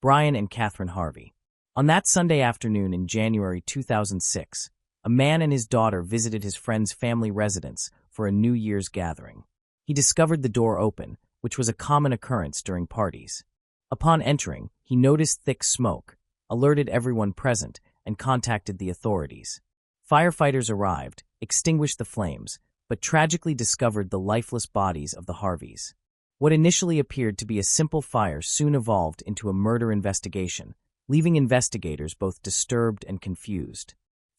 Brian and Catherine Harvey. On that Sunday afternoon in January 2006, a man and his daughter visited his friend's family residence for a New Year's gathering. He discovered the door open, which was a common occurrence during parties. Upon entering, he noticed thick smoke, alerted everyone present, and contacted the authorities. Firefighters arrived, extinguished the flames, but tragically discovered the lifeless bodies of the Harveys. What initially appeared to be a simple fire soon evolved into a murder investigation, leaving investigators both disturbed and confused.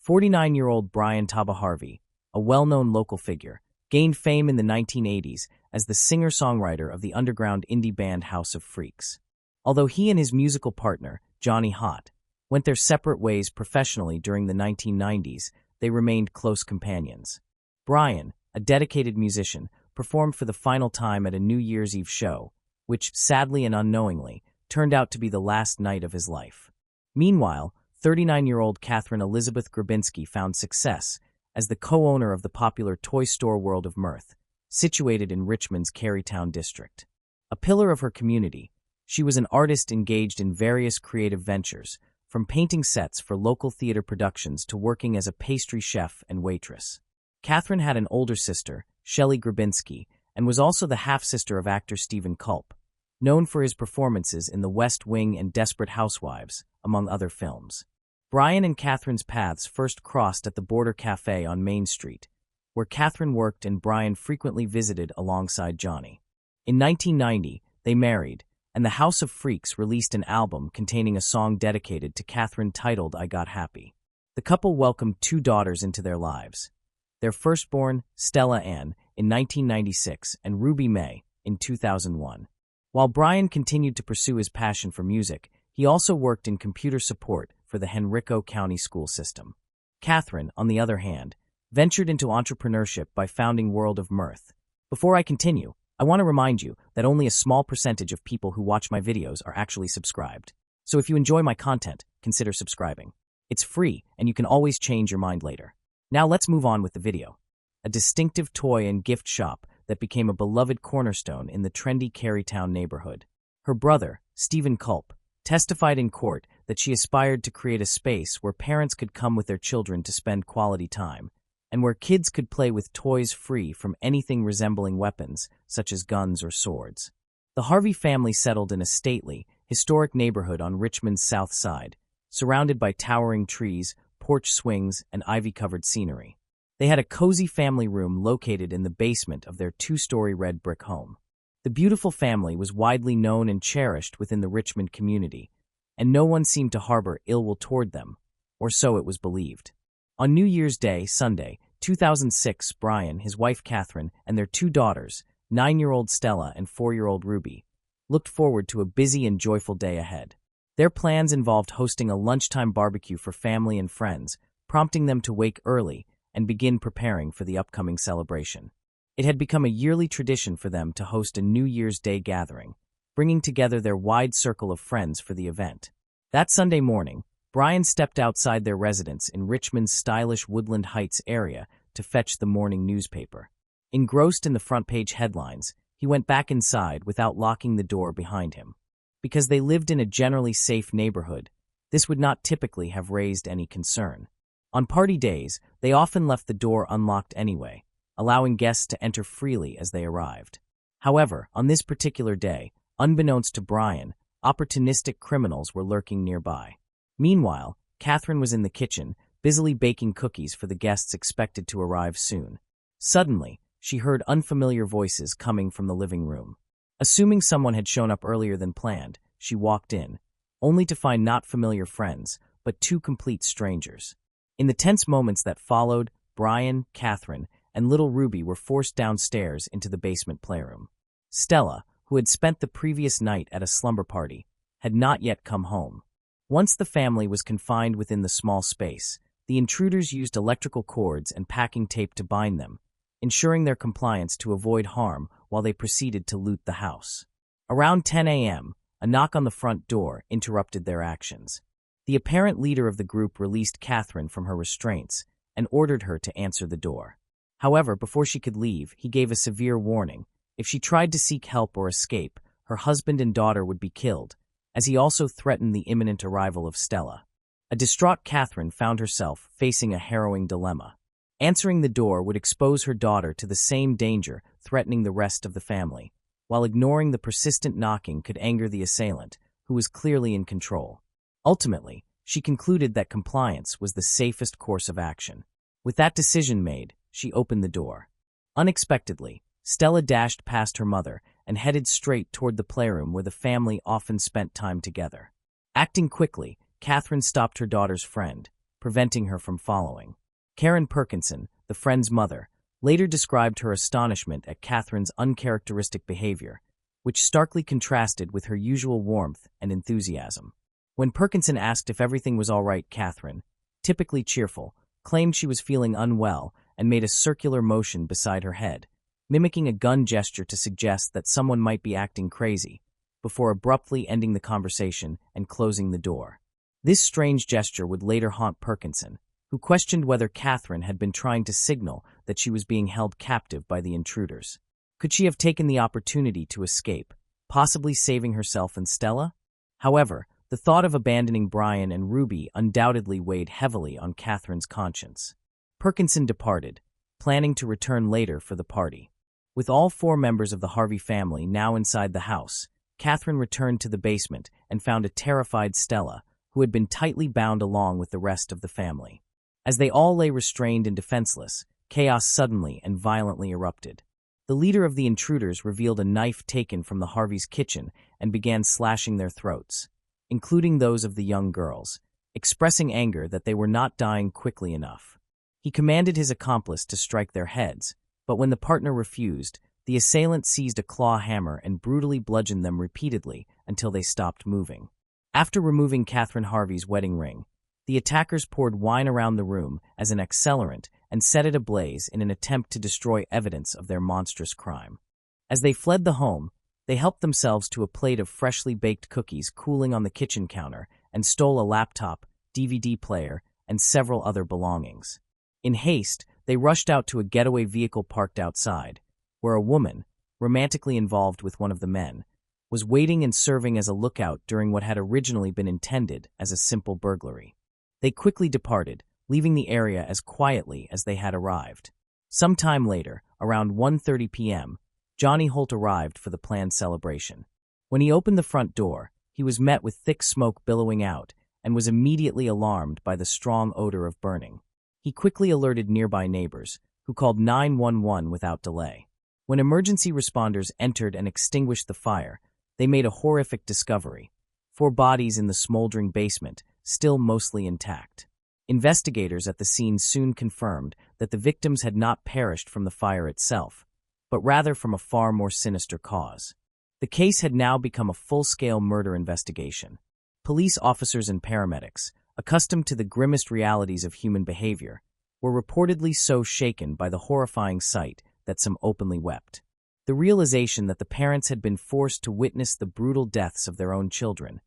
49-year-old Brian Taba Harvey, a well-known local figure, gained fame in the 1980s as the singer-songwriter of the underground indie band House of Freaks. Although he and his musical partner, Johnny Hott, went their separate ways professionally during the 1990s, they remained close companions. Brian, a dedicated musician, performed for the final time at a New Year's Eve show, which, sadly and unknowingly, turned out to be the last night of his life. Meanwhile, 39-year-old Catherine Elizabeth Grabinski found success as the co-owner of the popular toy store World of Mirth, situated in Richmond's Carytown district. A pillar of her community, she was an artist engaged in various creative ventures, from painting sets for local theater productions to working as a pastry chef and waitress. Catherine had an older sister, Shelley Grabinski, and was also the half-sister of actor Stephen Culp, known for his performances in The West Wing and Desperate Housewives, among other films. Brian and Catherine's paths first crossed at the Border Cafe on Main Street, where Catherine worked and Brian frequently visited alongside Johnny. In 1990, they married, and the House of Freaks released an album containing a song dedicated to Catherine titled I Got Happy. The couple welcomed 2 daughters into their lives. Their firstborn, Stella Ann, in 1996, and Ruby May, in 2001. While Brian continued to pursue his passion for music, he also worked in computer support for the Henrico County school system. Catherine, on the other hand, ventured into entrepreneurship by founding World of Mirth. Before I continue, I want to remind you that only a small percentage of people who watch my videos are actually subscribed. So if you enjoy my content, consider subscribing. It's free, and you can always change your mind later. Now let's move on with the video. A distinctive toy and gift shop that became a beloved cornerstone in the trendy Carytown neighborhood. Her brother, Stephen Culp, testified in court that she aspired to create a space where parents could come with their children to spend quality time, and where kids could play with toys free from anything resembling weapons, such as guns or swords. The Harvey family settled in a stately, historic neighborhood on Richmond's south side, surrounded by towering trees, porch swings, and ivy-covered scenery. They had a cozy family room located in the basement of their 2-story red brick home. The beautiful family was widely known and cherished within the Richmond community, and no one seemed to harbor ill will toward them, or so it was believed. On New Year's Day, Sunday, 2006, Brian, his wife Catherine, and their 2 daughters, 9-year-old Stella and 4-year-old Ruby, looked forward to a busy and joyful day ahead. Their plans involved hosting a lunchtime barbecue for family and friends, prompting them to wake early and begin preparing for the upcoming celebration. It had become a yearly tradition for them to host a New Year's Day gathering, bringing together their wide circle of friends for the event. That Sunday morning, Brian stepped outside their residence in Richmond's stylish Woodland Heights area to fetch the morning newspaper. Engrossed in the front-page headlines, he went back inside without locking the door behind him. Because they lived in a generally safe neighborhood, this would not typically have raised any concern. On party days, they often left the door unlocked anyway, allowing guests to enter freely as they arrived. However, on this particular day, unbeknownst to Brian, opportunistic criminals were lurking nearby. Meanwhile, Catherine was in the kitchen, busily baking cookies for the guests expected to arrive soon. Suddenly, she heard unfamiliar voices coming from the living room. Assuming someone had shown up earlier than planned, she walked in, only to find not familiar friends, but 2 complete strangers. In the tense moments that followed, Brian, Catherine, and little Ruby were forced downstairs into the basement playroom. Stella, who had spent the previous night at a slumber party, had not yet come home. Once the family was confined within the small space, the intruders used electrical cords and packing tape to bind them, ensuring their compliance to avoid harm while they proceeded to loot the house. Around 10 a.m., a knock on the front door interrupted their actions. The apparent leader of the group released Catherine from her restraints and ordered her to answer the door. However, before she could leave, he gave a severe warning. If she tried to seek help or escape, her husband and daughter would be killed, as he also threatened the imminent arrival of Stella. A distraught Catherine found herself facing a harrowing dilemma. Answering the door would expose her daughter to the same danger threatening the rest of the family, while ignoring the persistent knocking could anger the assailant, who was clearly in control. Ultimately, she concluded that compliance was the safest course of action. With that decision made, she opened the door. Unexpectedly, Stella dashed past her mother and headed straight toward the playroom where the family often spent time together. Acting quickly, Catherine stopped her daughter's friend, preventing her from following. Karen Perkinson, the friend's mother, later described her astonishment at Catherine's uncharacteristic behavior, which starkly contrasted with her usual warmth and enthusiasm. When Perkinson asked if everything was all right, Catherine, typically cheerful, claimed she was feeling unwell and made a circular motion beside her head, mimicking a gun gesture to suggest that someone might be acting crazy, before abruptly ending the conversation and closing the door. This strange gesture would later haunt Perkinson, who questioned whether Catherine had been trying to signal that she was being held captive by the intruders. Could she have taken the opportunity to escape, possibly saving herself and Stella? However, the thought of abandoning Brian and Ruby undoubtedly weighed heavily on Catherine's conscience. Perkinson departed, planning to return later for the party. With all 4 members of the Harvey family now inside the house, Catherine returned to the basement and found a terrified Stella, who had been tightly bound along with the rest of the family. As they all lay restrained and defenseless, chaos suddenly and violently erupted. The leader of the intruders revealed a knife taken from the Harveys' kitchen and began slashing their throats, including those of the young girls, expressing anger that they were not dying quickly enough. He commanded his accomplice to strike their heads, but when the partner refused, the assailant seized a claw hammer and brutally bludgeoned them repeatedly until they stopped moving. After removing Catherine Harvey's wedding ring, the attackers poured wine around the room as an accelerant and set it ablaze in an attempt to destroy evidence of their monstrous crime. As they fled the home, they helped themselves to a plate of freshly baked cookies cooling on the kitchen counter and stole a laptop, DVD player, and several other belongings. In haste, they rushed out to a getaway vehicle parked outside, where a woman, romantically involved with one of the men, was waiting and serving as a lookout during what had originally been intended as a simple burglary. They quickly departed, leaving the area as quietly as they had arrived. Some time later, around 1:30 p.m., Johnny Holt arrived for the planned celebration. When he opened the front door, he was met with thick smoke billowing out and was immediately alarmed by the strong odor of burning. He quickly alerted nearby neighbors, who called 911 without delay. When emergency responders entered and extinguished the fire, they made a horrific discovery: 4 bodies in the smoldering basement, still mostly intact. Investigators at the scene soon confirmed that the victims had not perished from the fire itself, but rather from a far more sinister cause. The case had now become a full-scale murder investigation. Police officers and paramedics, accustomed to the grimmest realities of human behavior, were reportedly so shaken by the horrifying sight that some openly wept. The realization that the parents had been forced to witness the brutal deaths of their own children,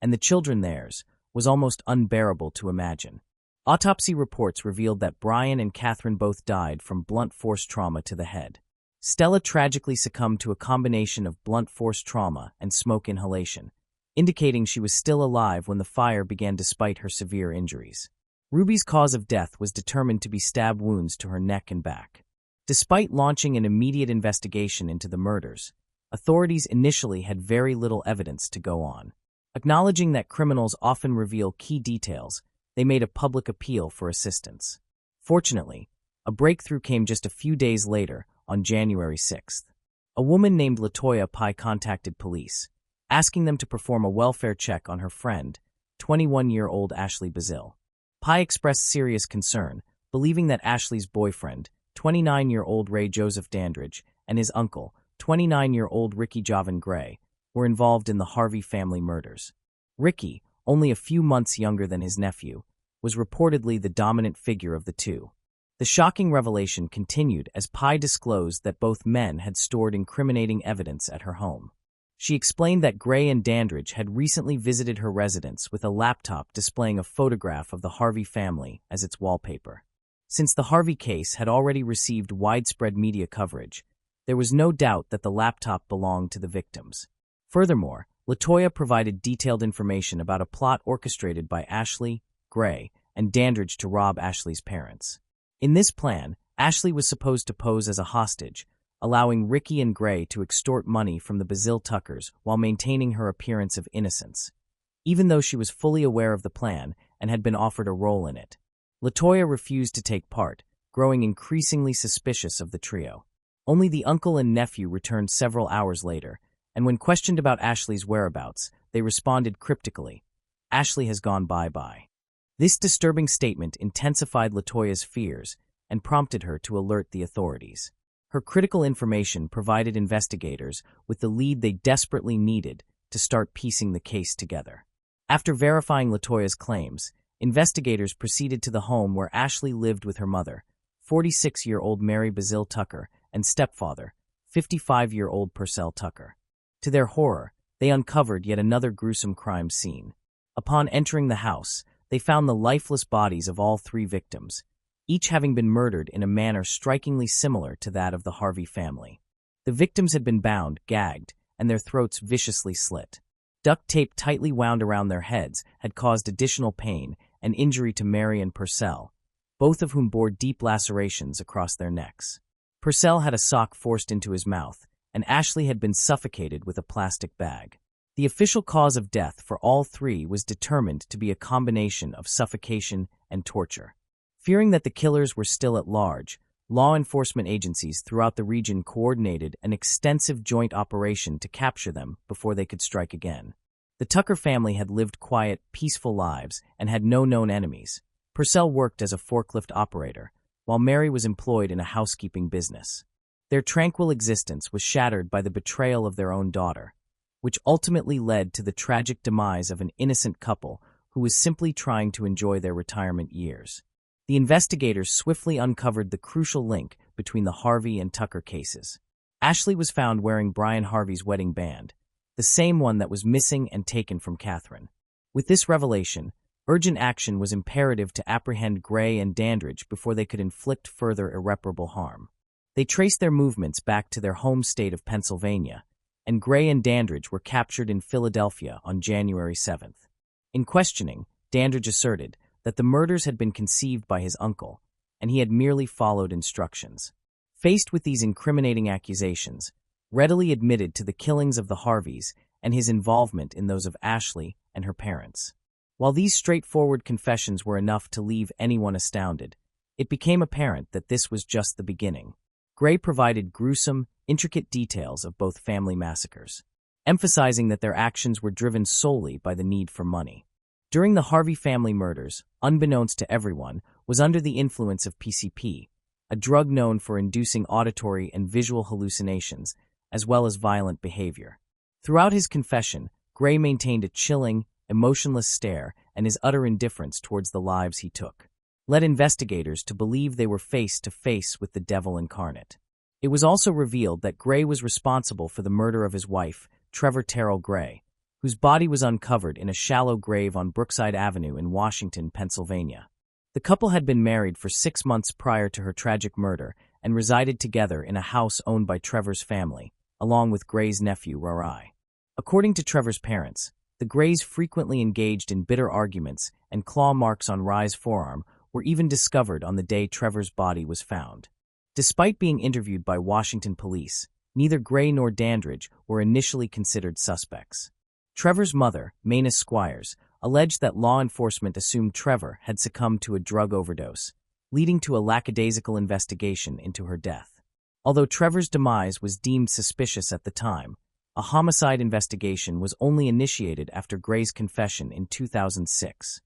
and the children theirs, was almost unbearable to imagine. Autopsy reports revealed that Brian and Catherine both died from blunt force trauma to the head. Stella tragically succumbed to a combination of blunt force trauma and smoke inhalation, indicating she was still alive when the fire began despite her severe injuries. Ruby's cause of death was determined to be stab wounds to her neck and back. Despite launching an immediate investigation into the murders, authorities initially had very little evidence to go on. Acknowledging that criminals often reveal key details, they made a public appeal for assistance. Fortunately, a breakthrough came just a few days later, on January 6th. A woman named Latoya Pye contacted police, asking them to perform a welfare check on her friend, 21-year-old Ashley Bazil. Pye expressed serious concern, believing that Ashley's boyfriend, 29-year-old Ray Joseph Dandridge, and his uncle, 29-year-old Ricky Javan Gray, were involved in the Harvey family murders. Ricky, only a few months younger than his nephew, was reportedly the dominant figure of the two. The shocking revelation continued as Pye disclosed that both men had stored incriminating evidence at her home. She explained that Gray and Dandridge had recently visited her residence with a laptop displaying a photograph of the Harvey family as its wallpaper. Since the Harvey case had already received widespread media coverage, there was no doubt that the laptop belonged to the victims. Furthermore, LaToya provided detailed information about a plot orchestrated by Ashley, Gray, and Dandridge to rob Ashley's parents. In this plan, Ashley was supposed to pose as a hostage, allowing Ricky and Gray to extort money from the Bazil Tuckers while maintaining her appearance of innocence, even though she was fully aware of the plan and had been offered a role in it. LaToya refused to take part, growing increasingly suspicious of the trio. Only the uncle and nephew returned several hours later, and when questioned about Ashley's whereabouts, they responded cryptically, "Ashley has gone bye-bye." This disturbing statement intensified LaToya's fears and prompted her to alert the authorities. Her critical information provided investigators with the lead they desperately needed to start piecing the case together. After verifying LaToya's claims, investigators proceeded to the home where Ashley lived with her mother, 46-year-old Mary Bazil Tucker, and stepfather, 55-year-old Purcell Tucker. To their horror, they uncovered yet another gruesome crime scene. Upon entering the house, they found the lifeless bodies of all three victims, each having been murdered in a manner strikingly similar to that of the Harvey family. The victims had been bound, gagged, and their throats viciously slit. Duct tape tightly wound around their heads had caused additional pain and injury to Mary and Purcell, both of whom bore deep lacerations across their necks. Purcell had a sock forced into his mouth, and Ashley had been suffocated with a plastic bag. The official cause of death for all three was determined to be a combination of suffocation and torture. Fearing that the killers were still at large, law enforcement agencies throughout the region coordinated an extensive joint operation to capture them before they could strike again. The Tucker family had lived quiet, peaceful lives and had no known enemies. Purcell worked as a forklift operator, while Mary was employed in a housekeeping business. Their tranquil existence was shattered by the betrayal of their own daughter, which ultimately led to the tragic demise of an innocent couple who was simply trying to enjoy their retirement years. The investigators swiftly uncovered the crucial link between the Harvey and Tucker cases. Ashley was found wearing Brian Harvey's wedding band, the same one that was missing and taken from Catherine. With this revelation, urgent action was imperative to apprehend Gray and Dandridge before they could inflict further irreparable harm. They traced their movements back to their home state of Pennsylvania, and Gray and Dandridge were captured in Philadelphia on January 7th. In questioning, Dandridge asserted that the murders had been conceived by his uncle, and he had merely followed instructions. Faced with these incriminating accusations, readily admitted to the killings of the Harveys and his involvement in those of Ashley and her parents. While these straightforward confessions were enough to leave anyone astounded, it became apparent that this was just the beginning. Gray provided gruesome, intricate details of both family massacres, emphasizing that their actions were driven solely by the need for money. During the Harvey family murders, unbeknownst to everyone, was under the influence of PCP, a drug known for inducing auditory and visual hallucinations, as well as violent behavior. Throughout his confession, Gray maintained a chilling, emotionless stare and his utter indifference towards the lives he took led investigators to believe they were face to face with the devil incarnate. It was also revealed that Gray was responsible for the murder of his wife, Trevor Terrell Gray, whose body was uncovered in a shallow grave on Brookside Avenue in Washington, Pennsylvania. The couple had been married for 6 months prior to her tragic murder and resided together in a house owned by Trevor's family, along with Gray's nephew, Rory. According to Trevor's parents, the Grays frequently engaged in bitter arguments, and claw marks on Rory's forearm were even discovered on the day Trevor's body was found. Despite being interviewed by Washington police, neither Gray nor Dandridge were initially considered suspects. Trevor's mother, Maina Squires, alleged that law enforcement assumed Trevor had succumbed to a drug overdose, leading to a lackadaisical investigation into her death. Although Trevor's demise was deemed suspicious at the time, a homicide investigation was only initiated after Gray's confession in 2006.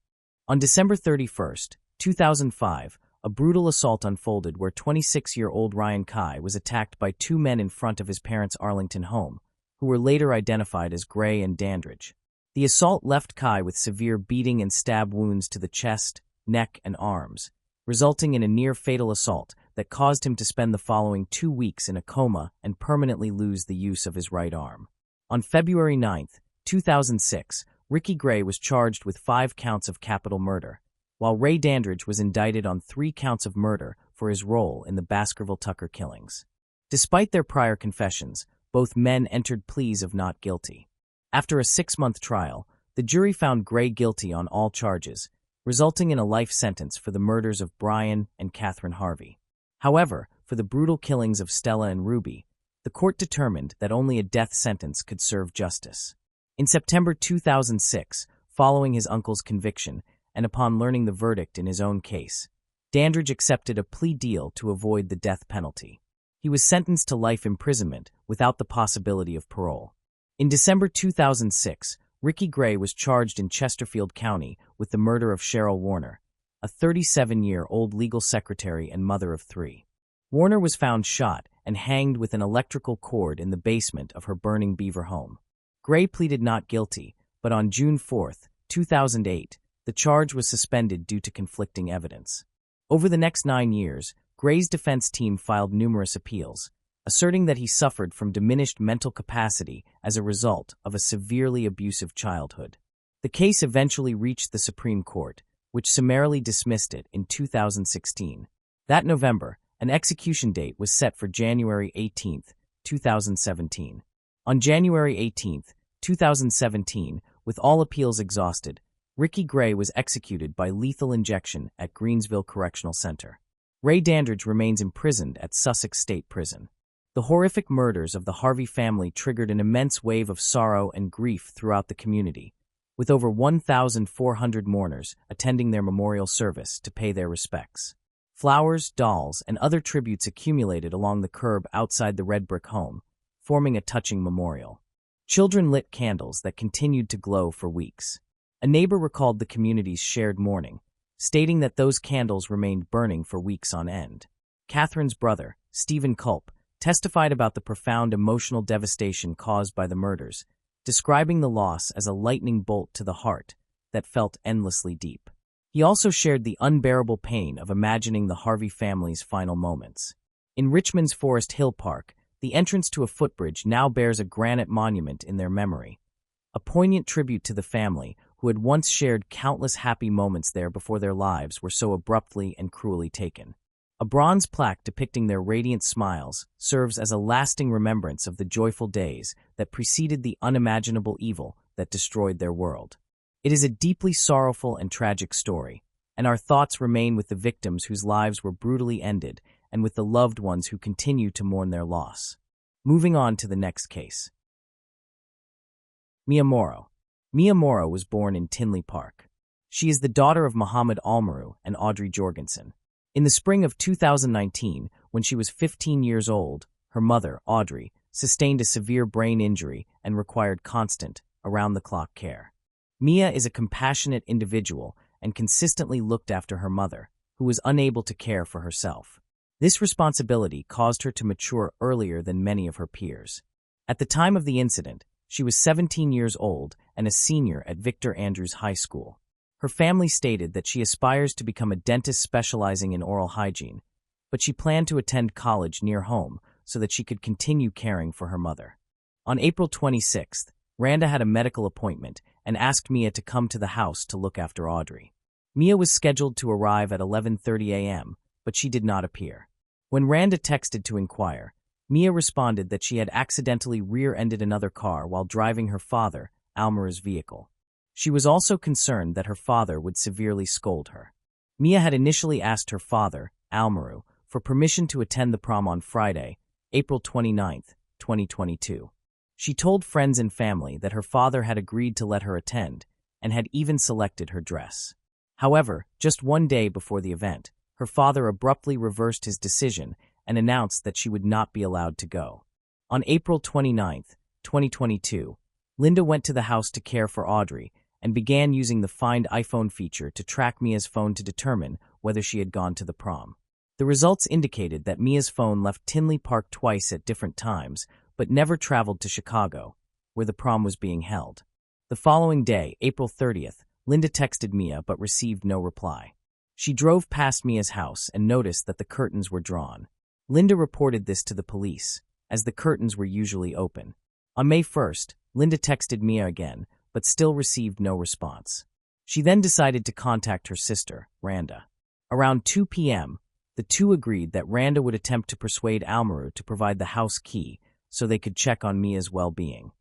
On December 31, 2005, a brutal assault unfolded where 26-year-old Ryan Kai was attacked by 2 men in front of his parents' Arlington home, who were later identified as Gray and Dandridge. The assault left Kai with severe beating and stab wounds to the chest, neck, and arms, resulting in a near-fatal assault that caused him to spend the following 2 weeks in a coma and permanently lose the use of his right arm. On February 9, 2006, Ricky Gray was charged with 5 counts of capital murder, while Ray Dandridge was indicted on 3 counts of murder for his role in the Baskerville Tucker killings. Despite their prior confessions, both men entered pleas of not guilty. After a 6-month trial, the jury found Gray guilty on all charges, resulting in a life sentence for the murders of Brian and Catherine Harvey. However, for the brutal killings of Stella and Ruby, the court determined that only a death sentence could serve justice. In September 2006, following his uncle's conviction, and upon learning the verdict in his own case, Dandridge accepted a plea deal to avoid the death penalty. He was sentenced to life imprisonment without the possibility of parole. In December 2006, Ricky Gray was charged in Chesterfield County with the murder of Cheryl Warner, a 37-year-old legal secretary and mother of 3. Warner was found shot and hanged with an electrical cord in the basement of her burning Beaver home. Gray pleaded not guilty, but on June 4, 2008, the charge was suspended due to conflicting evidence. Over the next 9 years, Gray's defense team filed numerous appeals, asserting that he suffered from diminished mental capacity as a result of a severely abusive childhood. The case eventually reached the Supreme Court, which summarily dismissed it in 2016. That November, an execution date was set for January 18, 2017. On January 18, 2017, with all appeals exhausted, Ricky Gray was executed by lethal injection at Greensville Correctional Center. Ray Dandridge remains imprisoned at Sussex State Prison. The horrific murders of the Harvey family triggered an immense wave of sorrow and grief throughout the community, with over 1,400 mourners attending their memorial service to pay their respects. Flowers, dolls, and other tributes accumulated along the curb outside the red brick home, forming a touching memorial. Children lit candles that continued to glow for weeks. A neighbor recalled the community's shared mourning, stating that those candles remained burning for weeks on end. Catherine's brother, Stephen Culp, testified about the profound emotional devastation caused by the murders, describing the loss as a lightning bolt to the heart that felt endlessly deep. He also shared the unbearable pain of imagining the Harvey family's final moments. In Richmond's Forest Hill Park, the entrance to a footbridge now bears a granite monument in their memory, a poignant tribute to the family who had once shared countless happy moments there before their lives were so abruptly and cruelly taken. A bronze plaque depicting their radiant smiles serves as a lasting remembrance of the joyful days that preceded the unimaginable evil that destroyed their world. It is a deeply sorrowful and tragic story, and our thoughts remain with the victims whose lives were brutally ended and with the loved ones who continue to mourn their loss. Moving on to the next case. Mia Morrow. Mia Morrow was born in Tinley Park. She is the daughter of Muhammad Almaru and Audrey Jorgensen. In the spring of 2019, when she was 15 years old, her mother, Audrey, sustained a severe brain injury and required constant, around-the-clock care. Mia is a compassionate individual and consistently looked after her mother, who was unable to care for herself. This responsibility caused her to mature earlier than many of her peers. At the time of the incident, she was 17 years old and a senior at Victor Andrews High School. Her family stated that she aspires to become a dentist specializing in oral hygiene, but she planned to attend college near home so that she could continue caring for her mother. On April 26th, Randa had a medical appointment and asked Mia to come to the house to look after Audrey. Mia was scheduled to arrive at 11:30 a.m., but she did not appear. When Randa texted to inquire, Mia responded that she had accidentally rear-ended another car while driving her father, Almaru's vehicle. She was also concerned that her father would severely scold her. Mia had initially asked her father, Almaru, for permission to attend the prom on Friday, April 29, 2022. She told friends and family that her father had agreed to let her attend and had even selected her dress. However, just one day before the event, her father abruptly reversed his decision and announced that she would not be allowed to go. On April 29, 2022, Linda went to the house to care for Audrey and began using the Find iPhone feature to track Mia's phone to determine whether she had gone to the prom. The results indicated that Mia's phone left Tinley Park twice at different times, but never traveled to Chicago, where the prom was being held. The following day, April 30th, Linda texted Mia but received no reply. She drove past Mia's house and noticed that the curtains were drawn. Linda reported this to the police, as the curtains were usually open. On May 1st, Linda texted Mia again, but still received no response. She then decided to contact her sister, Randa. Around 2 p.m., the two agreed that Randa would attempt to persuade Almaru to provide the house key so they could check on Mia's well-being.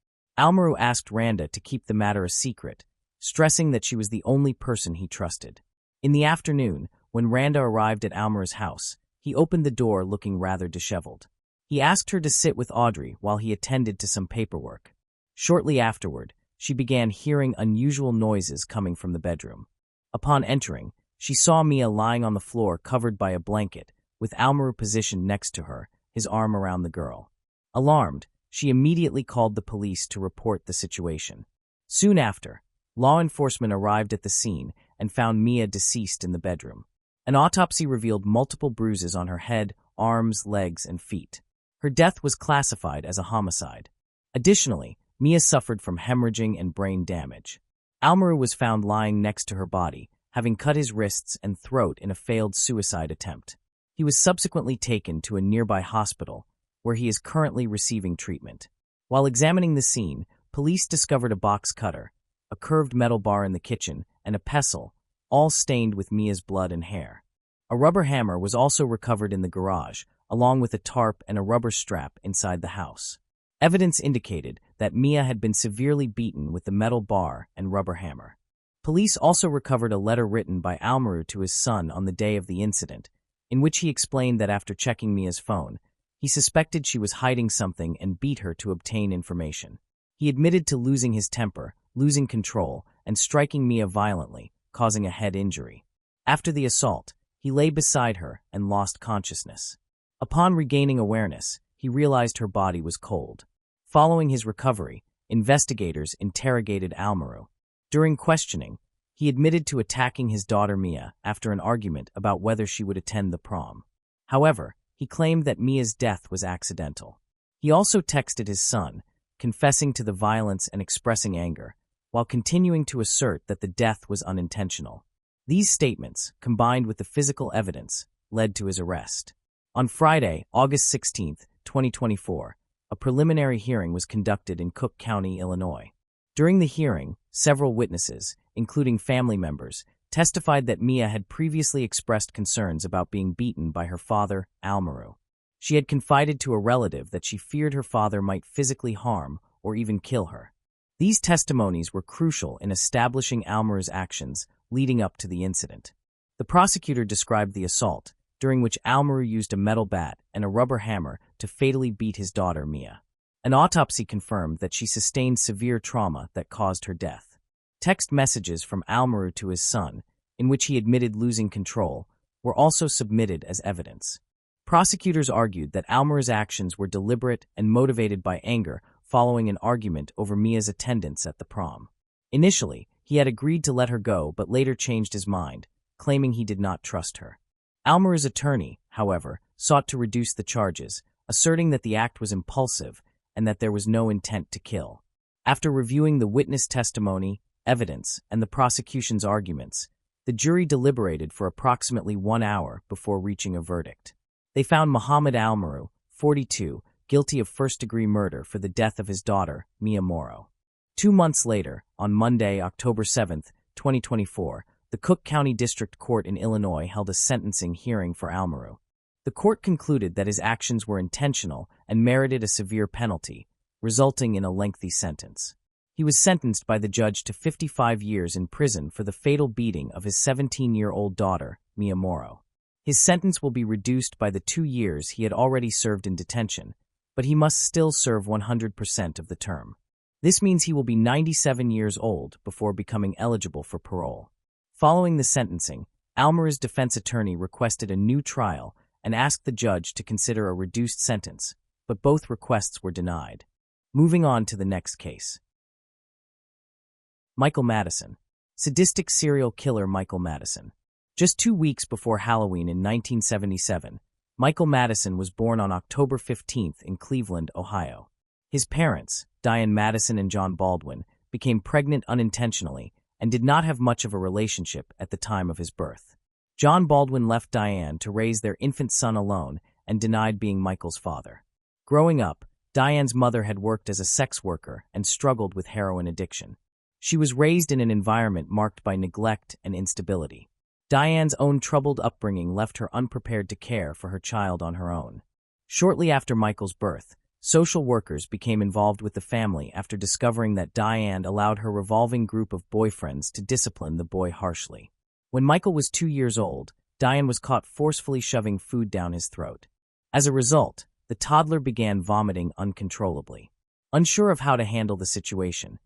Almaru asked Randa to keep the matter a secret, stressing that she was the only person he trusted. In the afternoon, when Randa arrived at Almaru's house, he opened the door looking rather disheveled. He asked her to sit with Audrey while he attended to some paperwork. Shortly afterward, she began hearing unusual noises coming from the bedroom. Upon entering, she saw Mia lying on the floor covered by a blanket, with Almaru positioned next to her, his arm around the girl. Alarmed, she immediately called the police to report the situation. Soon after, law enforcement arrived at the scene and found Mia deceased in the bedroom. An autopsy revealed multiple bruises on her head, arms, legs, and feet. Her death was classified as a homicide. Additionally, Mia suffered from hemorrhaging and brain damage. Almaru was found lying next to her body, having cut his wrists and throat in a failed suicide attempt. He was subsequently taken to a nearby hospital, where he is currently receiving treatment. While examining the scene, police discovered a box cutter, a curved metal bar in the kitchen, and a pestle, all stained with Mia's blood and hair. A rubber hammer was also recovered in the garage, along with a tarp and a rubber strap inside the house. Evidence indicated that Mia had been severely beaten with the metal bar and rubber hammer. Police also recovered a letter written by Almaru to his son on the day of the incident, in which he explained that after checking Mia's phone, he suspected she was hiding something and beat her to obtain information. He admitted to losing his temper, losing control, and striking Mia violently, causing a head injury. After the assault, he lay beside her and lost consciousness. Upon regaining awareness, he realized her body was cold. Following his recovery, investigators interrogated Almaru. During questioning, he admitted to attacking his daughter Mia after an argument about whether she would attend the prom. However, he claimed that Mia's death was accidental. He also texted his son, confessing to the violence and expressing anger, while continuing to assert that the death was unintentional. These statements, combined with the physical evidence, led to his arrest. On Friday, August 16, 2024, a preliminary hearing was conducted in Cook County, Illinois. During the hearing, several witnesses, including family members, testified that Mia had previously expressed concerns about being beaten by her father, Almaru. She had confided to a relative that she feared her father might physically harm or even kill her. These testimonies were crucial in establishing Almaru's actions leading up to the incident. The prosecutor described the assault, during which Almaru used a metal bat and a rubber hammer to fatally beat his daughter Mia. An autopsy confirmed that she sustained severe trauma that caused her death. Text messages from Almaru to his son, in which he admitted losing control, were also submitted as evidence. Prosecutors argued that Almaru's actions were deliberate and motivated by anger following an argument over Mia's attendance at the prom. Initially, he had agreed to let her go but later changed his mind, claiming he did not trust her. Almaru's attorney, however, sought to reduce the charges, asserting that the act was impulsive and that there was no intent to kill. After reviewing the witness testimony, evidence, and the prosecution's arguments, the jury deliberated for approximately 1 hour before reaching a verdict. They found Muhammad Almaru, 42, guilty of first-degree murder for the death of his daughter, Mia Morrow. 2 months later, on Monday, October 7, 2024, the Cook County District Court in Illinois held a sentencing hearing for Almaru. The court concluded that his actions were intentional and merited a severe penalty, resulting in a lengthy sentence. He was sentenced by the judge to 55 years in prison for the fatal beating of his 17-year-old daughter, Mia Morrow. His sentence will be reduced by the 2 years he had already served in detention, but he must still serve 100% of the term. This means he will be 97 years old before becoming eligible for parole. Following the sentencing, Almaru's defense attorney requested a new trial and asked the judge to consider a reduced sentence, but both requests were denied. Moving on to the next case. Michael Madison. Sadistic serial killer Michael Madison. Just 2 weeks before Halloween in 1977, Michael Madison was born on October 15th in Cleveland, Ohio. His parents, Diane Madison and John Baldwin, became pregnant unintentionally and did not have much of a relationship at the time of his birth. John Baldwin left Diane to raise their infant son alone and denied being Michael's father. Growing up, Diane's mother had worked as a sex worker and struggled with heroin addiction. She was raised in an environment marked by neglect and instability. Diane's own troubled upbringing left her unprepared to care for her child on her own. Shortly after Michael's birth, Social workers became involved with the family after discovering that Diane allowed her revolving group of boyfriends to discipline the boy harshly. When Michael was 2 years old, Diane was caught forcefully shoving food down his throat. As a result, the toddler began vomiting uncontrollably. Unsure of how to handle the situation,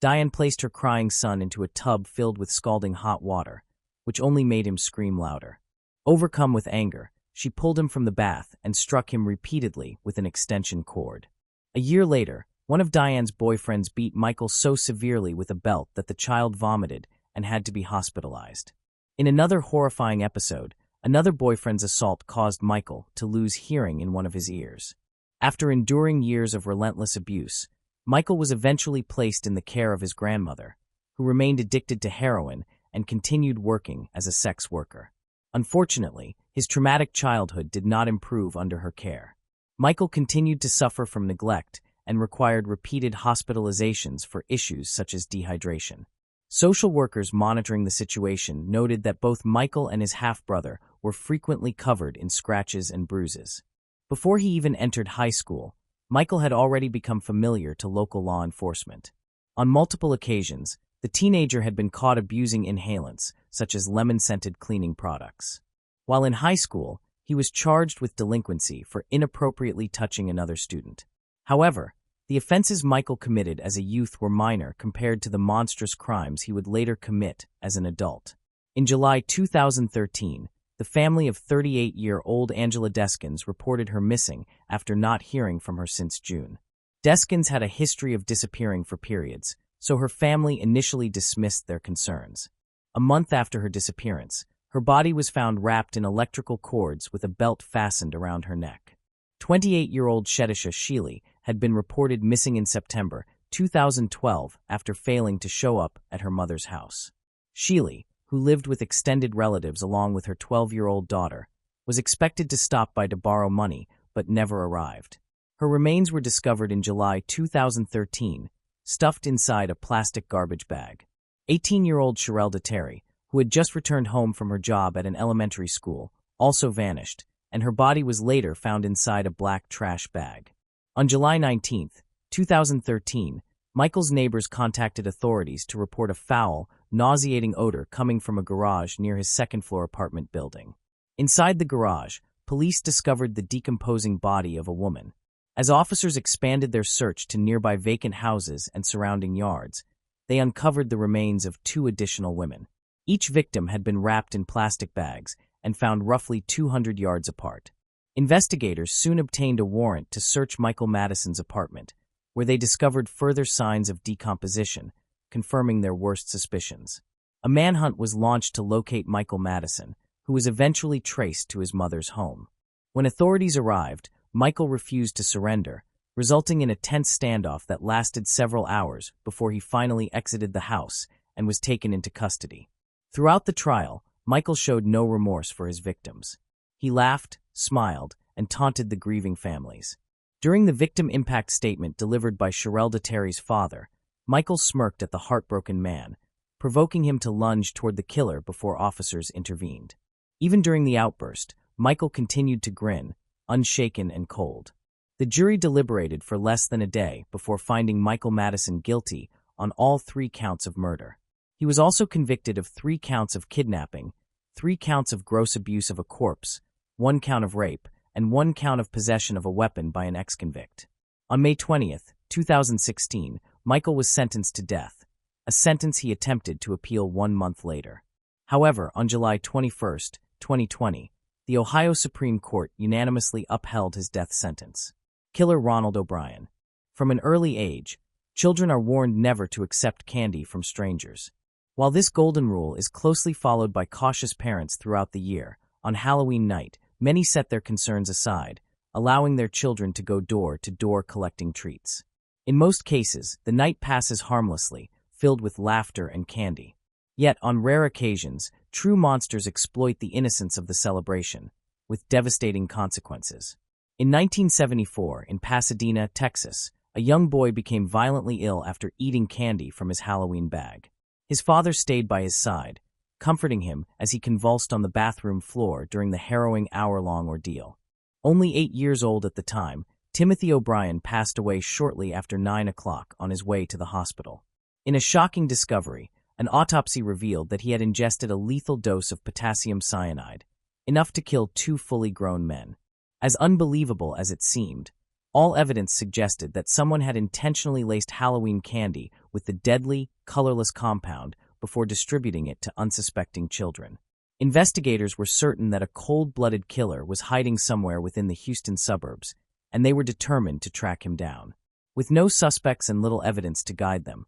Diane placed her crying son into a tub filled with scalding hot water, which only made him scream louder. Overcome with anger, she pulled him from the bath and struck him repeatedly with an extension cord. A year later, one of Diane's boyfriends beat Michael so severely with a belt that the child vomited and had to be hospitalized. In another horrifying episode, another boyfriend's assault caused Michael to lose hearing in one of his ears. After enduring years of relentless abuse, Michael was eventually placed in the care of his grandmother, who remained addicted to heroin and continued working as a sex worker. Unfortunately, his traumatic childhood did not improve under her care. Michael continued to suffer from neglect and required repeated hospitalizations for issues such as dehydration. Social workers monitoring the situation noted that both Michael and his half-brother were frequently covered in scratches and bruises. Before he even entered high school, Michael had already become familiar to local law enforcement. On multiple occasions, the teenager had been caught abusing inhalants, such as lemon-scented cleaning products. While in high school, he was charged with delinquency for inappropriately touching another student. However, the offenses Michael committed as a youth were minor compared to the monstrous crimes he would later commit as an adult. In July 2013, the family of 38-year-old Angela Deskins reported her missing after not hearing from her since June. Deskins had a history of disappearing for periods, so her family initially dismissed their concerns. A month after her disappearance, her body was found wrapped in electrical cords with a belt fastened around her neck. 28-year-old Shetisha Sheely had been reported missing in September 2012 after failing to show up at her mother's house. Sheely, who lived with extended relatives along with her 12-year-old daughter, was expected to stop by to borrow money but never arrived. Her remains were discovered in July 2013, stuffed inside a plastic garbage bag. 18-year-old Sherelda Terry, who had just returned home from her job at an elementary school, also vanished, and her body was later found inside a black trash bag. On July 19, 2013, Michael's neighbors contacted authorities to report a foul, nauseating odor coming from a garage near his second-floor apartment building. Inside the garage, police discovered the decomposing body of a woman. As officers expanded their search to nearby vacant houses and surrounding yards, they uncovered the remains of 2 additional women. Each victim had been wrapped in plastic bags and found roughly 200 yards apart. Investigators soon obtained a warrant to search Michael Madison's apartment, where they discovered further signs of decomposition, confirming their worst suspicions. A manhunt was launched to locate Michael Madison, who was eventually traced to his mother's home. When authorities arrived, Michael refused to surrender, resulting in a tense standoff that lasted several hours before he finally exited the house and was taken into custody. Throughout the trial, Michael showed no remorse for his victims. He laughed, smiled, and taunted the grieving families. During the victim impact statement delivered by Sherelda Terry's father, Michael smirked at the heartbroken man, provoking him to lunge toward the killer before officers intervened. Even during the outburst, Michael continued to grin, unshaken and cold. The jury deliberated for less than a day before finding Michael Madison guilty on all 3 counts of murder. He was also convicted of 3 counts of kidnapping, 3 counts of gross abuse of a corpse, 1 count of rape, and 1 count of possession of a weapon by an ex-convict. On May 20, 2016, Michael was sentenced to death, a sentence he attempted to appeal 1 month later. However, on July 21, 2020, the Ohio Supreme Court unanimously upheld his death sentence. Killer Ronald O'Brien. From an early age, children are warned never to accept candy from strangers. While this golden rule is closely followed by cautious parents throughout the year, on Halloween night, many set their concerns aside, allowing their children to go door to door collecting treats. In most cases, the night passes harmlessly, filled with laughter and candy. Yet, on rare occasions, true monsters exploit the innocence of the celebration, with devastating consequences. In 1974, in Pasadena, Texas, a young boy became violently ill after eating candy from his Halloween bag. His father stayed by his side, comforting him as he convulsed on the bathroom floor during the harrowing hour-long ordeal. Only 8 years old at the time, Timothy O'Brien passed away shortly after 9 o'clock on his way to the hospital. In a shocking discovery, an autopsy revealed that he had ingested a lethal dose of potassium cyanide, enough to kill 2 fully grown men. As unbelievable as it seemed, all evidence suggested that someone had intentionally laced Halloween candy with the deadly, colorless compound before distributing it to unsuspecting children. Investigators were certain that a cold-blooded killer was hiding somewhere within the Houston suburbs, and they were determined to track him down. With no suspects and little evidence to guide them,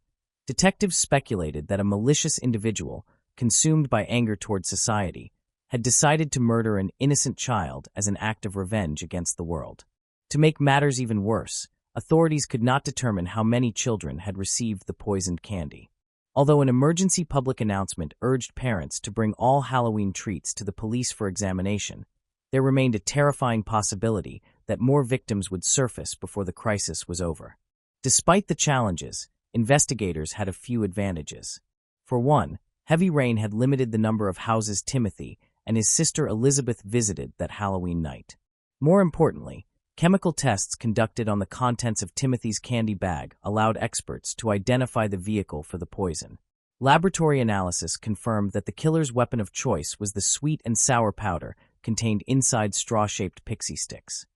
detectives speculated that a malicious individual, consumed by anger toward society, had decided to murder an innocent child as an act of revenge against the world. To make matters even worse, authorities could not determine how many children had received the poisoned candy. Although an emergency public announcement urged parents to bring all Halloween treats to the police for examination, there remained a terrifying possibility that more victims would surface before the crisis was over. Despite the challenges, investigators had a few advantages. For one, heavy rain had limited the number of houses Timothy and his sister Elizabeth visited that Halloween night. More importantly, chemical tests conducted on the contents of Timothy's candy bag allowed experts to identify the vehicle for the poison. Laboratory analysis confirmed that the killer's weapon of choice was the sweet and sour powder contained inside straw-shaped pixie sticks.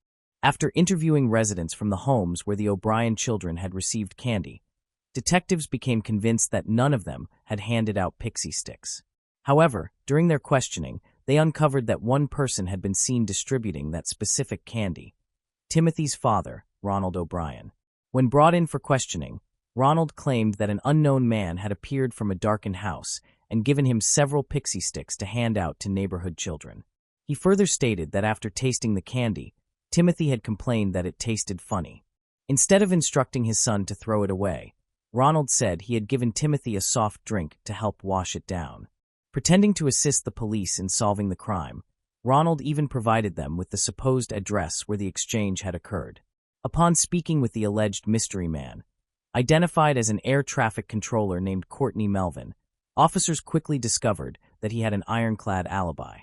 After interviewing residents from the homes where the O'Brien children had received candy, detectives became convinced that none of them had handed out pixie sticks. However, during their questioning, they uncovered that one person had been seen distributing that specific candy: Timothy's father, Ronald O'Brien. When brought in for questioning, Ronald claimed that an unknown man had appeared from a darkened house and given him several pixie sticks to hand out to neighborhood children. He further stated that after tasting the candy, Timothy had complained that it tasted funny. Instead of instructing his son to throw it away, Ronald said he had given Timothy a soft drink to help wash it down. Pretending to assist the police in solving the crime, Ronald even provided them with the supposed address where the exchange had occurred. Upon speaking with the alleged mystery man, identified as an air traffic controller named Courtney Melvin, officers quickly discovered that he had an ironclad alibi.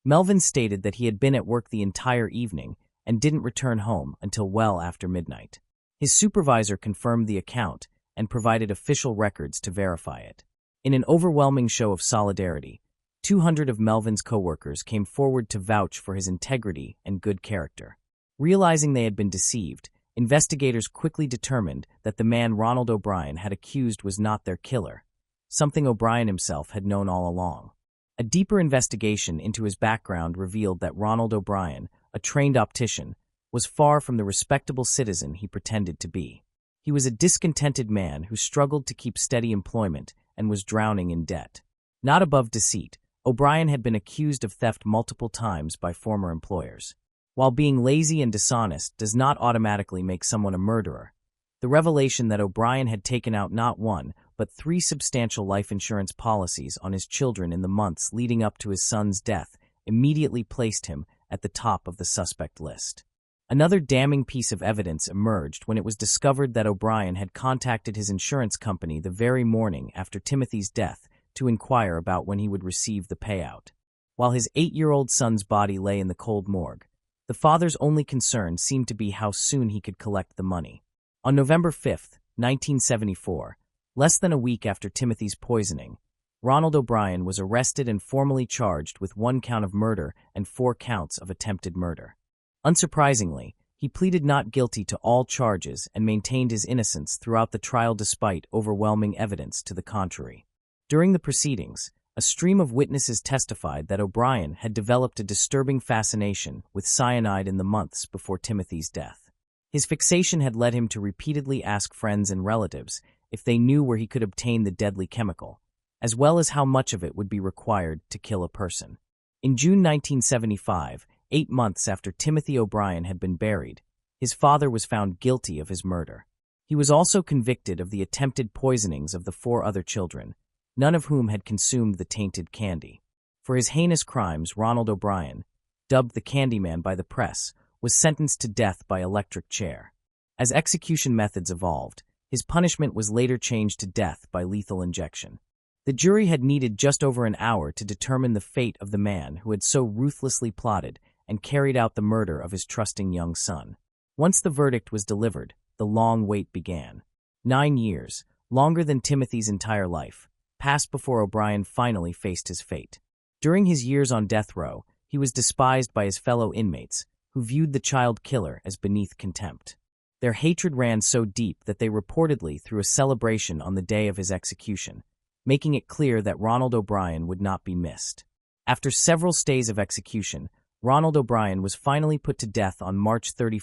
Melvin stated that he had been at work the entire evening and didn't return home until well after midnight. His supervisor confirmed the account and provided official records to verify it. In an overwhelming show of solidarity, 200 of Melvin's coworkers came forward to vouch for his integrity and good character. Realizing they had been deceived, investigators quickly determined that the man Ronald O'Brien had accused was not their killer, something O'Brien himself had known all along. A deeper investigation into his background revealed that Ronald O'Brien, a trained optician, was far from the respectable citizen he pretended to be. He was a discontented man who struggled to keep steady employment and was drowning in debt. Not above deceit, O'Brien had been accused of theft multiple times by former employers. While being lazy and dishonest does not automatically make someone a murderer, the revelation that O'Brien had taken out not one, but 3 substantial life insurance policies on his children in the months leading up to his son's death immediately placed him at the top of the suspect list. Another damning piece of evidence emerged when it was discovered that O'Brien had contacted his insurance company the very morning after Timothy's death to inquire about when he would receive the payout. While his 8-year-old son's body lay in the cold morgue, the father's only concern seemed to be how soon he could collect the money. On November 5, 1974, less than a week after Timothy's poisoning, Ronald O'Brien was arrested and formally charged with 1 count of murder and 4 counts of attempted murder. Unsurprisingly, he pleaded not guilty to all charges and maintained his innocence throughout the trial despite overwhelming evidence to the contrary. During the proceedings, a stream of witnesses testified that O'Brien had developed a disturbing fascination with cyanide in the months before Timothy's death. His fixation had led him to repeatedly ask friends and relatives if they knew where he could obtain the deadly chemical, as well as how much of it would be required to kill a person. In June 1975, 8 months after Timothy O'Brien had been buried, his father was found guilty of his murder. He was also convicted of the attempted poisonings of the 4 other children, none of whom had consumed the tainted candy. For his heinous crimes, Ronald O'Brien, dubbed the Candyman by the press, was sentenced to death by electric chair. As execution methods evolved, his punishment was later changed to death by lethal injection. The jury had needed just over an hour to determine the fate of the man who had so ruthlessly plotted and carried out the murder of his trusting young son. Once the verdict was delivered, the long wait began. 9 years, longer than Timothy's entire life, passed before O'Brien finally faced his fate. During his years on death row, he was despised by his fellow inmates, who viewed the child killer as beneath contempt. Their hatred ran so deep that they reportedly threw a celebration on the day of his execution, making it clear that Ronald O'Brien would not be missed. After several stays of execution, Ronald O'Brien was finally put to death on March 31,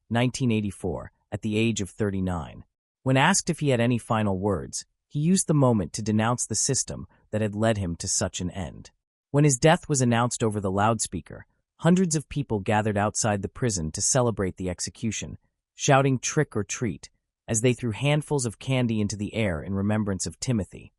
1984, at the age of 39. When asked if he had any final words, he used the moment to denounce the system that had led him to such an end. When his death was announced over the loudspeaker, hundreds of people gathered outside the prison to celebrate the execution, shouting "trick or treat," as they threw handfuls of candy into the air in remembrance of Timothy,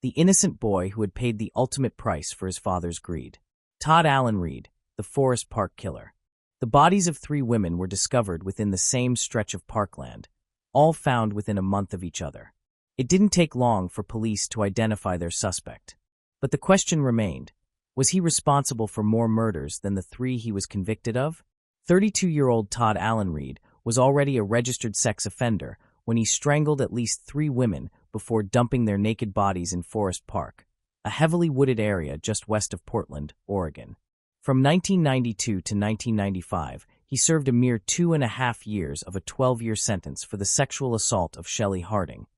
the innocent boy who had paid the ultimate price for his father's greed. Todd Allen Reed, the Forest Park killer. The bodies of 3 women were discovered within the same stretch of parkland, all found within a month of each other. It didn't take long for police to identify their suspect. But the question remained, was he responsible for more murders than the 3 he was convicted of? 32-year-old Todd Allen Reed was already a registered sex offender when he strangled at least 3 women before dumping their naked bodies in Forest Park, a heavily wooded area just west of Portland, Oregon. From 1992 to 1995, he served a mere 2.5 years of a 12-year sentence for the sexual assault of Shelley Harding,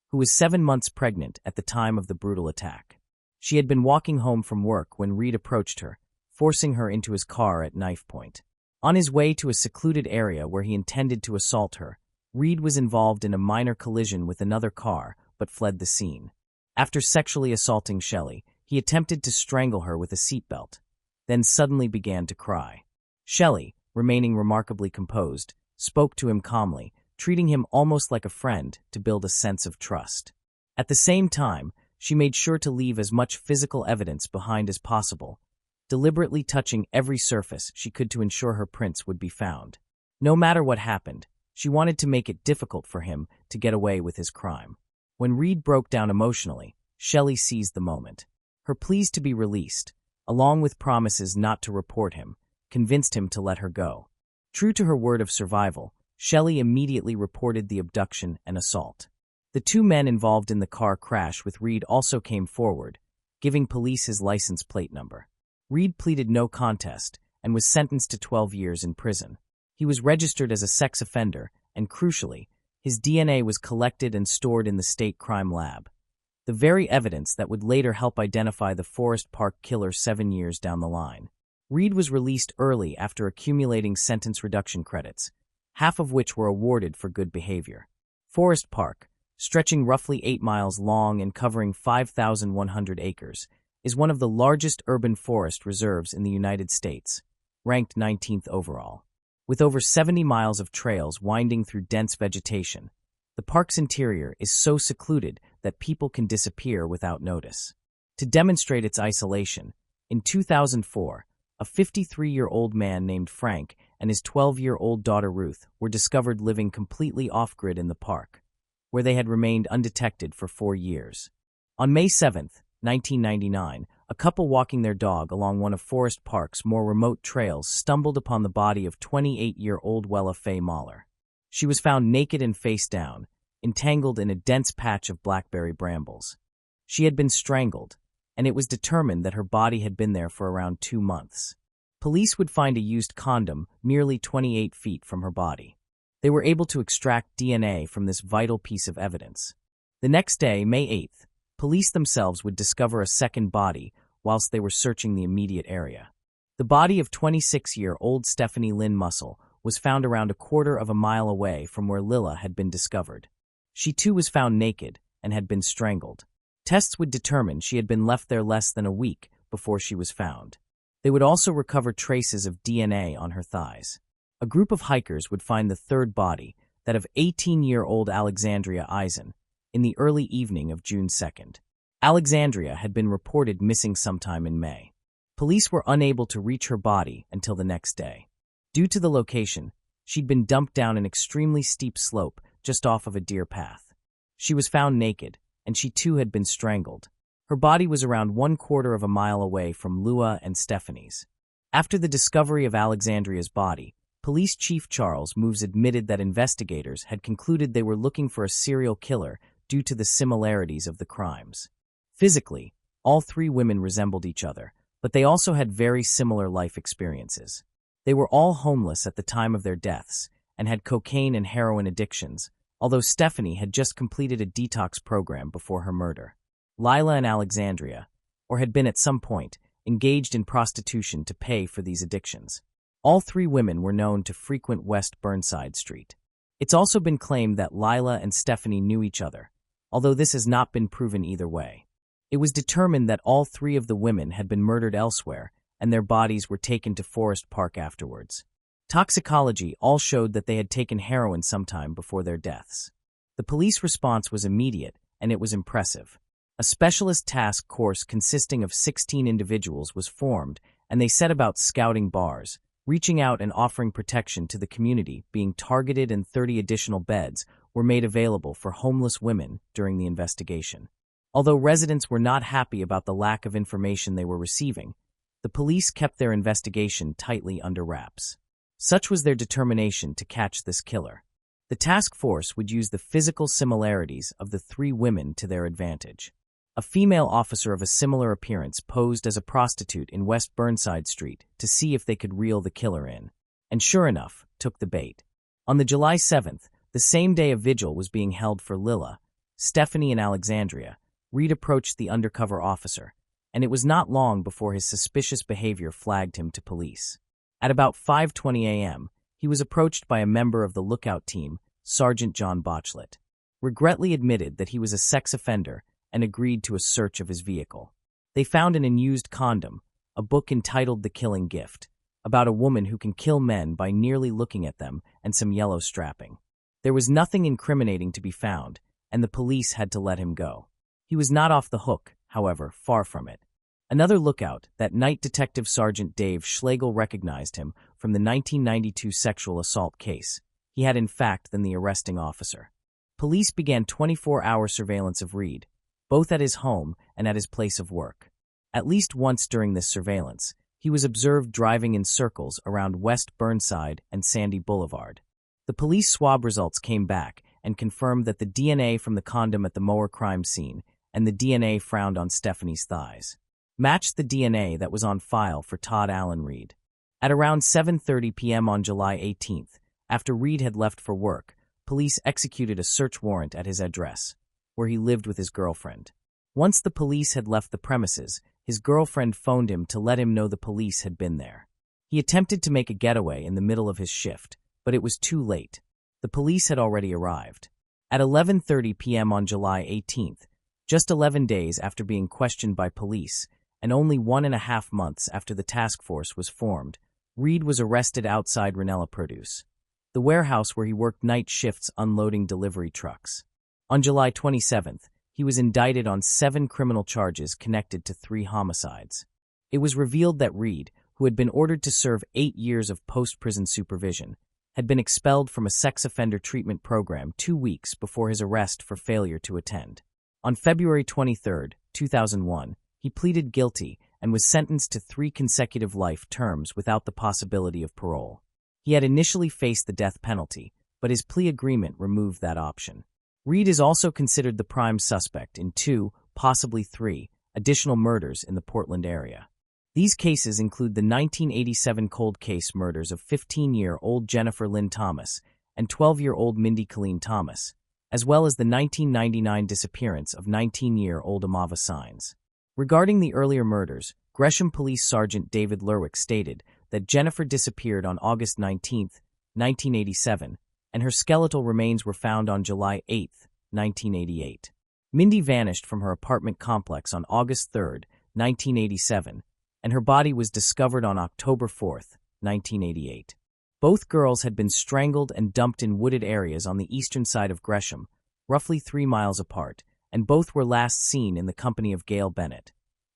who was 7 months pregnant at the time of the brutal attack. She had been walking home from work when Reed approached her, forcing her into his car at knife point. On his way to a secluded area where he intended to assault her, Reed was involved in a minor collision with another car but fled the scene. After sexually assaulting Shelley, he attempted to strangle her with a seatbelt, then suddenly began to cry. Shelley, remaining remarkably composed, spoke to him calmly, treating him almost like a friend to build a sense of trust. At the same time, she made sure to leave as much physical evidence behind as possible, deliberately touching every surface she could to ensure her prints would be found. No matter what happened, she wanted to make it difficult for him to get away with his crime. When Reed broke down emotionally, Shelley seized the moment. Her pleas to be released, along with promises not to report him, convinced him to let her go. True to her word of survival, Shelley immediately reported the abduction and assault. The 2 men involved in the car crash with Reed also came forward, giving police his license plate number. Reed pleaded no contest and was sentenced to 12 years in prison. He was registered as a sex offender, and crucially, his DNA was collected and stored in the state crime lab, the very evidence that would later help identify the Forest Park killer 7 years down the line. Reed was released early after accumulating sentence reduction credits, half of which were awarded for good behavior. Forest Park, stretching roughly 8 miles long and covering 5,100 acres, is one of the largest urban forest reserves in the United States, ranked 19th overall. With over 70 miles of trails winding through dense vegetation, the park's interior is so secluded that people can disappear without notice. To demonstrate its isolation, in 2004, a 53-year-old man named Frank and his 12-year-old daughter Ruth were discovered living completely off-grid in the park, where they had remained undetected for 4 years. On May 7, 1999, a couple walking their dog along one of Forest Park's more remote trails stumbled upon the body of 28-year-old Wella Faye Mahler. She was found naked and face down, entangled in a dense patch of blackberry brambles. She had been strangled, and it was determined that her body had been there for around 2 months. Police would find a used condom merely 28 feet from her body. They were able to extract DNA from this vital piece of evidence. The next day, May 8th, police themselves would discover a second body whilst they were searching the immediate area. The body of 26-year-old Stephanie Lynn Mussel was found around 1/4 mile away from where Lilla had been discovered. She too was found naked and had been strangled. Tests would determine she had been left there less than a week before she was found. They would also recover traces of DNA on her thighs. A group of hikers would find the third body, that of 18-year-old Alexandria Eisen, in the early evening of June 2nd. Alexandria had been reported missing sometime in May. Police were unable to reach her body until the next day. Due to the location, she'd been dumped down an extremely steep slope just off of a deer path. She was found naked, and she too had been strangled. Her body was around 1/4 mile away from Lua and Stephanie's. After the discovery of Alexandria's body, Police Chief Charles Moves admitted that investigators had concluded they were looking for a serial killer due to the similarities of the crimes. Physically, all three women resembled each other, but they also had very similar life experiences. They were all homeless at the time of their deaths and had cocaine and heroin addictions, although Stephanie had just completed a detox program before her murder. Lila and Alexandria, or had been at some point, engaged in prostitution to pay for these addictions. All three women were known to frequent West Burnside Street. It's also been claimed that Lila and Stephanie knew each other, although this has not been proven either way. It was determined that all three of the women had been murdered elsewhere, and their bodies were taken to Forest Park afterwards. Toxicology all showed that they had taken heroin sometime before their deaths. The police response was immediate, and it was impressive. A specialist task force consisting of 16 individuals was formed, and they set about scouting bars, reaching out and offering protection to the community, being targeted, and 30 additional beds were made available for homeless women during the investigation. Although residents were not happy about the lack of information they were receiving, the police kept their investigation tightly under wraps. Such was their determination to catch this killer. The task force would use the physical similarities of the three women to their advantage. A female officer of a similar appearance posed as a prostitute in West Burnside Street to see if they could reel the killer in, and sure enough, took the bait. On the July 7th, the same day a vigil was being held for Lila, Stephanie, and Alexandria, Reed approached the undercover officer, and it was not long before his suspicious behavior flagged him to police. At about 5:20 a.m., he was approached by a member of the lookout team, Sergeant John Botchlet. Regretfully admitted that he was a sex offender and agreed to a search of his vehicle. They found an unused condom, a book entitled The Killing Gift, about a woman who can kill men by merely looking at them, and some yellow strapping. There was nothing incriminating to be found, and the police had to let him go. He was not off the hook, however, far from it. Another lookout, that night Detective Sergeant Dave Schlegel, recognized him from the 1992 sexual assault case. He had in fact been the arresting officer. Police began 24-hour surveillance of Reed, both at his home and at his place of work. At least once during this surveillance, he was observed driving in circles around West Burnside and Sandy Boulevard. The police swab results came back and confirmed that the DNA from the condom at the Mower crime scene and the DNA found on Stephanie's thighs matched the DNA that was on file for Todd Allen Reed. At around 7:30 p.m. on July 18th, after Reed had left for work, police executed a search warrant at his address, where he lived with his girlfriend. Once the police had left the premises, his girlfriend phoned him to let him know the police had been there. He attempted to make a getaway in the middle of his shift, but it was too late. The police had already arrived. At 11:30 p.m. on July 18th, just 11 days after being questioned by police, and only 1.5 months after the task force was formed, Reed was arrested outside Ranella Produce, the warehouse where he worked night shifts unloading delivery trucks. On July 27th, he was indicted on 7 criminal charges connected to 3 homicides. It was revealed that Reed, who had been ordered to serve 8 years of post-prison supervision, had been expelled from a sex offender treatment program 2 weeks before his arrest for failure to attend. On February 23, 2001, he pleaded guilty and was sentenced to 3 consecutive life terms without the possibility of parole. He had initially faced the death penalty, but his plea agreement removed that option. Reed is also considered the prime suspect in 2, possibly 3, additional murders in the Portland area. These cases include the 1987 cold case murders of 15-year-old Jennifer Lynn Thomas and 12-year-old Mindy Colleen Thomas, as well as the 1999 disappearance of 19-year-old Amava Sines. Regarding the earlier murders, Gresham Police Sergeant David Lerwick stated that Jennifer disappeared on August 19, 1987, and her skeletal remains were found on July 8, 1988. Mindy vanished from her apartment complex on August 3, 1987, and her body was discovered on October 4, 1988. Both girls had been strangled and dumped in wooded areas on the eastern side of Gresham, roughly 3 miles apart, and both were last seen in the company of Gail Bennett,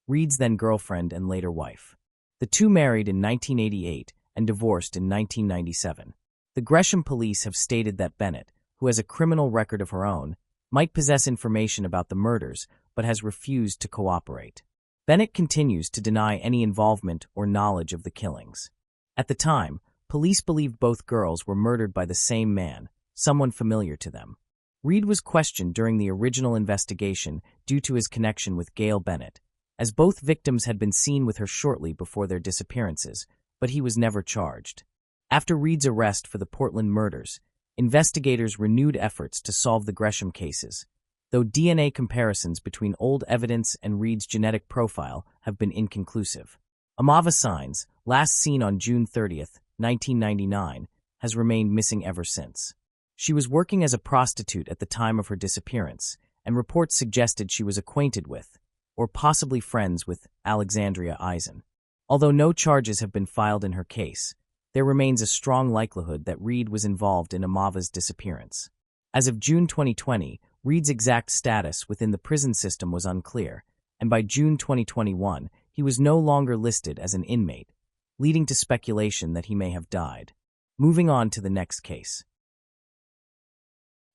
Reed's then-girlfriend and later wife. The two married in 1988 and divorced in 1997. The Gresham police have stated that Bennett, who has a criminal record of her own, might possess information about the murders but has refused to cooperate. Bennett continues to deny any involvement or knowledge of the killings. At the time, Police believed both girls were murdered by the same man, someone familiar to them. Reed was questioned during the original investigation due to his connection with Gail Bennett, as both victims had been seen with her shortly before their disappearances, but he was never charged. After Reed's arrest for the Portland murders, investigators renewed efforts to solve the Gresham cases, though DNA comparisons between old evidence and Reed's genetic profile have been inconclusive. Amava Signs, last seen on June 30, 1999, has remained missing ever since. She was working as a prostitute at the time of her disappearance, and reports suggested she was acquainted with, or possibly friends with, Alexandria Eisen. Although no charges have been filed in her case, there remains a strong likelihood that Reed was involved in Amava's disappearance. As of June 2020, Reed's exact status within the prison system was unclear, and by June 2021, he was no longer listed as an inmate, leading to speculation that he may have died. Moving on to the next case.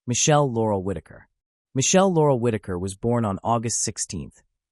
Michelle Laurel Whitaker. Michelle Laurel Whitaker was born on August 16,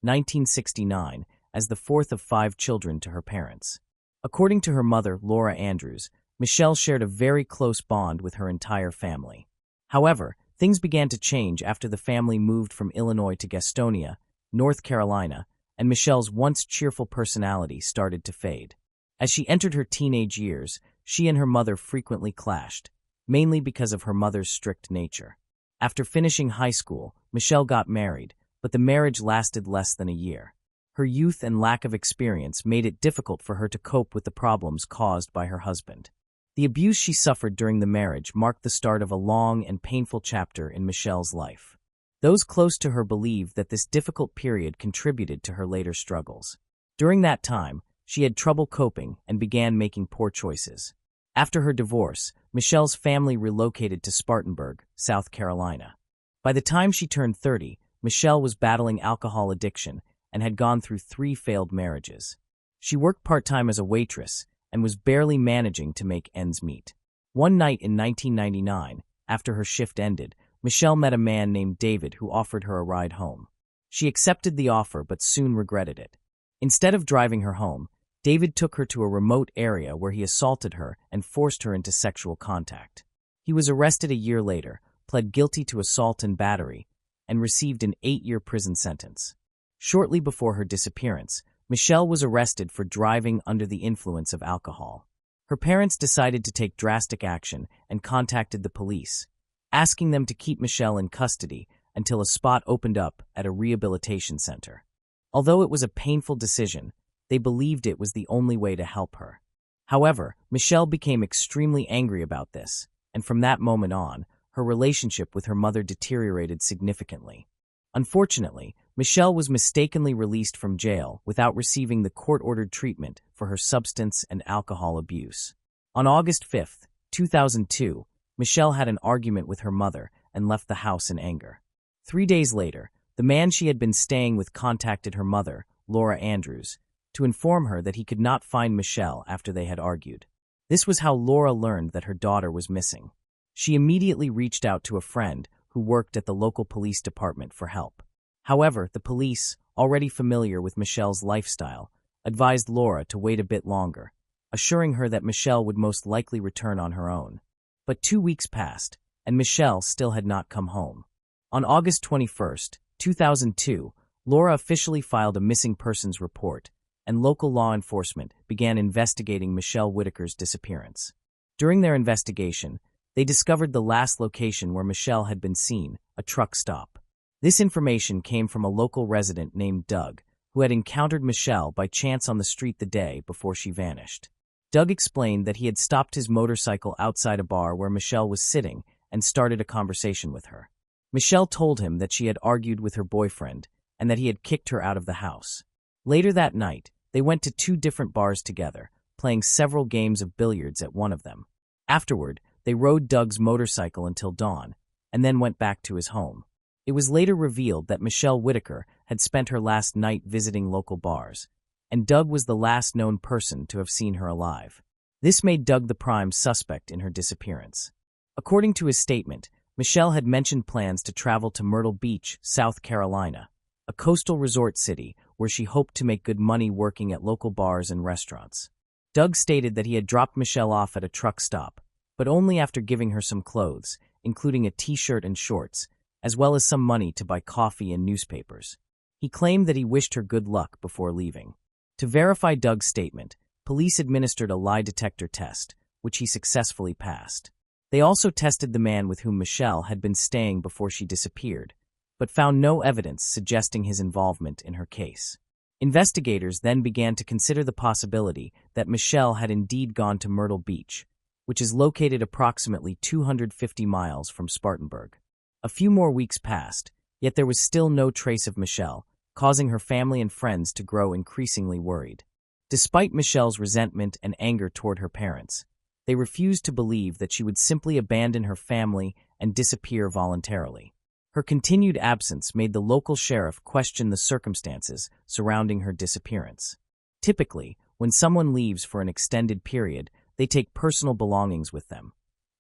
1969, as the fourth of 5 children to her parents. According to her mother, Laura Andrews, Michelle shared a very close bond with her entire family. However, things began to change after the family moved from Illinois to Gastonia, North Carolina, and Michelle's once cheerful personality started to fade. As she entered her teenage years, she and her mother frequently clashed, mainly because of her mother's strict nature. After finishing high school, Michelle got married, but the marriage lasted less than a year. Her youth and lack of experience made it difficult for her to cope with the problems caused by her husband. The abuse she suffered during the marriage marked the start of a long and painful chapter in Michelle's life. Those close to her believed that this difficult period contributed to her later struggles. During that time, she had trouble coping and began making poor choices. After her divorce, Michelle's family relocated to Spartanburg, South Carolina. By the time she turned 30, Michelle was battling alcohol addiction and had gone through 3 failed marriages. She worked part-time as a waitress and was barely managing to make ends meet. One night in 1999, after her shift ended, Michelle met a man named David who offered her a ride home. She accepted the offer but soon regretted it. Instead of driving her home, David took her to a remote area where he assaulted her and forced her into sexual contact. He was arrested a year later, pled guilty to assault and battery, and received an 8-year prison sentence. Shortly before her disappearance, Michelle was arrested for driving under the influence of alcohol. Her parents decided to take drastic action and contacted the police, asking them to keep Michelle in custody until a spot opened up at a rehabilitation center. Although it was a painful decision, they believed it was the only way to help her. However, Michelle became extremely angry about this, and from that moment on, her relationship with her mother deteriorated significantly. Unfortunately, Michelle was mistakenly released from jail without receiving the court-ordered treatment for her substance and alcohol abuse. On August 5, 2002, Michelle had an argument with her mother and left the house in anger. 3 days later, the man she had been staying with contacted her mother, Laura Andrews, to inform her that he could not find Michelle after they had argued. This was how Laura learned that her daughter was missing. She immediately reached out to a friend who worked at the local police department for help. However, the police, already familiar with Michelle's lifestyle, advised Laura to wait a bit longer, assuring her that Michelle would most likely return on her own. But 2 weeks passed, and Michelle still had not come home. On August 21, 2002, Laura officially filed a missing persons report, and local law enforcement began investigating Michelle Whitaker's disappearance. During their investigation, they discovered the last location where Michelle had been seen, a truck stop. This information came from a local resident named Doug, who had encountered Michelle by chance on the street the day before she vanished. Doug explained that he had stopped his motorcycle outside a bar where Michelle was sitting and started a conversation with her. Michelle told him that she had argued with her boyfriend and that he had kicked her out of the house. Later that night, they went to 2 different bars together, playing several games of billiards at one of them. Afterward, they rode Doug's motorcycle until dawn, and then went back to his home. It was later revealed that Michelle Whitaker had spent her last night visiting local bars, and Doug was the last known person to have seen her alive. This made Doug the prime suspect in her disappearance. According to his statement, Michelle had mentioned plans to travel to Myrtle Beach, South Carolina, a coastal resort city where she hoped to make good money working at local bars and restaurants. Doug stated that he had dropped Michelle off at a truck stop, but only after giving her some clothes, including a t-shirt and shorts, as well as some money to buy coffee and newspapers. He claimed that he wished her good luck before leaving. To verify Doug's statement, police administered a lie detector test, which he successfully passed. They also tested the man with whom Michelle had been staying before she disappeared, but found no evidence suggesting his involvement in her case. Investigators then began to consider the possibility that Michelle had indeed gone to Myrtle Beach, which is located approximately 250 miles from Spartanburg. A few more weeks passed, yet there was still no trace of Michelle, causing her family and friends to grow increasingly worried. Despite Michelle's resentment and anger toward her parents, they refused to believe that she would simply abandon her family and disappear voluntarily. Her continued absence made the local sheriff question the circumstances surrounding her disappearance. Typically, when someone leaves for an extended period, they take personal belongings with them.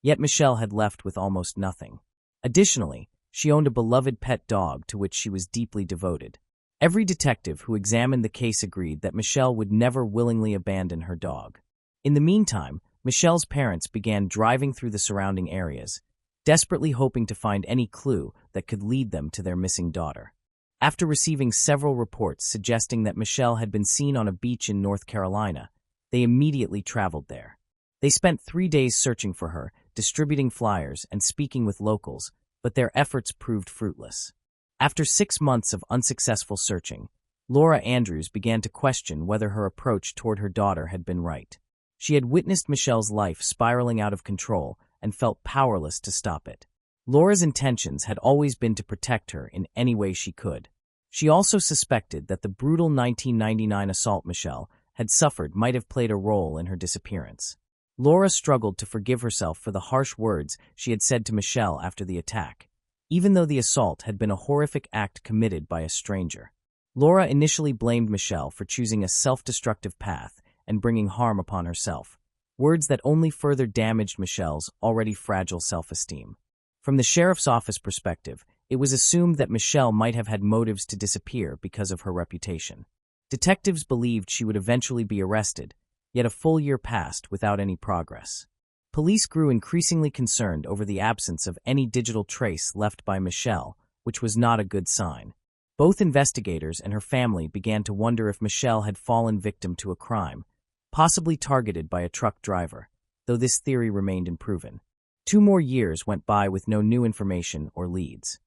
Yet Michelle had left with almost nothing. Additionally, she owned a beloved pet dog to which she was deeply devoted. Every detective who examined the case agreed that Michelle would never willingly abandon her dog. In the meantime, Michelle's parents began driving through the surrounding areas, desperately hoping to find any clue that could lead them to their missing daughter. After receiving several reports suggesting that Michelle had been seen on a beach in North Carolina, they immediately traveled there. They spent 3 days searching for her, distributing flyers and speaking with locals, but their efforts proved fruitless. After 6 months of unsuccessful searching, Laura Andrews began to question whether her approach toward her daughter had been right. She had witnessed Michelle's life spiraling out of control and felt powerless to stop it. Laura's intentions had always been to protect her in any way she could. She also suspected that the brutal 1999 assault Michelle had suffered might have played a role in her disappearance. Laura struggled to forgive herself for the harsh words she had said to Michelle after the attack, even though the assault had been a horrific act committed by a stranger. Laura initially blamed Michelle for choosing a self-destructive path and bringing harm upon herself, words that only further damaged Michelle's already fragile self-esteem. From the sheriff's office perspective, it was assumed that Michelle might have had motives to disappear because of her reputation. Detectives believed she would eventually be arrested, yet a full year passed without any progress. Police grew increasingly concerned over the absence of any digital trace left by Michelle, which was not a good sign. Both investigators and her family began to wonder if Michelle had fallen victim to a crime, possibly targeted by a truck driver, though this theory remained unproven. 2 more years went by with no new information or leads.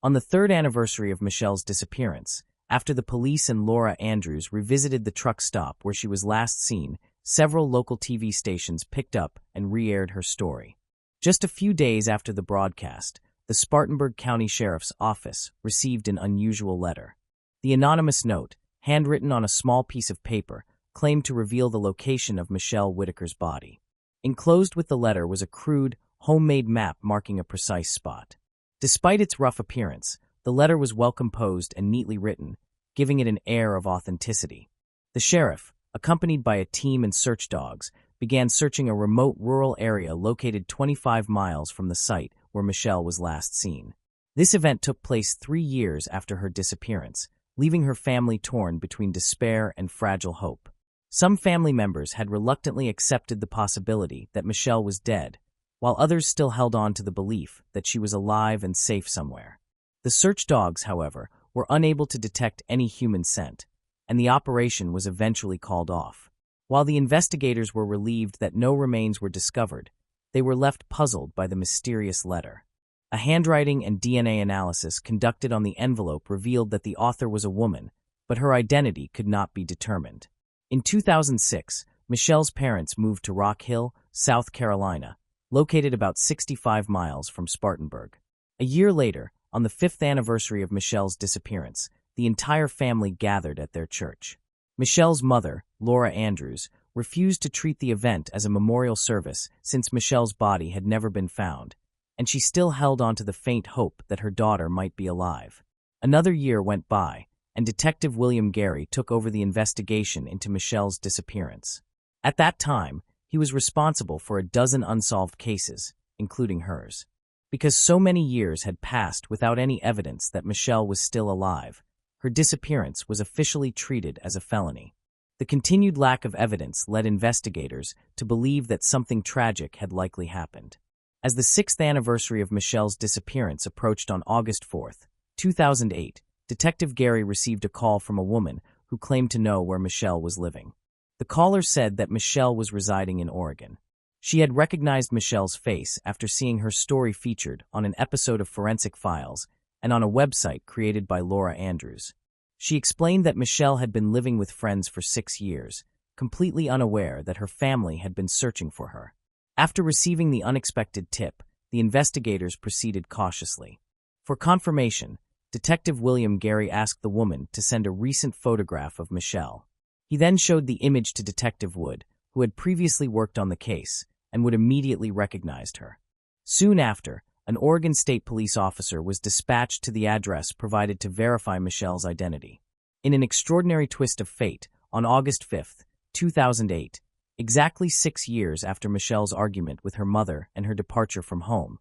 On the 3rd anniversary of Michelle's disappearance, after the police and Laura Andrews revisited the truck stop where she was last seen, several local TV stations picked up and re-aired her story. Just a few days after the broadcast, the Spartanburg County Sheriff's Office received an unusual letter. The anonymous note, handwritten on a small piece of paper, claimed to reveal the location of Michelle Whitaker's body. Enclosed with the letter was a crude, homemade map marking a precise spot. Despite its rough appearance, the letter was well composed and neatly written, giving it an air of authenticity. The sheriff, accompanied by a team and search dogs, began searching a remote rural area located 25 miles from the site where Michelle was last seen. This event took place 3 years after her disappearance, leaving her family torn between despair and fragile hope. Some family members had reluctantly accepted the possibility that Michelle was dead, while others still held on to the belief that she was alive and safe somewhere. The search dogs, however, were unable to detect any human scent, and the operation was eventually called off. While the investigators were relieved that no remains were discovered, they were left puzzled by the mysterious letter. A handwriting and DNA analysis conducted on the envelope revealed that the author was a woman, but her identity could not be determined. In 2006, Michelle's parents moved to Rock Hill, South Carolina, located about 65 miles from Spartanburg. A year later, on the 5th anniversary of Michelle's disappearance, the entire family gathered at their church. Michelle's mother, Laura Andrews, refused to treat the event as a memorial service since Michelle's body had never been found, and she still held on to the faint hope that her daughter might be alive. Another year went by, and Detective William Gary took over the investigation into Michelle's disappearance. At that time, he was responsible for a dozen unsolved cases, including hers. Because so many years had passed without any evidence that Michelle was still alive, her disappearance was officially treated as a felony. The continued lack of evidence led investigators to believe that something tragic had likely happened. As the 6th anniversary of Michelle's disappearance approached on August 4, 2008, Detective Gary received a call from a woman who claimed to know where Michelle was living. The caller said that Michelle was residing in Oregon. She had recognized Michelle's face after seeing her story featured on an episode of Forensic Files and on a website created by Laura Andrews. She explained that Michelle had been living with friends for 6 years, completely unaware that her family had been searching for her. After receiving the unexpected tip, the investigators proceeded cautiously. For confirmation, Detective William Gary asked the woman to send a recent photograph of Michelle. He then showed the image to Detective Wood, who had previously worked on the case, and Wood immediately recognized her. Soon after, an Oregon State Police officer was dispatched to the address provided to verify Michelle's identity. In an extraordinary twist of fate, on August 5, 2008, exactly 6 years after Michelle's argument with her mother and her departure from home,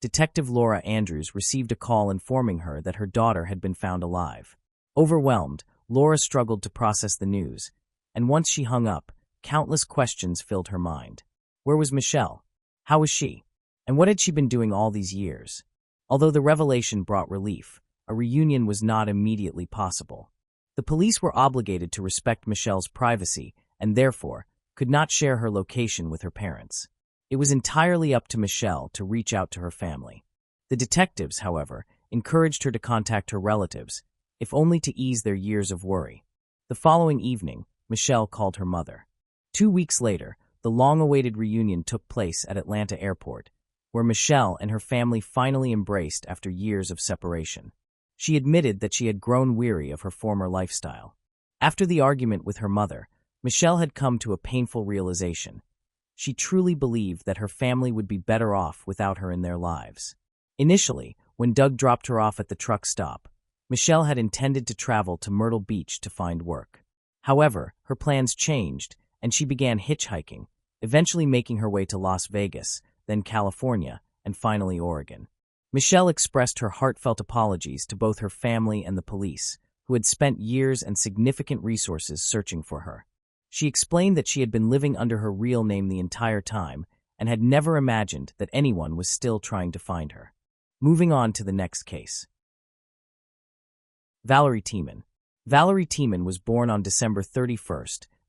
Detective Laura Andrews received a call informing her that her daughter had been found alive. Overwhelmed, Laura struggled to process the news, and once she hung up, countless questions filled her mind. Where was Michelle? How was she? And what had she been doing all these years? Although the revelation brought relief, a reunion was not immediately possible. The police were obligated to respect Michelle's privacy and therefore could not share her location with her parents. It was entirely up to Michelle to reach out to her family. The detectives, however, encouraged her to contact her relatives, if only to ease their years of worry. The following evening, Michelle called her mother. 2 weeks later, the long-awaited reunion took place at Atlanta Airport, where Michelle and her family finally embraced after years of separation. She admitted that she had grown weary of her former lifestyle. After the argument with her mother, Michelle had come to a painful realization. She truly believed that her family would be better off without her in their lives. Initially, when Doug dropped her off at the truck stop, Michelle had intended to travel to Myrtle Beach to find work. However, her plans changed, and she began hitchhiking, eventually making her way to Las Vegas, then California, and finally Oregon. Michelle expressed her heartfelt apologies to both her family and the police, who had spent years and significant resources searching for her. She explained that she had been living under her real name the entire time and had never imagined that anyone was still trying to find her. Moving on to the next case. Valerie Tiemann. Valerie Tiemann was born on December 31,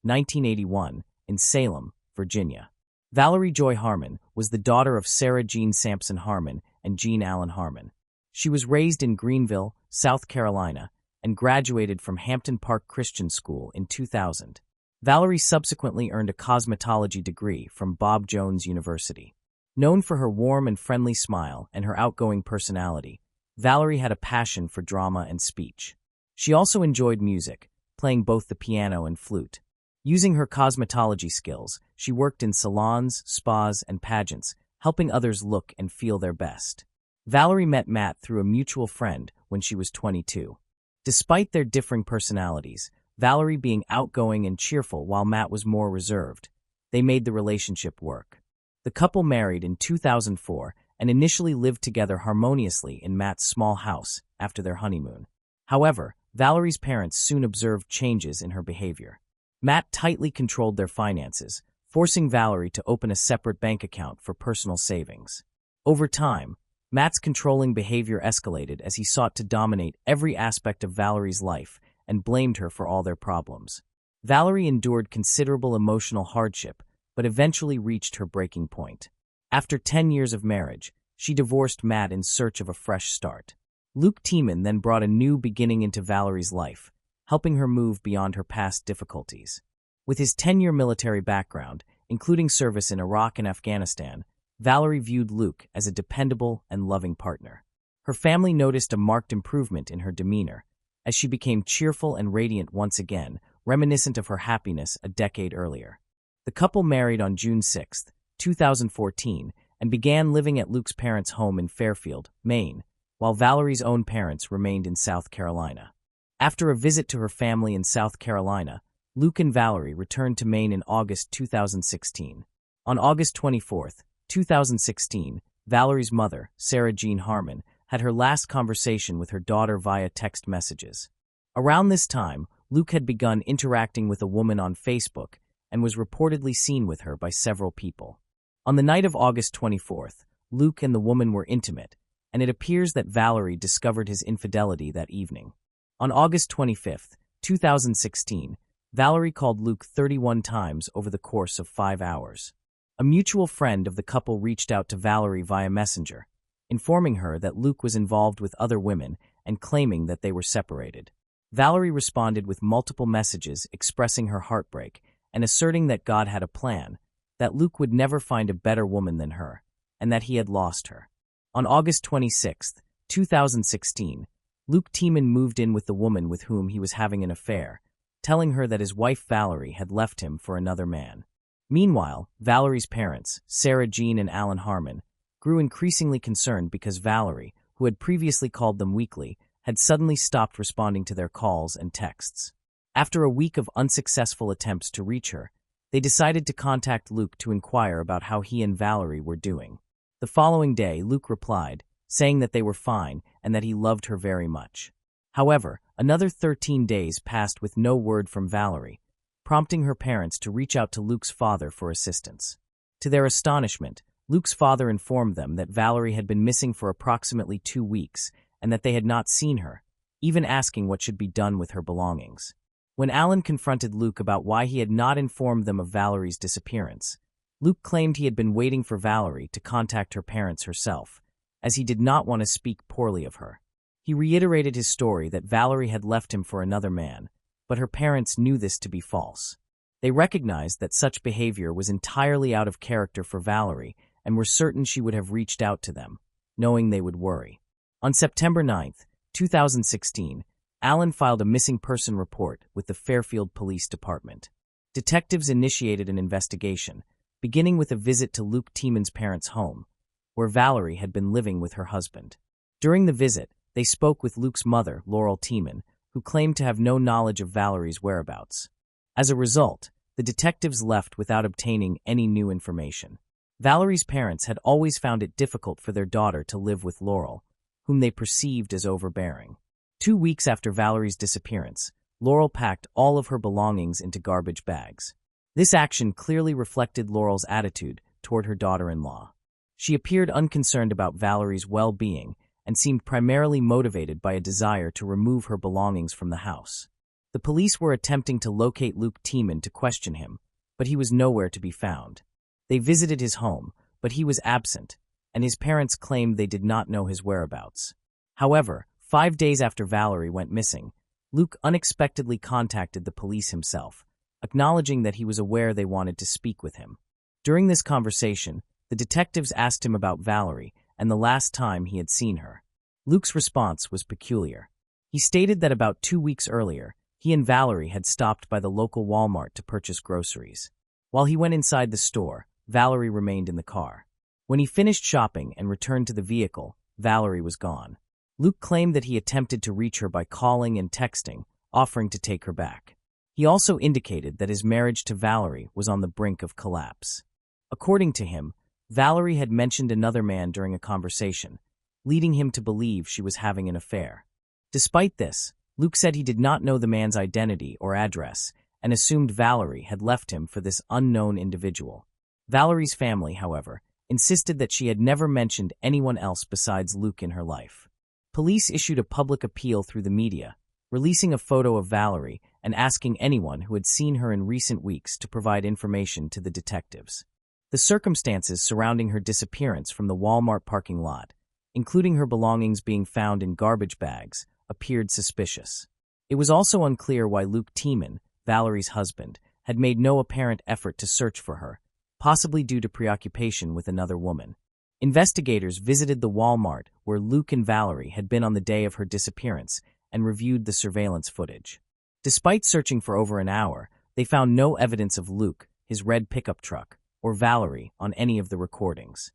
1981, in Salem, Virginia. Valerie Joy Harmon was the daughter of Sarah Jean Sampson Harmon and Jean Allen Harmon. She was raised in Greenville, South Carolina, and graduated from Hampton Park Christian School in 2000. Valerie subsequently earned a cosmetology degree from Bob Jones University. Known for her warm and friendly smile and her outgoing personality, Valerie had a passion for drama and speech. She also enjoyed music, playing both the piano and flute. Using her cosmetology skills, she worked in salons, spas, and pageants, helping others look and feel their best. Valerie met Matt through a mutual friend when she was 22. Despite their differing personalities, Valerie being outgoing and cheerful while Matt was more reserved, they made the relationship work. The couple married in 2004 and initially lived together harmoniously in Matt's small house after their honeymoon. However, Valerie's parents soon observed changes in her behavior. Matt tightly controlled their finances, forcing Valerie to open a separate bank account for personal savings. Over time, Matt's controlling behavior escalated as he sought to dominate every aspect of Valerie's life and blamed her for all their problems. Valerie endured considerable emotional hardship, but eventually reached her breaking point. After 10 years of marriage, she divorced Matt in search of a fresh start. Luke Tiemann then brought a new beginning into Valerie's life, helping her move beyond her past difficulties. With his 10-year military background, including service in Iraq and Afghanistan, Valerie viewed Luke as a dependable and loving partner. Her family noticed a marked improvement in her demeanor, as she became cheerful and radiant once again, reminiscent of her happiness a decade earlier. The couple married on June 6, 2014, and began living at Luke's parents' home in Fairfield, Maine, while Valerie's own parents remained in South Carolina. After a visit to her family in South Carolina, Luke and Valerie returned to Maine in August 2016. On August 24, 2016, Valerie's mother, Sarah Jean Harmon, had her last conversation with her daughter via text messages. Around this time, Luke had begun interacting with a woman on Facebook and was reportedly seen with her by several people. On the night of August 24th, Luke and the woman were intimate, and it appears that Valerie discovered his infidelity that evening. On August 25th, 2016, Valerie called Luke 31 times over the course of 5 hours. A mutual friend of the couple reached out to Valerie via Messenger, informing her that Luke was involved with other women and claiming that they were separated. Valerie responded with multiple messages expressing her heartbreak and asserting that God had a plan, that Luke would never find a better woman than her, and that he had lost her. On August 26, 2016, Luke Tiemann moved in with the woman with whom he was having an affair, telling her that his wife Valerie had left him for another man. Meanwhile, Valerie's parents, Sarah Jean and Alan Harmon, grew increasingly concerned because Valerie, who had previously called them weekly, had suddenly stopped responding to their calls and texts. After a week of unsuccessful attempts to reach her, they decided to contact Luke to inquire about how he and Valerie were doing. The following day, Luke replied, saying that they were fine and that he loved her very much. However, another 13 days passed with no word from Valerie, prompting her parents to reach out to Luke's father for assistance. To their astonishment, Luke's father informed them that Valerie had been missing for approximately 2 weeks and that they had not seen her, even asking what should be done with her belongings. When Alan confronted Luke about why he had not informed them of Valerie's disappearance, Luke claimed he had been waiting for Valerie to contact her parents herself, as he did not want to speak poorly of her. He reiterated his story that Valerie had left him for another man, but her parents knew this to be false. They recognized that such behavior was entirely out of character for Valerie and were certain she would have reached out to them, knowing they would worry. On September 9, 2016, Alan filed a missing person report with the Fairfield Police Department. Detectives initiated an investigation, beginning with a visit to Luke Tiemann's parents' home, where Valerie had been living with her husband. During the visit, they spoke with Luke's mother, Laurel Tiemann, who claimed to have no knowledge of Valerie's whereabouts. As a result, the detectives left without obtaining any new information. Valerie's parents had always found it difficult for their daughter to live with Laurel, whom they perceived as overbearing. 2 weeks after Valerie's disappearance, Laurel packed all of her belongings into garbage bags. This action clearly reflected Laurel's attitude toward her daughter-in-law. She appeared unconcerned about Valerie's well-being and seemed primarily motivated by a desire to remove her belongings from the house. The police were attempting to locate Luke Tiemann to question him, but he was nowhere to be found. They visited his home, but he was absent, and his parents claimed they did not know his whereabouts. However, 5 days after Valerie went missing, Luke unexpectedly contacted the police himself, acknowledging that he was aware they wanted to speak with him. During this conversation, the detectives asked him about Valerie and the last time he had seen her. Luke's response was peculiar. He stated that about 2 weeks earlier, he and Valerie had stopped by the local Walmart to purchase groceries. While he went inside the store, Valerie remained in the car. When he finished shopping and returned to the vehicle, Valerie was gone. Luke claimed that he attempted to reach her by calling and texting, offering to take her back. He also indicated that his marriage to Valerie was on the brink of collapse. According to him, Valerie had mentioned another man during a conversation, leading him to believe she was having an affair. Despite this, Luke said he did not know the man's identity or address and assumed Valerie had left him for this unknown individual. Valerie's family, however, insisted that she had never mentioned anyone else besides Luke in her life. Police issued a public appeal through the media, releasing a photo of Valerie and asking anyone who had seen her in recent weeks to provide information to the detectives. The circumstances surrounding her disappearance from the Walmart parking lot, including her belongings being found in garbage bags, appeared suspicious. It was also unclear why Luke Tiemann, Valerie's husband, had made no apparent effort to search for her, possibly due to preoccupation with another woman. Investigators visited the Walmart where Luke and Valerie had been on the day of her disappearance and reviewed the surveillance footage. Despite searching for over an hour, they found no evidence of Luke, his red pickup truck, or Valerie on any of the recordings.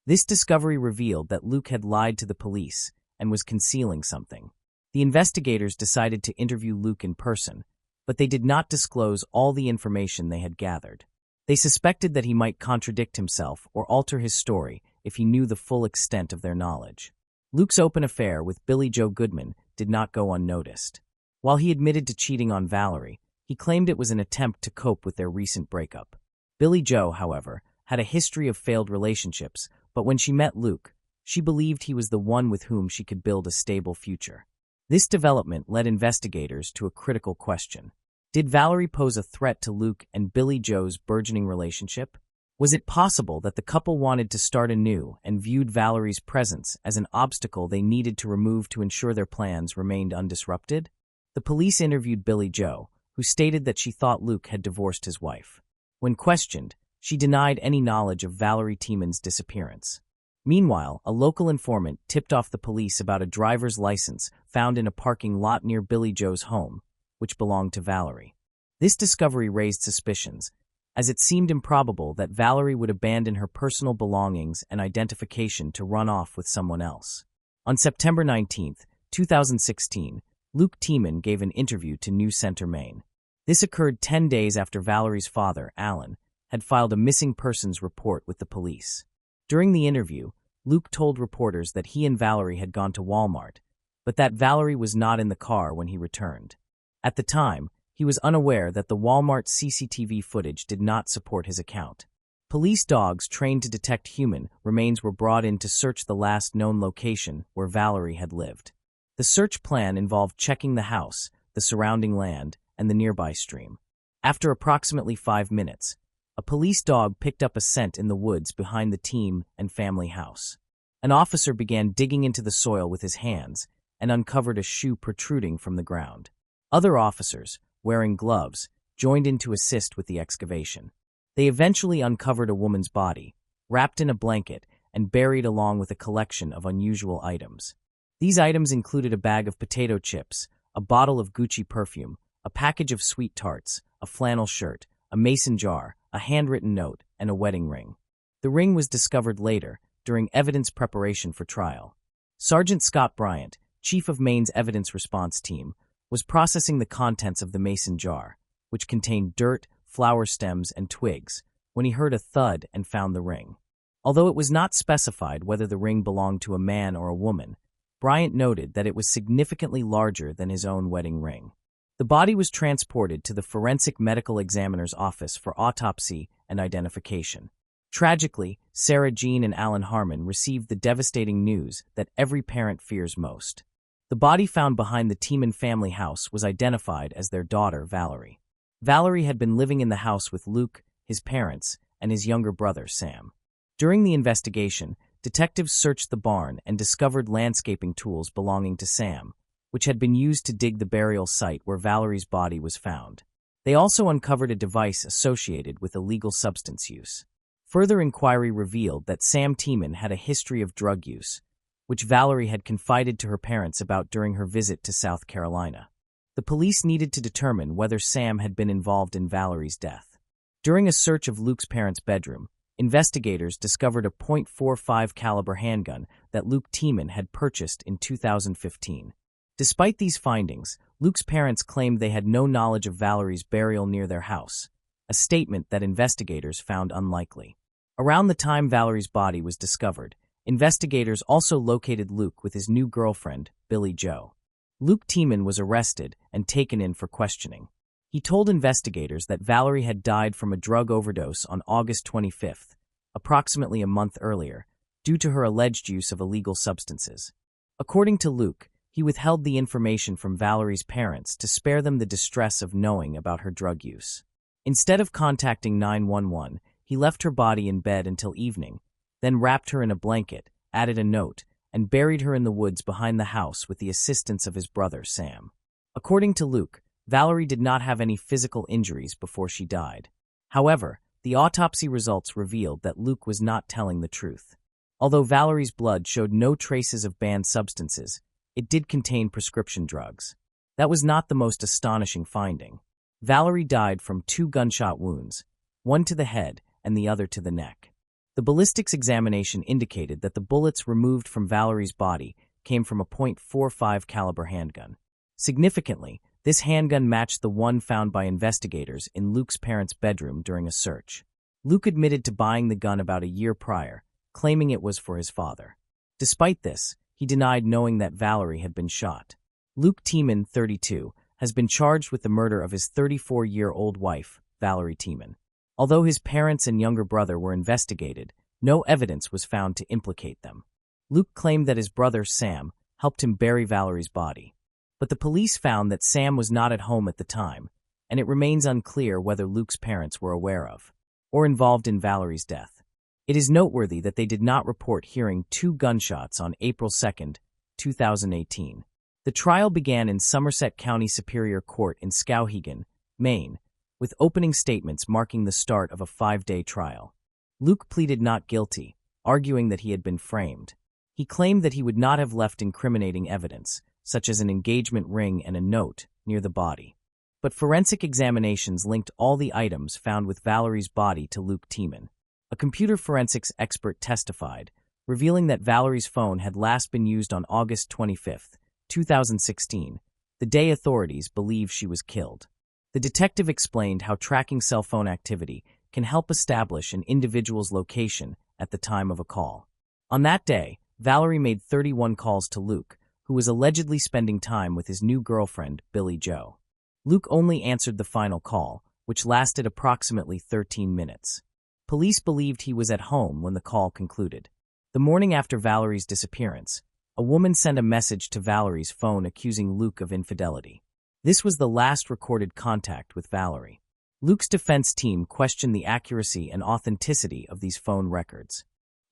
This discovery revealed that Luke had lied to the police and was concealing something. The investigators decided to interview Luke in person, but they did not disclose all the information they had gathered. They suspected that he might contradict himself or alter his story if he knew the full extent of their knowledge. Luke's open affair with Billie Joe Goodman did not go unnoticed. While he admitted to cheating on Valerie, he claimed it was an attempt to cope with their recent breakup. Billie Joe, however, had a history of failed relationships, but when she met Luke, she believed he was the one with whom she could build a stable future. This development led investigators to a critical question. Did Valerie pose a threat to Luke and Billie Joe's burgeoning relationship? Was it possible that the couple wanted to start anew and viewed Valerie's presence as an obstacle they needed to remove to ensure their plans remained undisrupted? The police interviewed Billie Joe, who stated that she thought Luke had divorced his wife. When questioned, she denied any knowledge of Valerie Tiemann's disappearance. Meanwhile, a local informant tipped off the police about a driver's license found in a parking lot near Billie Joe's home, which belonged to Valerie. This discovery raised suspicions, as it seemed improbable that Valerie would abandon her personal belongings and identification to run off with someone else. On September 19, 2016, Luke Tiemann gave an interview to News Center, Maine. This occurred 10 days after Valerie's father, Alan, had filed a missing persons report with the police. During the interview, Luke told reporters that he and Valerie had gone to Walmart, but that Valerie was not in the car when he returned. At the time, he was unaware that the Walmart CCTV footage did not support his account. Police dogs trained to detect human remains were brought in to search the last known location where Valerie had lived. The search plan involved checking the house, the surrounding land, and the nearby stream. After approximately 5 minutes, a police dog picked up a scent in the woods behind the team and family house. An officer began digging into the soil with his hands and uncovered a shoe protruding from the ground. Other officers, wearing gloves, joined in to assist with the excavation. They eventually uncovered a woman's body, wrapped in a blanket and buried along with a collection of unusual items. These items included a bag of potato chips, a bottle of Gucci perfume, a package of sweet tarts, a flannel shirt, a mason jar, a handwritten note, and a wedding ring. The ring was discovered later, during evidence preparation for trial. Sergeant Scott Bryant, chief of Maine's evidence response team, was processing the contents of the mason jar, which contained dirt, flower stems, and twigs, when he heard a thud and found the ring. Although it was not specified whether the ring belonged to a man or a woman, Bryant noted that it was significantly larger than his own wedding ring. The body was transported to the forensic medical examiner's office for autopsy and identification. Tragically, Sarah Jean and Alan Harmon received the devastating news that every parent fears most. The body found behind the Tiemann family house was identified as their daughter, Valerie. Valerie had been living in the house with Luke, his parents, and his younger brother, Sam. During the investigation, detectives searched the barn and discovered landscaping tools belonging to Sam, which had been used to dig the burial site where Valerie's body was found. They also uncovered a device associated with illegal substance use. Further inquiry revealed that Sam Tiemann had a history of drug use, which Valerie had confided to her parents about during her visit to South Carolina. The police needed to determine whether Sam had been involved in Valerie's death. During a search of Luke's parents' bedroom, investigators discovered a .45 caliber handgun that Luke Tiemann had purchased in 2015. Despite these findings, Luke's parents claimed they had no knowledge of Valerie's burial near their house, a statement that investigators found unlikely. Around the time Valerie's body was discovered, investigators also located Luke with his new girlfriend, Billie Joe. Luke Tiemann was arrested and taken in for questioning. He told investigators that Valerie had died from a drug overdose on August 25, approximately a month earlier, due to her alleged use of illegal substances. According to Luke, he withheld the information from Valerie's parents to spare them the distress of knowing about her drug use. Instead of contacting 911, he left her body in bed until evening, then wrapped her in a blanket, added a note, and buried her in the woods behind the house with the assistance of his brother, Sam. According to Luke, Valerie did not have any physical injuries before she died. However, the autopsy results revealed that Luke was not telling the truth. Although Valerie's blood showed no traces of banned substances, it did contain prescription drugs. That was not the most astonishing finding. Valerie died from 2 gunshot wounds, one to the head and the other to the neck. The ballistics examination indicated that the bullets removed from Valerie's body came from a .45 caliber handgun. Significantly, this handgun matched the one found by investigators in Luke's parents' bedroom during a search. Luke admitted to buying the gun about a year prior, claiming it was for his father. Despite this, he denied knowing that Valerie had been shot. Luke Tiemann, 32, has been charged with the murder of his 34-year-old wife, Valerie Tiemann. Although his parents and younger brother were investigated, no evidence was found to implicate them. Luke claimed that his brother, Sam, helped him bury Valerie's body. But the police found that Sam was not at home at the time, and it remains unclear whether Luke's parents were aware of or involved in Valerie's death. It is noteworthy that they did not report hearing 2 gunshots on April 2, 2018. The trial began in Somerset County Superior Court in Skowhegan, Maine, with opening statements marking the start of a 5-day trial. Luke pleaded not guilty, arguing that he had been framed. He claimed that he would not have left incriminating evidence, such as an engagement ring and a note, near the body. But forensic examinations linked all the items found with Valerie's body to Luke Tiemann. A computer forensics expert testified, revealing that Valerie's phone had last been used on August 25, 2016, the day authorities believe she was killed. The detective explained how tracking cell phone activity can help establish an individual's location at the time of a call. On that day, Valerie made 31 calls to Luke, who was allegedly spending time with his new girlfriend, Billie Joe. Luke only answered the final call, which lasted approximately 13 minutes. Police believed he was at home when the call concluded. The morning after Valerie's disappearance, a woman sent a message to Valerie's phone accusing Luke of infidelity. This was the last recorded contact with Valerie. Luke's defense team questioned the accuracy and authenticity of these phone records.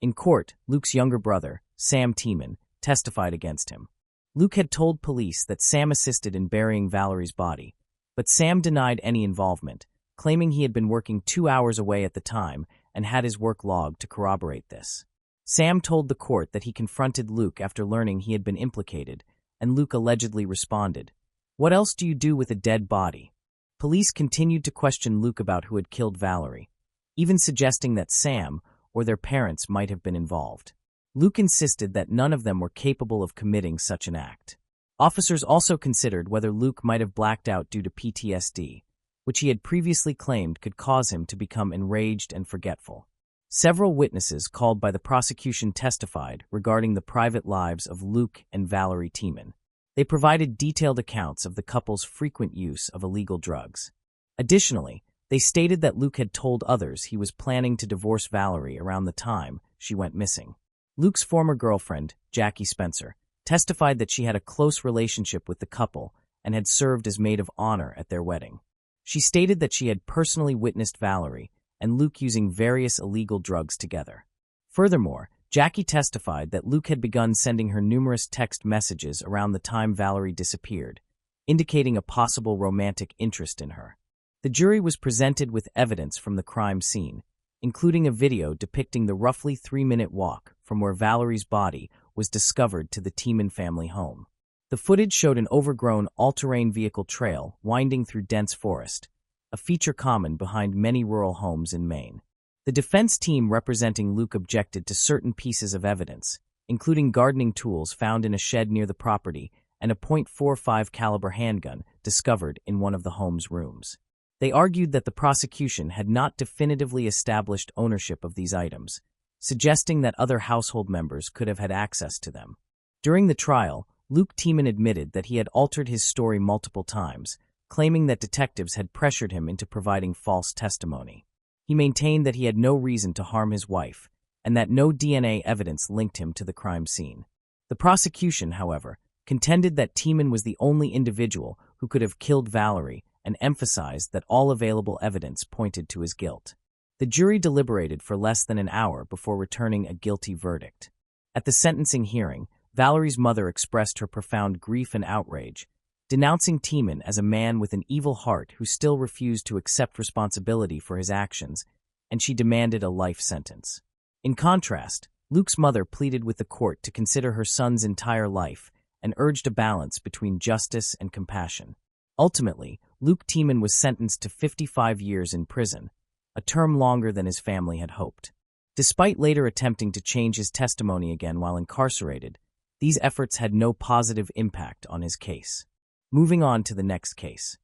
In court, Luke's younger brother, Sam Tiemann, testified against him. Luke had told police that Sam assisted in burying Valerie's body, but Sam denied any involvement, claiming he had been working 2 hours away at the time and had his work logged to corroborate this. Sam told the court that he confronted Luke after learning he had been implicated, and Luke allegedly responded, "What else do you do with a dead body?" Police continued to question Luke about who had killed Valerie, even suggesting that Sam or their parents might have been involved. Luke insisted that none of them were capable of committing such an act. Officers also considered whether Luke might have blacked out due to PTSD, which he had previously claimed could cause him to become enraged and forgetful. Several witnesses called by the prosecution testified regarding the private lives of Luke and Valerie Tiemann. They provided detailed accounts of the couple's frequent use of illegal drugs. Additionally, they stated that Luke had told others he was planning to divorce Valerie around the time she went missing. Luke's former girlfriend, Jackie Spencer, testified that she had a close relationship with the couple and had served as maid of honor at their wedding. She stated that she had personally witnessed Valerie and Luke using various illegal drugs together. Furthermore, Jackie testified that Luke had begun sending her numerous text messages around the time Valerie disappeared, indicating a possible romantic interest in her. The jury was presented with evidence from the crime scene, including a video depicting the roughly 3-minute walk from where Valerie's body was discovered to the Tiemann family home. The footage showed an overgrown all-terrain vehicle trail winding through dense forest, a feature common behind many rural homes in Maine. The defense team representing Luke objected to certain pieces of evidence, including gardening tools found in a shed near the property and a .45 caliber handgun discovered in one of the home's rooms. They argued that the prosecution had not definitively established ownership of these items, suggesting that other household members could have had access to them. During the trial, Luke Tiemann admitted that he had altered his story multiple times, claiming that detectives had pressured him into providing false testimony. He maintained that he had no reason to harm his wife, and that no DNA evidence linked him to the crime scene. The prosecution, however, contended that Tiemann was the only individual who could have killed Valerie and emphasized that all available evidence pointed to his guilt. The jury deliberated for less than an hour before returning a guilty verdict. At the sentencing hearing, Valerie's mother expressed her profound grief and outrage, denouncing Tiemann as a man with an evil heart who still refused to accept responsibility for his actions, and she demanded a life sentence. In contrast, Luke's mother pleaded with the court to consider her son's entire life and urged a balance between justice and compassion. Ultimately, Luke Tiemann was sentenced to 55 years in prison, a term longer than his family had hoped. Despite later attempting to change his testimony again while incarcerated, these efforts had no positive impact on his case. Moving on to the next case.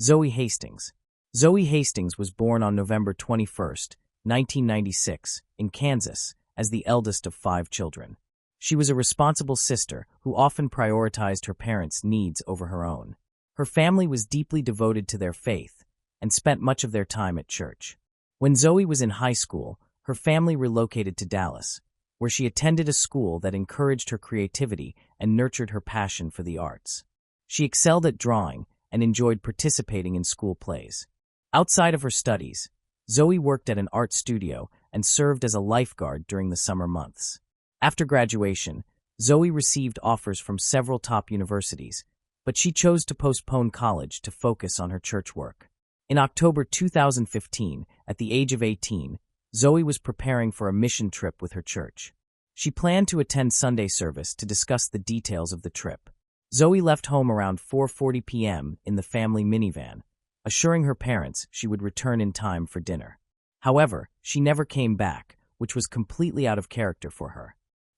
Zoe Hastings. Zoe Hastings was born on November 21, 1996, in Kansas, as the eldest of 5 children. She was a responsible sister who often prioritized her parents' needs over her own. Her family was deeply devoted to their faith and spent much of their time at church. When Zoe was in high school, her family relocated to Dallas, where she attended a school that encouraged her creativity and nurtured her passion for the arts. She excelled at drawing and enjoyed participating in school plays. Outside of her studies, Zoe worked at an art studio and served as a lifeguard during the summer months. After graduation, Zoe received offers from several top universities, but she chose to postpone college to focus on her church work. In October 2015, at the age of 18, Zoe was preparing for a mission trip with her church. She planned to attend Sunday service to discuss the details of the trip. Zoe left home around 4:40 p.m. in the family minivan, assuring her parents she would return in time for dinner. However, she never came back, which was completely out of character for her.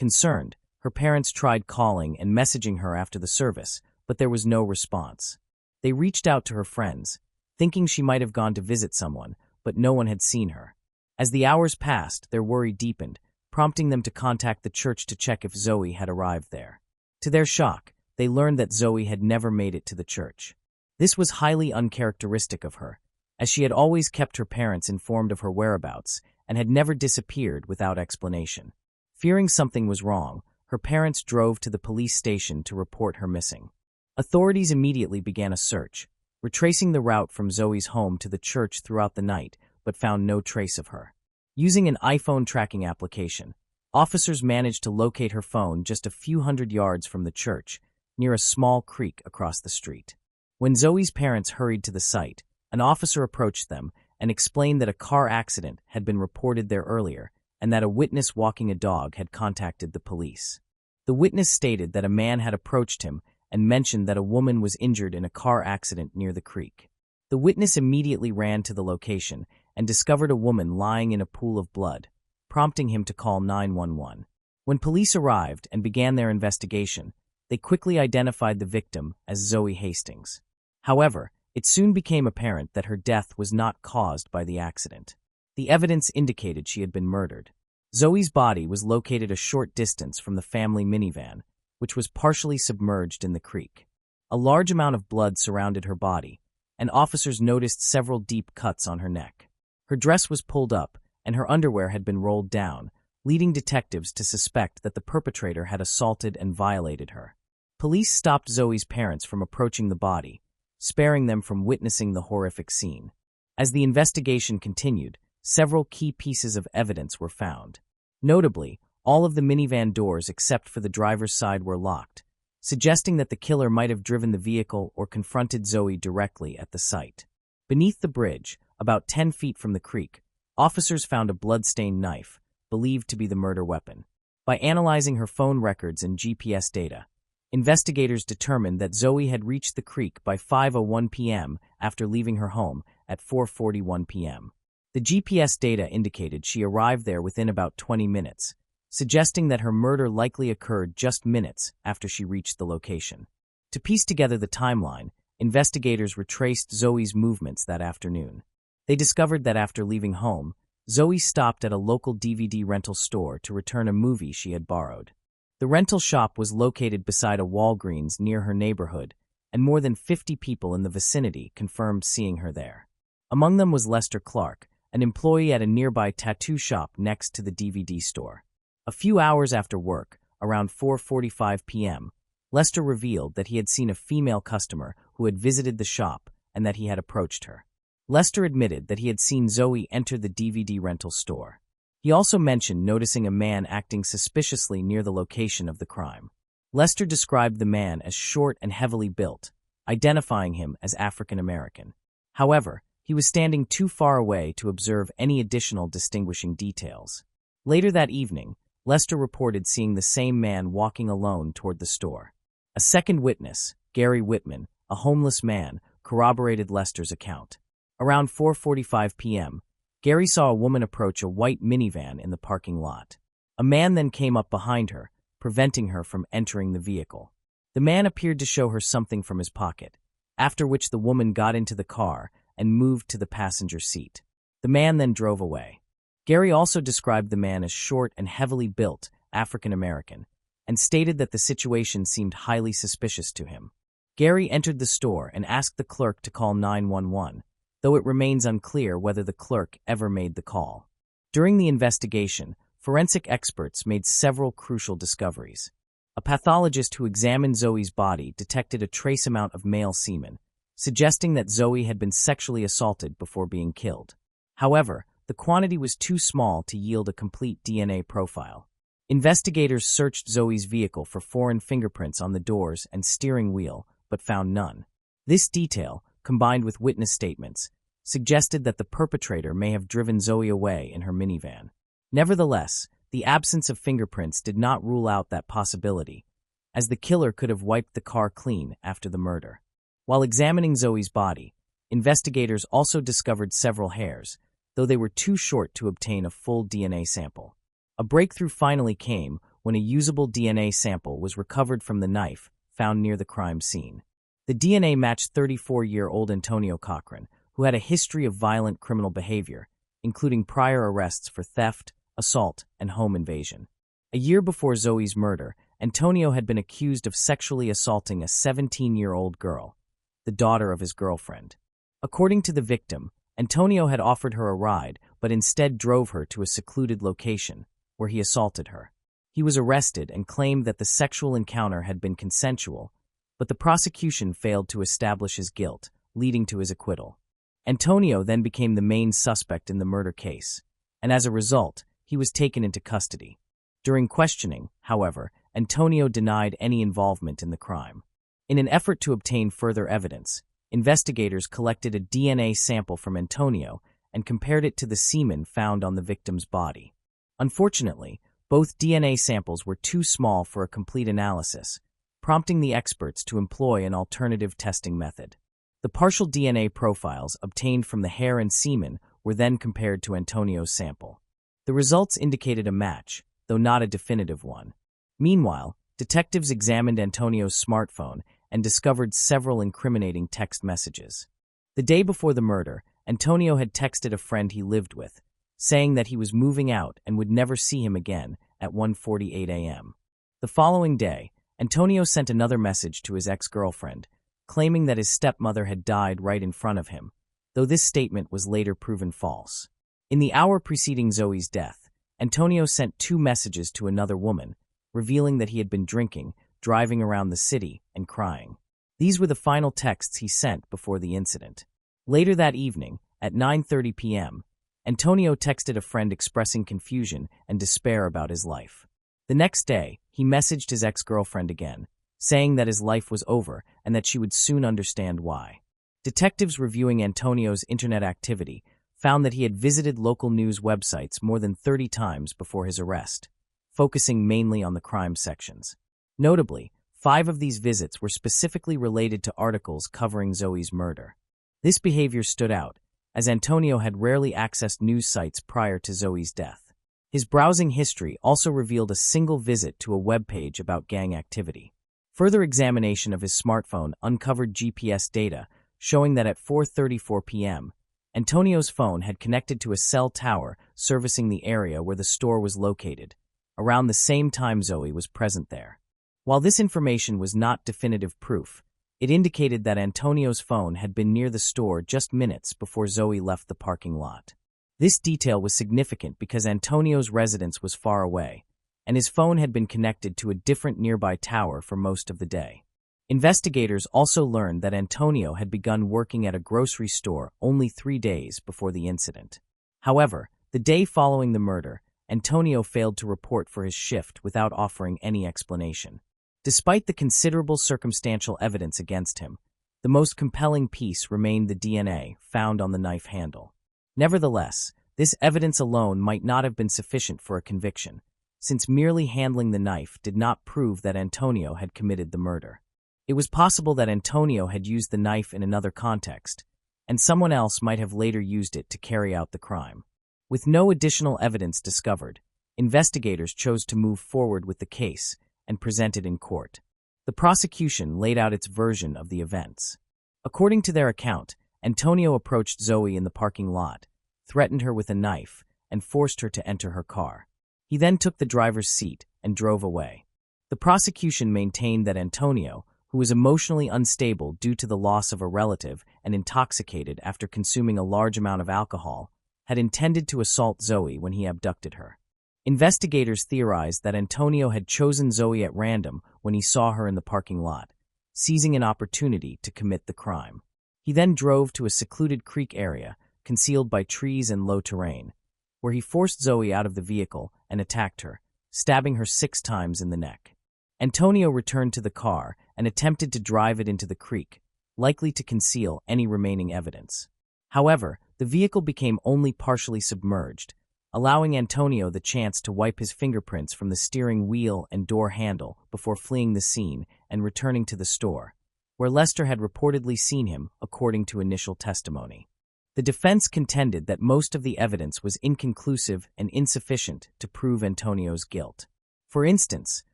Concerned, her parents tried calling and messaging her after the service, but there was no response. They reached out to her friends, thinking she might have gone to visit someone, but no one had seen her. As the hours passed, their worry deepened, prompting them to contact the church to check if Zoe had arrived there. To their shock, they learned that Zoe had never made it to the church. This was highly uncharacteristic of her, as she had always kept her parents informed of her whereabouts and had never disappeared without explanation. Fearing something was wrong, her parents drove to the police station to report her missing. Authorities immediately began a search, retracing the route from Zoe's home to the church throughout the night, but found no trace of her. Using an iPhone tracking application, officers managed to locate her phone just a few hundred yards from the church, near a small creek across the street. When Zoe's parents hurried to the site, an officer approached them and explained that a car accident had been reported there earlier and that a witness walking a dog had contacted the police. The witness stated that a man had approached him and mentioned that a woman was injured in a car accident near the creek. The witness immediately ran to the location and discovered a woman lying in a pool of blood, prompting him to call 911. When police arrived and began their investigation, they quickly identified the victim as Zoe Hastings. However, it soon became apparent that her death was not caused by the accident. The evidence indicated she had been murdered. Zoe's body was located a short distance from the family minivan, which was partially submerged in the creek. A large amount of blood surrounded her body, and officers noticed several deep cuts on her neck. Her dress was pulled up, and her underwear had been rolled down, leading detectives to suspect that the perpetrator had assaulted and violated her. Police stopped Zoe's parents from approaching the body, sparing them from witnessing the horrific scene. As the investigation continued, several key pieces of evidence were found. Notably, all of the minivan doors except for the driver's side were locked, suggesting that the killer might have driven the vehicle or confronted Zoe directly at the site. Beneath the bridge, about 10 feet from the creek, officers found a blood-stained knife, believed to be the murder weapon. By analyzing her phone records and GPS data, investigators determined that Zoe had reached the creek by 5:01 p.m. after leaving her home at 4:41 p.m. The GPS data indicated she arrived there within about 20 minutes, suggesting that her murder likely occurred just minutes after she reached the location. To piece together the timeline, investigators retraced Zoe's movements that afternoon. They discovered that after leaving home, Zoe stopped at a local DVD rental store to return a movie she had borrowed. The rental shop was located beside a Walgreens near her neighborhood, and more than 50 people in the vicinity confirmed seeing her there. Among them was Lester Clark, an employee at a nearby tattoo shop next to the DVD store. A few hours after work, around 4:45 p.m., Lester revealed that he had seen a female customer who had visited the shop and that he had approached her. Lester admitted that he had seen Zoe enter the DVD rental store. He also mentioned noticing a man acting suspiciously near the location of the crime. Lester described the man as short and heavily built, identifying him as African American. However, he was standing too far away to observe any additional distinguishing details. Later that evening, Lester reported seeing the same man walking alone toward the store. A second witness, Gary Whitman, a homeless man, corroborated Lester's account. Around 4:45 p.m., Gary saw a woman approach a white minivan in the parking lot. A man then came up behind her, preventing her from entering the vehicle. The man appeared to show her something from his pocket, after which the woman got into the car and moved to the passenger seat. The man then drove away. Gary also described the man as short and heavily built, African American, and stated that the situation seemed highly suspicious to him. Gary entered the store and asked the clerk to call 911, though it remains unclear whether the clerk ever made the call. During the investigation, forensic experts made several crucial discoveries. A pathologist who examined Zoe's body detected a trace amount of male semen, suggesting that Zoe had been sexually assaulted before being killed. However, the quantity was too small to yield a complete DNA profile. Investigators searched Zoe's vehicle for foreign fingerprints on the doors and steering wheel, but found none. This detail, combined with witness statements, suggested that the perpetrator may have driven Zoe away in her minivan. Nevertheless, the absence of fingerprints did not rule out that possibility, as the killer could have wiped the car clean after the murder. While examining Zoe's body, investigators also discovered several hairs, though they were too short to obtain a full DNA sample. A breakthrough finally came when a usable DNA sample was recovered from the knife found near the crime scene. The DNA matched 34-year-old Antonio Cochran, who had a history of violent criminal behavior, including prior arrests for theft, assault, and home invasion. A year before Zoe's murder, Antonio had been accused of sexually assaulting a 17-year-old girl, the daughter of his girlfriend. According to the victim, Antonio had offered her a ride, but instead drove her to a secluded location, where he assaulted her. He was arrested and claimed that the sexual encounter had been consensual, but the prosecution failed to establish his guilt, leading to his acquittal. Antonio then became the main suspect in the murder case, and as a result, he was taken into custody. During questioning, however, Antonio denied any involvement in the crime. In an effort to obtain further evidence, investigators collected a DNA sample from Antonio and compared it to the semen found on the victim's body. Unfortunately, both DNA samples were too small for a complete analysis, prompting the experts to employ an alternative testing method. The partial DNA profiles obtained from the hair and semen were then compared to Antonio's sample. The results indicated a match, though not a definitive one. Meanwhile, detectives examined Antonio's smartphone and discovered several incriminating text messages. The day before the murder, Antonio had texted a friend he lived with, saying that he was moving out and would never see him again at 1:48 a.m. The following day, Antonio sent another message to his ex-girlfriend, claiming that his stepmother had died right in front of him, though this statement was later proven false. In the hour preceding Zoe's death, Antonio sent 2 messages to another woman, revealing that he had been drinking, driving around the city, and crying. These were the final texts he sent before the incident. Later that evening, at 9:30 p.m., Antonio texted a friend expressing confusion and despair about his life. The next day, he messaged his ex-girlfriend again, saying that his life was over and that she would soon understand why. Detectives reviewing Antonio's internet activity found that he had visited local news websites more than 30 times before his arrest, focusing mainly on the crime sections. Notably, 5 of these visits were specifically related to articles covering Zoe's murder. This behavior stood out, as Antonio had rarely accessed news sites prior to Zoe's death. His browsing history also revealed a single visit to a web page about gang activity. Further examination of his smartphone uncovered GPS data showing that at 4:34 p.m., Antonio's phone had connected to a cell tower servicing the area where the store was located, around the same time Zoe was present there. While this information was not definitive proof, it indicated that Antonio's phone had been near the store just minutes before Zoe left the parking lot. This detail was significant because Antonio's residence was far away, and his phone had been connected to a different nearby tower for most of the day. Investigators also learned that Antonio had begun working at a grocery store only 3 days before the incident. However, the day following the murder, Antonio failed to report for his shift without offering any explanation. Despite the considerable circumstantial evidence against him, the most compelling piece remained the DNA found on the knife handle. Nevertheless, this evidence alone might not have been sufficient for a conviction, since merely handling the knife did not prove that Antonio had committed the murder. It was possible that Antonio had used the knife in another context, and someone else might have later used it to carry out the crime. With no additional evidence discovered, investigators chose to move forward with the case and present it in court. The prosecution laid out its version of the events. According to their account, Antonio approached Zoe in the parking lot, threatened her with a knife, and forced her to enter her car. He then took the driver's seat and drove away. The prosecution maintained that Antonio, who was emotionally unstable due to the loss of a relative and intoxicated after consuming a large amount of alcohol, had intended to assault Zoe when he abducted her. Investigators theorized that Antonio had chosen Zoe at random when he saw her in the parking lot, seizing an opportunity to commit the crime. He then drove to a secluded creek area, concealed by trees and low terrain, where he forced Zoe out of the vehicle and attacked her, stabbing her 6 times in the neck. Antonio returned to the car and attempted to drive it into the creek, likely to conceal any remaining evidence. However, the vehicle became only partially submerged, allowing Antonio the chance to wipe his fingerprints from the steering wheel and door handle before fleeing the scene and returning to the store, where Lester had reportedly seen him, according to initial testimony. The defense contended that most of the evidence was inconclusive and insufficient to prove Antonio's guilt. For instance,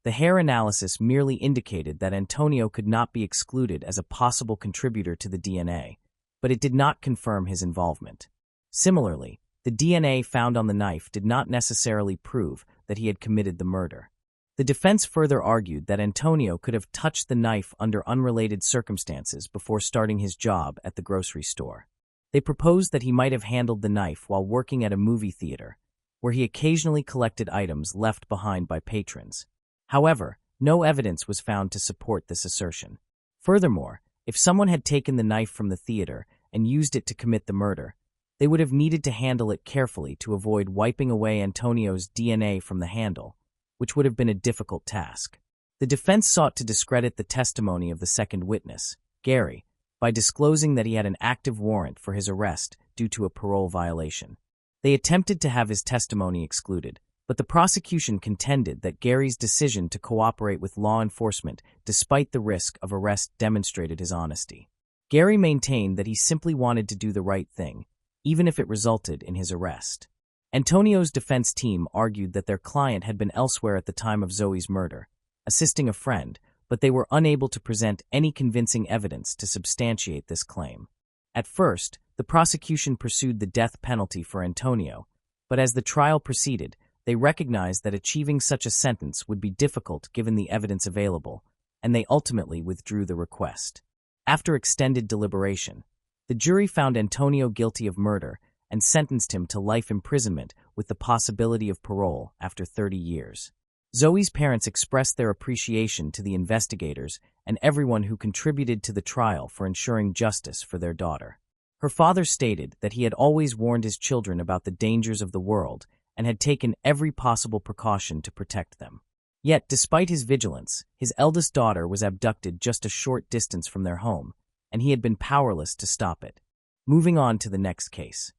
the hair analysis merely indicated that Antonio could not be excluded as a possible contributor to the DNA, but it did not confirm his involvement. Similarly, the DNA found on the knife did not necessarily prove that he had committed the murder. The defense further argued that Antonio could have touched the knife under unrelated circumstances before starting his job at the grocery store. They proposed that he might have handled the knife while working at a movie theater, where he occasionally collected items left behind by patrons. However, no evidence was found to support this assertion. Furthermore, if someone had taken the knife from the theater and used it to commit the murder, they would have needed to handle it carefully to avoid wiping away Antonio's DNA from the handle, which would have been a difficult task. The defense sought to discredit the testimony of the second witness, Gary, by disclosing that he had an active warrant for his arrest due to a parole violation. They attempted to have his testimony excluded, but the prosecution contended that Gary's decision to cooperate with law enforcement despite the risk of arrest demonstrated his honesty. Gary maintained that he simply wanted to do the right thing, even if it resulted in his arrest. Antonio's defense team argued that their client had been elsewhere at the time of Zoe's murder, assisting a friend, but they were unable to present any convincing evidence to substantiate this claim. At first, the prosecution pursued the death penalty for Antonio, but as the trial proceeded, they recognized that achieving such a sentence would be difficult given the evidence available, and they ultimately withdrew the request. After extended deliberation, the jury found Antonio guilty of murder and sentenced him to life imprisonment with the possibility of parole after 30 years. Zoe's parents expressed their appreciation to the investigators and everyone who contributed to the trial for ensuring justice for their daughter. Her father stated that he had always warned his children about the dangers of the world and had taken every possible precaution to protect them. Yet, despite his vigilance, his eldest daughter was abducted just a short distance from their home, and he had been powerless to stop it. Moving on to the next case.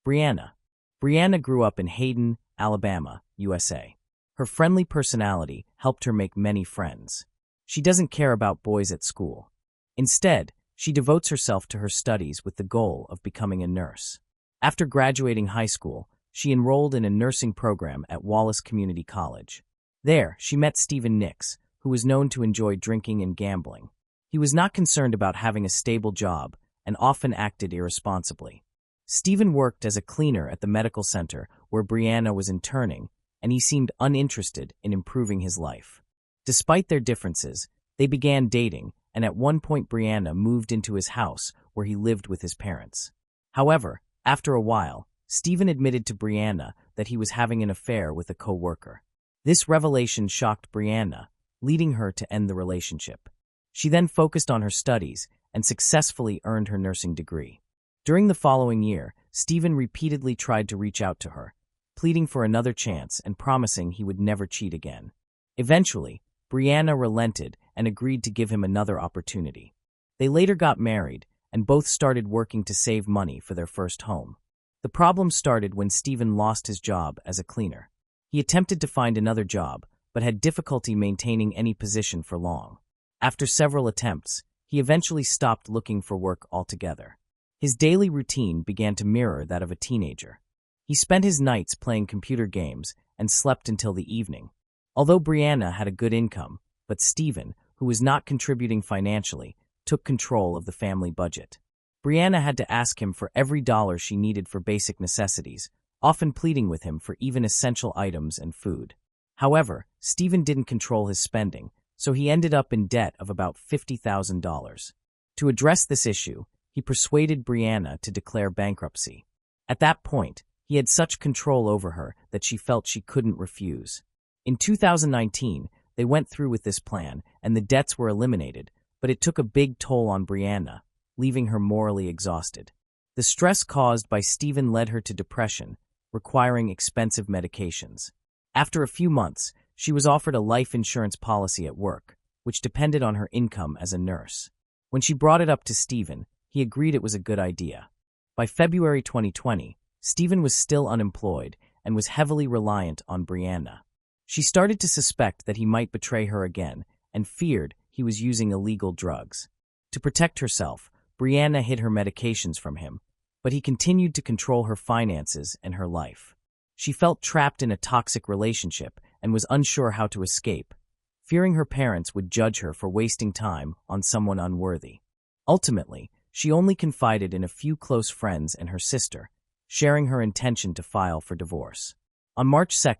Brianna. Brianna grew up in Hayden, Alabama, USA. Her friendly personality helped her make many friends. She doesn't care about boys at school. Instead, she devotes herself to her studies with the goal of becoming a nurse. After graduating high school, she enrolled in a nursing program at Wallace Community College. There, she met Stephen Nix, who was known to enjoy drinking and gambling. He was not concerned about having a stable job and often acted irresponsibly. Stephen worked as a cleaner at the medical center where Brianna was interning, and he seemed uninterested in improving his life. Despite their differences, they began dating, and at one point Brianna moved into his house where he lived with his parents. However, after a while, Stephen admitted to Brianna that he was having an affair with a co-worker. This revelation shocked Brianna, leading her to end the relationship. She then focused on her studies and successfully earned her nursing degree. During the following year, Stephen repeatedly tried to reach out to her, pleading for another chance and promising he would never cheat again. Eventually, Brianna relented and agreed to give him another opportunity. They later got married, and both started working to save money for their first home. The problem started when Stephen lost his job as a cleaner. He attempted to find another job, but had difficulty maintaining any position for long. After several attempts, he eventually stopped looking for work altogether. His daily routine began to mirror that of a teenager. He spent his nights playing computer games and slept until the evening. Although Brianna had a good income, but Stephen, who was not contributing financially, took control of the family budget. Brianna had to ask him for every dollar she needed for basic necessities, often pleading with him for even essential items and food. However, Stephen didn't control his spending, so he ended up in debt of about $50,000. To address this issue, he persuaded Brianna to declare bankruptcy. At that point, he had such control over her that she felt she couldn't refuse. In 2019, they went through with this plan, and the debts were eliminated, but it took a big toll on Brianna, leaving her morally exhausted. The stress caused by Stephen led her to depression, requiring expensive medications. After a few months, she was offered a life insurance policy at work, which depended on her income as a nurse. When she brought it up to Stephen, he agreed it was a good idea. By February 2020, Stephen was still unemployed and was heavily reliant on Brianna. She started to suspect that he might betray her again and feared he was using illegal drugs. To protect herself, Brianna hid her medications from him, but he continued to control her finances and her life. She felt trapped in a toxic relationship and was unsure how to escape, fearing her parents would judge her for wasting time on someone unworthy. Ultimately, she only confided in a few close friends and her sister, sharing her intention to file for divorce. On March 2,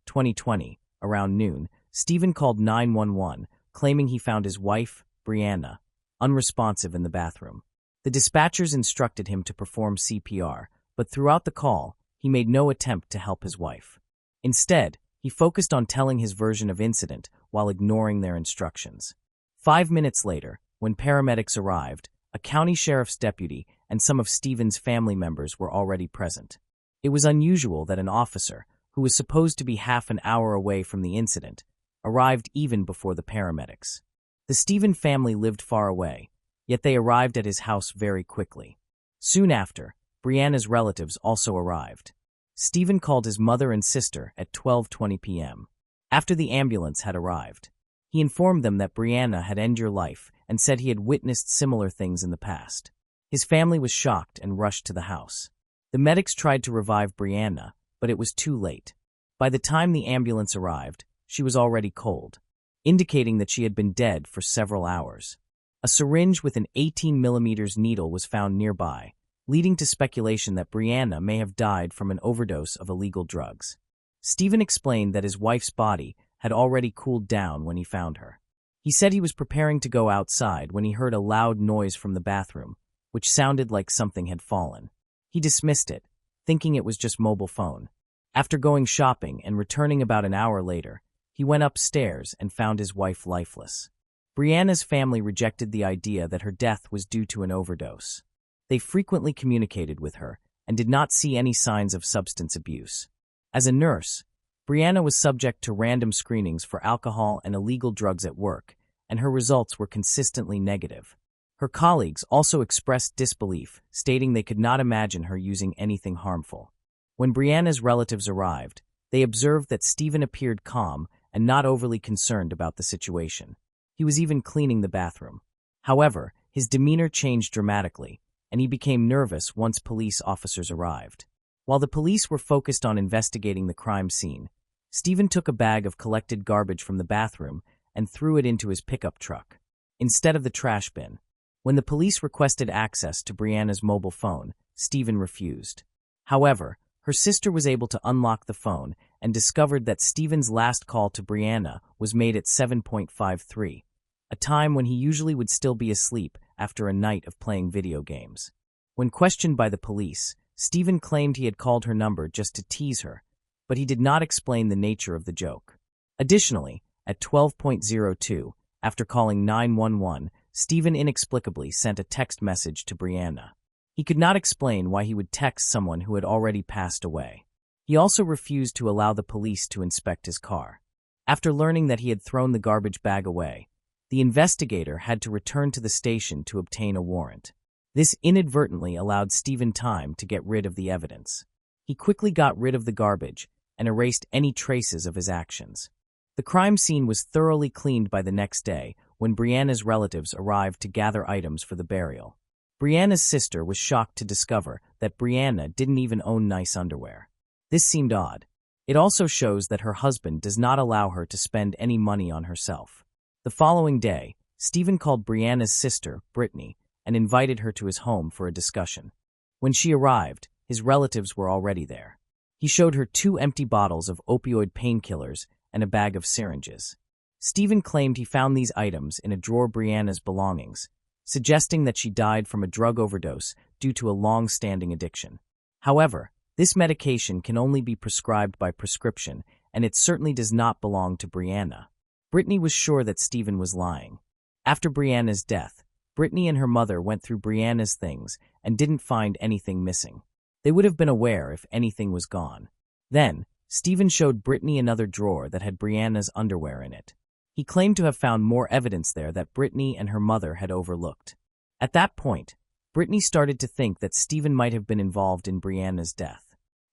2020, around noon, Stephen called 911, claiming he found his wife, Brianna, unresponsive in the bathroom. The dispatchers instructed him to perform CPR, but throughout the call, he made no attempt to help his wife. Instead, he focused on telling his version of incident while ignoring their instructions. 5 minutes later, when paramedics arrived, a county sheriff's deputy and some of Stephen's family members were already present. It was unusual that an officer, who was supposed to be half an hour away from the incident, arrived even before the paramedics. The Stephen family lived far away, yet they arrived at his house very quickly. Soon after, Brianna's relatives also arrived. Stephen called his mother and sister at 12:20 p.m. After the ambulance had arrived, he informed them that Brianna had ended her life and said he had witnessed similar things in the past. His family was shocked and rushed to the house. The medics tried to revive Brianna, but it was too late. By the time the ambulance arrived, she was already cold, indicating that she had been dead for several hours. A syringe with an 18mm needle was found nearby, leading to speculation that Brianna may have died from an overdose of illegal drugs. Stephen explained that his wife's body had already cooled down when he found her. He said he was preparing to go outside when he heard a loud noise from the bathroom, which sounded like something had fallen. He dismissed it, thinking it was just mobile phone. After going shopping and returning about an hour later, he went upstairs and found his wife lifeless. Brianna's family rejected the idea that her death was due to an overdose. They frequently communicated with her and did not see any signs of substance abuse. As a nurse, Brianna was subject to random screenings for alcohol and illegal drugs at work, and her results were consistently negative. Her colleagues also expressed disbelief, stating they could not imagine her using anything harmful. When Brianna's relatives arrived, they observed that Stephen appeared calm and not overly concerned about the situation. He was even cleaning the bathroom. However, his demeanor changed dramatically, and he became nervous once police officers arrived. While the police were focused on investigating the crime scene, Stephen took a bag of collected garbage from the bathroom and threw it into his pickup truck, instead of the trash bin. When the police requested access to Brianna's mobile phone, Stephen refused. However, her sister was able to unlock the phone and discovered that Stephen's last call to Brianna was made at 7:53, a time when he usually would still be asleep after a night of playing video games. When questioned by the police, Stephen claimed he had called her number just to tease her, but he did not explain the nature of the joke. Additionally, at 12:02, after calling 911, Stephen inexplicably sent a text message to Brianna. He could not explain why he would text someone who had already passed away. He also refused to allow the police to inspect his car. After learning that he had thrown the garbage bag away, the investigator had to return to the station to obtain a warrant. This inadvertently allowed Stephen time to get rid of the evidence. He quickly got rid of the garbage and erased any traces of his actions. The crime scene was thoroughly cleaned by the next day when Brianna's relatives arrived to gather items for the burial. Brianna's sister was shocked to discover that Brianna didn't even own nice underwear. This seemed odd. It also shows that her husband does not allow her to spend any money on herself. The following day, Stephen called Brianna's sister, Brittany, and invited her to his home for a discussion. When she arrived, his relatives were already there. He showed her 2 empty bottles of opioid painkillers and a bag of syringes. Stephen claimed he found these items in a drawer of Brianna's belongings, suggesting that she died from a drug overdose due to a long-standing addiction. However, this medication can only be prescribed by prescription, and it certainly does not belong to Brianna. Brittany was sure that Stephen was lying. After Brianna's death, Brittany and her mother went through Brianna's things and didn't find anything missing. They would have been aware if anything was gone. Then, Stephen showed Brittany another drawer that had Brianna's underwear in it. He claimed to have found more evidence there that Brittany and her mother had overlooked. At that point, Brittany started to think that Stephen might have been involved in Brianna's death,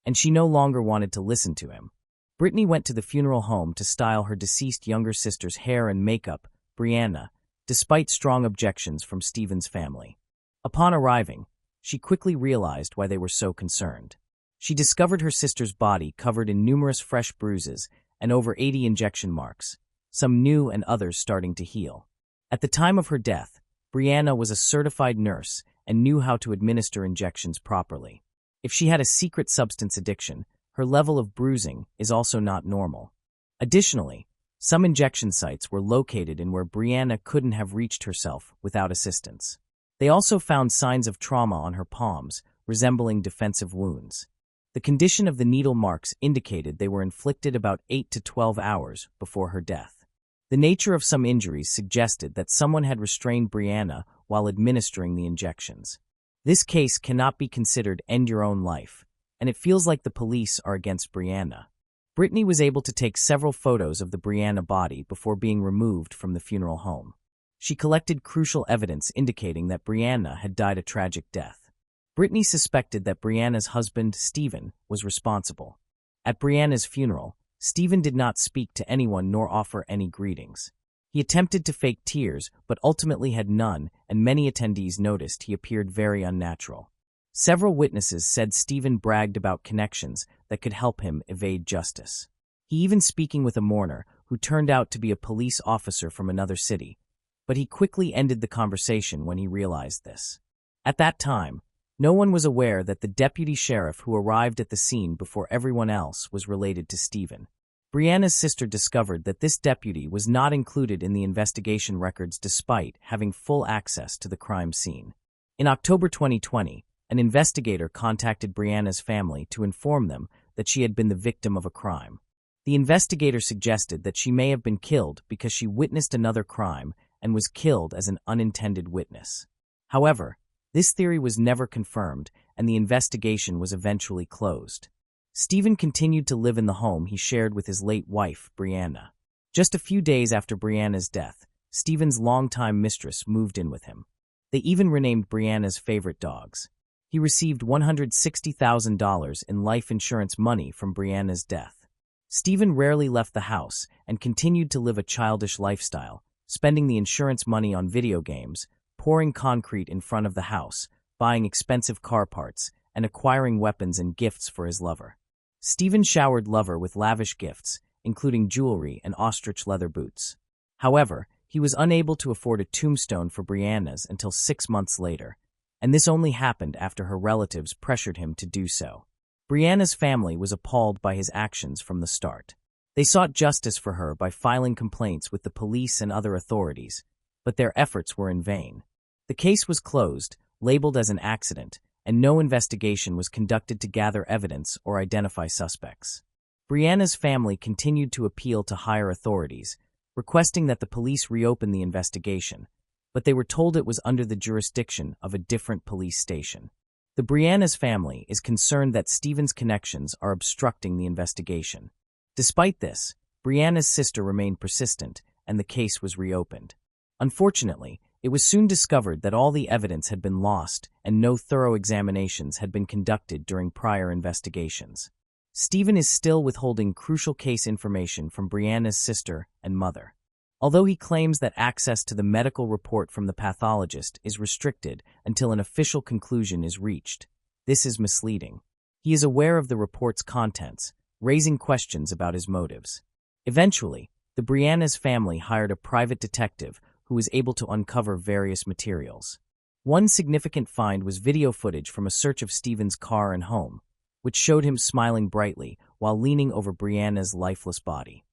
and she no longer wanted to listen to him. Brittany went to the funeral home to style her deceased younger sister's hair and makeup, Brianna, despite strong objections from Stephen's family. Upon arriving, she quickly realized why they were so concerned. She discovered her sister's body covered in numerous fresh bruises and over 80 injection marks, some new and others starting to heal. At the time of her death, Brianna was a certified nurse and knew how to administer injections properly. If she had a secret substance addiction, her level of bruising is also not normal. Additionally, some injection sites were located in where Brianna couldn't have reached herself without assistance. They also found signs of trauma on her palms, resembling defensive wounds. The condition of the needle marks indicated they were inflicted about 8 to 12 hours before her death. The nature of some injuries suggested that someone had restrained Brianna while administering the injections. This case cannot be considered end your own life, and it feels like the police are against Brianna. Brittany was able to take several photos of the Brianna body before being removed from the funeral home. She collected crucial evidence indicating that Brianna had died a tragic death. Brittany suspected that Brianna's husband, Stephen, was responsible. At Brianna's funeral, Stephen did not speak to anyone nor offer any greetings. He attempted to fake tears, but ultimately had none, and many attendees noticed he appeared very unnatural. Several witnesses said Stephen bragged about connections that could help him evade justice. He even speaking with a mourner who turned out to be a police officer from another city, but he quickly ended the conversation when he realized this. At that time, no one was aware that the deputy sheriff who arrived at the scene before everyone else was related to Stephen. Brianna's sister discovered that this deputy was not included in the investigation records despite having full access to the crime scene. In October 2020, an investigator contacted Brianna's family to inform them that she had been the victim of a crime. The investigator suggested that she may have been killed because she witnessed another crime and was killed as an unintended witness. However, this theory was never confirmed, and the investigation was eventually closed. Stephen continued to live in the home he shared with his late wife, Brianna. Just a few days after Brianna's death, Stephen's longtime mistress moved in with him. They even renamed Brianna's favorite dogs. He received $160,000 in life insurance money from Brianna's death. Stephen rarely left the house and continued to live a childish lifestyle, spending the insurance money on video games, pouring concrete in front of the house, buying expensive car parts, and acquiring weapons and gifts for his lover. Stephen showered lover with lavish gifts, including jewelry and ostrich leather boots. However, he was unable to afford a tombstone for Brianna's until 6 months later, and this only happened after her relatives pressured him to do so. Brianna's family was appalled by his actions from the start. They sought justice for her by filing complaints with the police and other authorities, but their efforts were in vain. The case was closed, labeled as an accident, and no investigation was conducted to gather evidence or identify suspects. Brianna's family continued to appeal to higher authorities, requesting that the police reopen the investigation, but they were told it was under the jurisdiction of a different police station. The Brianna's family is concerned that Stephen's connections are obstructing the investigation. Despite this, Brianna's sister remained persistent, and the case was reopened. Unfortunately, it was soon discovered that all the evidence had been lost and no thorough examinations had been conducted during prior investigations. Stephen is still withholding crucial case information from Brianna's sister and mother. Although he claims that access to the medical report from the pathologist is restricted until an official conclusion is reached, this is misleading. He is aware of the report's contents, raising questions about his motives. Eventually, the Brianna's family hired a private detective who was able to uncover various materials. One significant find was video footage from a search of Stephen's car and home, which showed him smiling brightly while leaning over Brianna's lifeless body.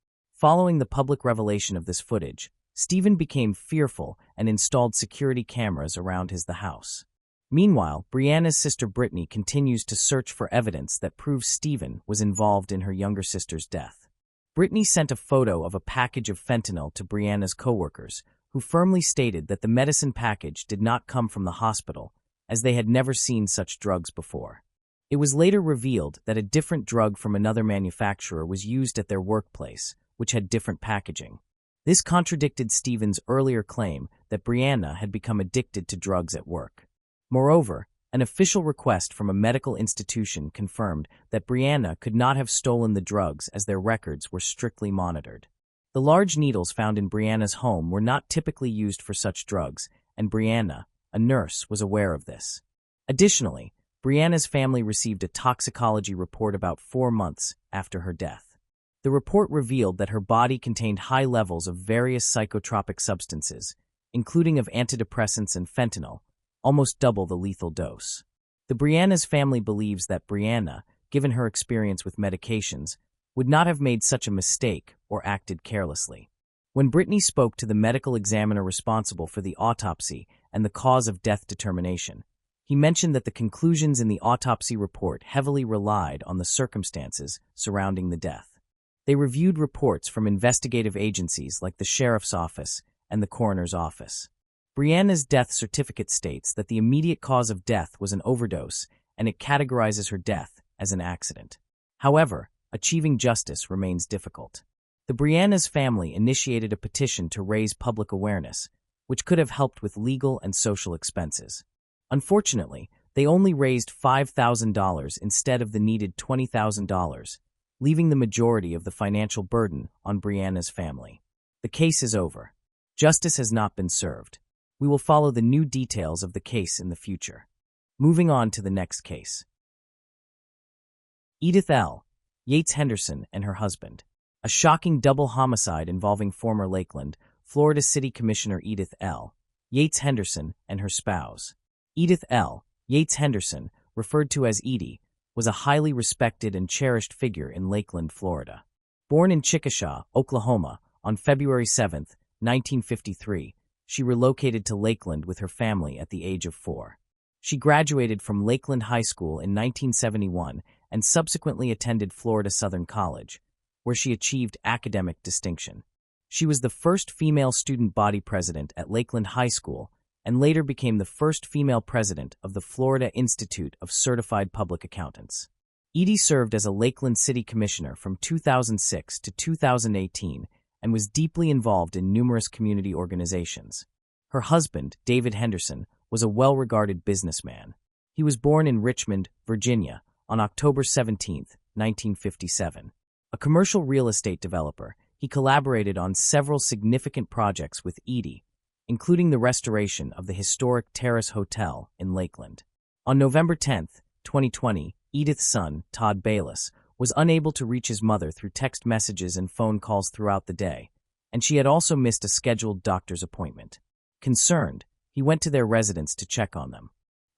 Following the public revelation of this footage, Stephen became fearful and installed security cameras around the house. Meanwhile, Brianna's sister Brittany continues to search for evidence that proves Stephen was involved in her younger sister's death. Brittany sent a photo of a package of fentanyl to Brianna's coworkers, who firmly stated that the medicine package did not come from the hospital, as they had never seen such drugs before. It was later revealed that a different drug from another manufacturer was used at their workplace, which had different packaging. This contradicted Stephen's earlier claim that Brianna had become addicted to drugs at work. Moreover, an official request from a medical institution confirmed that Brianna could not have stolen the drugs as their records were strictly monitored. The large needles found in Brianna's home were not typically used for such drugs, and Brianna, a nurse, was aware of this. Additionally, Brianna's family received a toxicology report about 4 months after her death. The report revealed that her body contained high levels of various psychotropic substances, including of antidepressants and fentanyl, almost double the lethal dose. The Brianna's family believes that Brianna, given her experience with medications, would not have made such a mistake or acted carelessly. When Brittany spoke to the medical examiner responsible for the autopsy and the cause of death determination, he mentioned that the conclusions in the autopsy report heavily relied on the circumstances surrounding the death. They reviewed reports from investigative agencies like the sheriff's office and the coroner's office. Brianna's death certificate states that the immediate cause of death was an overdose, and it categorizes her death as an accident. However, achieving justice remains difficult. The Brianna's family initiated a petition to raise public awareness, which could have helped with legal and social expenses. Unfortunately, they only raised $5,000 instead of the needed $20,000, leaving the majority of the financial burden on Brianna's family. The case is over. Justice has not been served. We will follow the new details of the case in the future. Moving on to the next case. Edith L. Yates Henderson and her husband. A shocking double homicide involving former Lakeland, Florida City Commissioner Edith L. Yates Henderson and her spouse. Edith L. Yates Henderson, referred to as Edie, was a highly respected and cherished figure in Lakeland, Florida. Born in Chickasha, Oklahoma, on February 7, 1953, she relocated to Lakeland with her family at the age of 4. She graduated from Lakeland High School in 1971 and subsequently attended Florida Southern College, where she achieved academic distinction. She was the first female student body president at Lakeland High School and later became the first female president of the Florida Institute of Certified Public Accountants. Edie served as a Lakeland City Commissioner from 2006 to 2018 and was deeply involved in numerous community organizations. Her husband, David Henderson, was a well-regarded businessman. He was born in Richmond, Virginia, on October 17, 1957. A commercial real estate developer, he collaborated on several significant projects with Edie, including the restoration of the historic Terrace Hotel in Lakeland. On November 10, 2020, Edith's son, Todd Bayless, was unable to reach his mother through text messages and phone calls throughout the day, and she had also missed a scheduled doctor's appointment. Concerned, he went to their residence to check on them.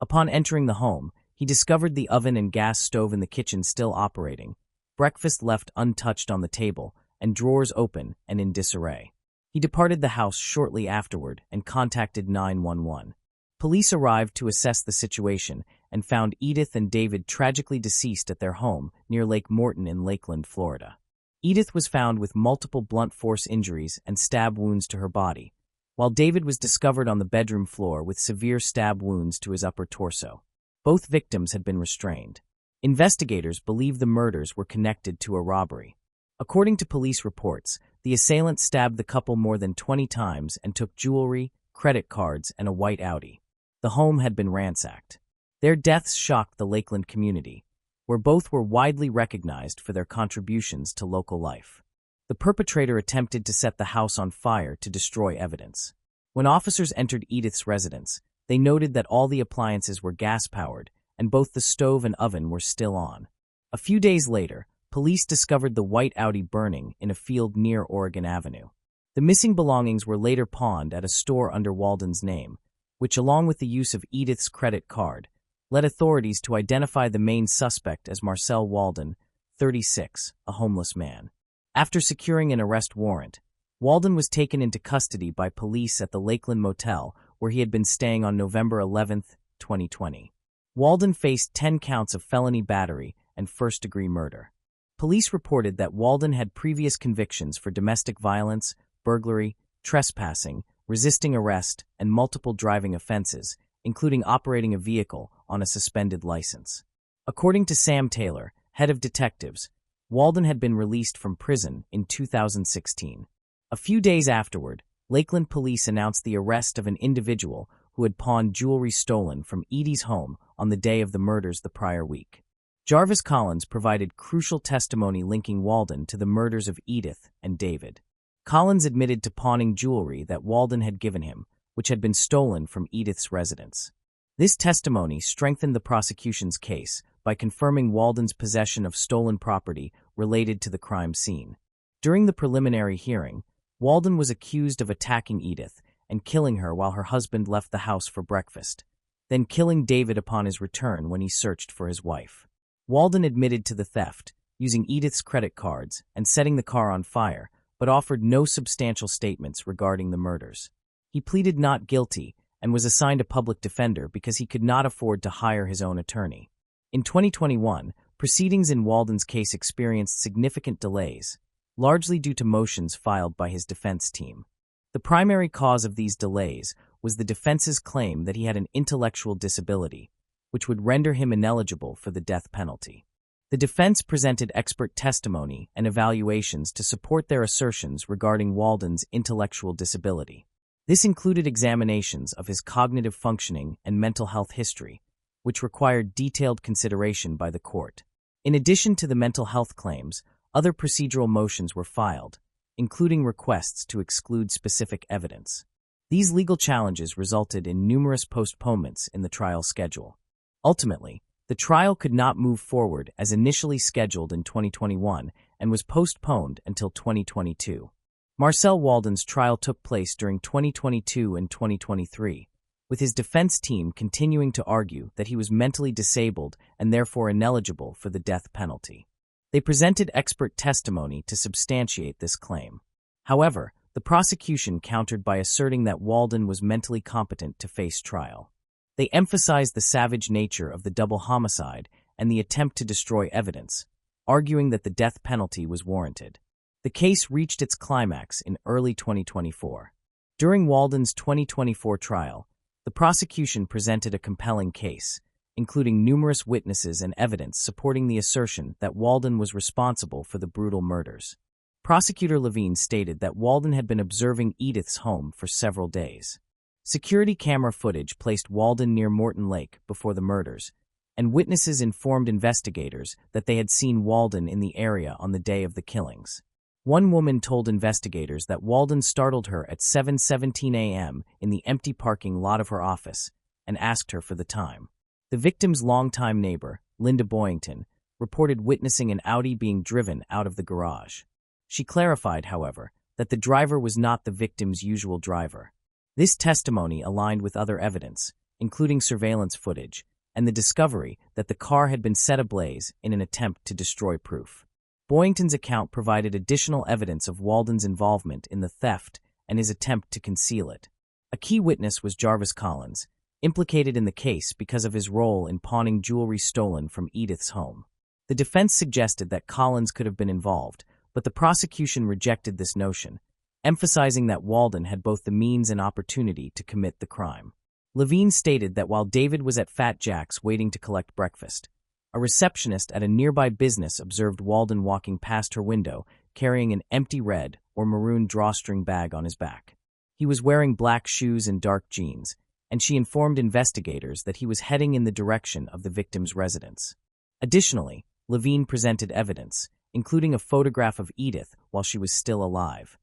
Upon entering the home, he discovered the oven and gas stove in the kitchen still operating, breakfast left untouched on the table, and drawers open and in disarray. He departed the house shortly afterward and contacted 911. Police arrived to assess the situation and found Edith and David tragically deceased at their home near Lake Morton in Lakeland, Florida. Edith was found with multiple blunt force injuries and stab wounds to her body, while David was discovered on the bedroom floor with severe stab wounds to his upper torso. Both victims had been restrained. Investigators believe the murders were connected to a robbery. According to police reports, the assailant stabbed the couple more than 20 times and took jewelry, credit cards, and a white Audi. The home had been ransacked. Their deaths shocked the Lakeland community, where both were widely recognized for their contributions to local life. The perpetrator attempted to set the house on fire to destroy evidence. When officers entered Edith's residence, they noted that all the appliances were gas-powered, and both the stove and oven were still on. A few days later, police discovered the white Audi burning in a field near Oregon Avenue. The missing belongings were later pawned at a store under Walden's name, which, along with the use of Edith's credit card, led authorities to identify the main suspect as Marcel Walden, 36, a homeless man. After securing an arrest warrant, Walden was taken into custody by police at the Lakeland Motel, where he had been staying on November 11, 2020. Walden faced 10 counts of felony battery and first-degree murder. Police reported that Walden had previous convictions for domestic violence, burglary, trespassing, resisting arrest, and multiple driving offenses, including operating a vehicle on a suspended license. According to Sam Taylor, head of detectives, Walden had been released from prison in 2016. A few days afterward, Lakeland police announced the arrest of an individual who had pawned jewelry stolen from Edie's home on the day of the murders the prior week. Jarvis Collins provided crucial testimony linking Walden to the murders of Edith and David. Collins admitted to pawning jewelry that Walden had given him, which had been stolen from Edith's residence. This testimony strengthened the prosecution's case by confirming Walden's possession of stolen property related to the crime scene. During the preliminary hearing, Walden was accused of attacking Edith and killing her while her husband left the house for breakfast, then killing David upon his return when he searched for his wife. Walden admitted to the theft, using Edith's credit cards and setting the car on fire, but offered no substantial statements regarding the murders. He pleaded not guilty and was assigned a public defender because he could not afford to hire his own attorney. In 2021, proceedings in Walden's case experienced significant delays, largely due to motions filed by his defense team. The primary cause of these delays was the defense's claim that he had an intellectual disability, which would render him ineligible for the death penalty. The defense presented expert testimony and evaluations to support their assertions regarding Walden's intellectual disability. This included examinations of his cognitive functioning and mental health history, which required detailed consideration by the court. In addition to the mental health claims, other procedural motions were filed, including requests to exclude specific evidence. These legal challenges resulted in numerous postponements in the trial schedule. Ultimately, the trial could not move forward as initially scheduled in 2021 and was postponed until 2022. Marcel Walden's trial took place during 2022 and 2023, with his defense team continuing to argue that he was mentally disabled and therefore ineligible for the death penalty. They presented expert testimony to substantiate this claim. However, the prosecution countered by asserting that Walden was mentally competent to face trial. They emphasized the savage nature of the double homicide and the attempt to destroy evidence, arguing that the death penalty was warranted. The case reached its climax in early 2024. During Walden's 2024 trial, the prosecution presented a compelling case, including numerous witnesses and evidence supporting the assertion that Walden was responsible for the brutal murders. Prosecutor Levine stated that Walden had been observing Edith's home for several days. Security camera footage placed Walden near Morton Lake before the murders, and witnesses informed investigators that they had seen Walden in the area on the day of the killings. One woman told investigators that Walden startled her at 7:17 a.m. in the empty parking lot of her office and asked her for the time. The victim's longtime neighbor, Linda Boyington, reported witnessing an Audi being driven out of the garage. She clarified, however, that the driver was not the victim's usual driver. This testimony aligned with other evidence, including surveillance footage, and the discovery that the car had been set ablaze in an attempt to destroy proof. Boyington's account provided additional evidence of Walden's involvement in the theft and his attempt to conceal it. A key witness was Jarvis Collins, implicated in the case because of his role in pawning jewelry stolen from Edith's home. The defense suggested that Collins could have been involved, but the prosecution rejected this notion, emphasizing that Walden had both the means and opportunity to commit the crime. Levine stated that while David was at Fat Jack's waiting to collect breakfast, a receptionist at a nearby business observed Walden walking past her window carrying an empty red or maroon drawstring bag on his back. He was wearing black shoes and dark jeans, and she informed investigators that he was heading in the direction of the victim's residence. Additionally, Levine presented evidence, including a photograph of Edith while she was still alive.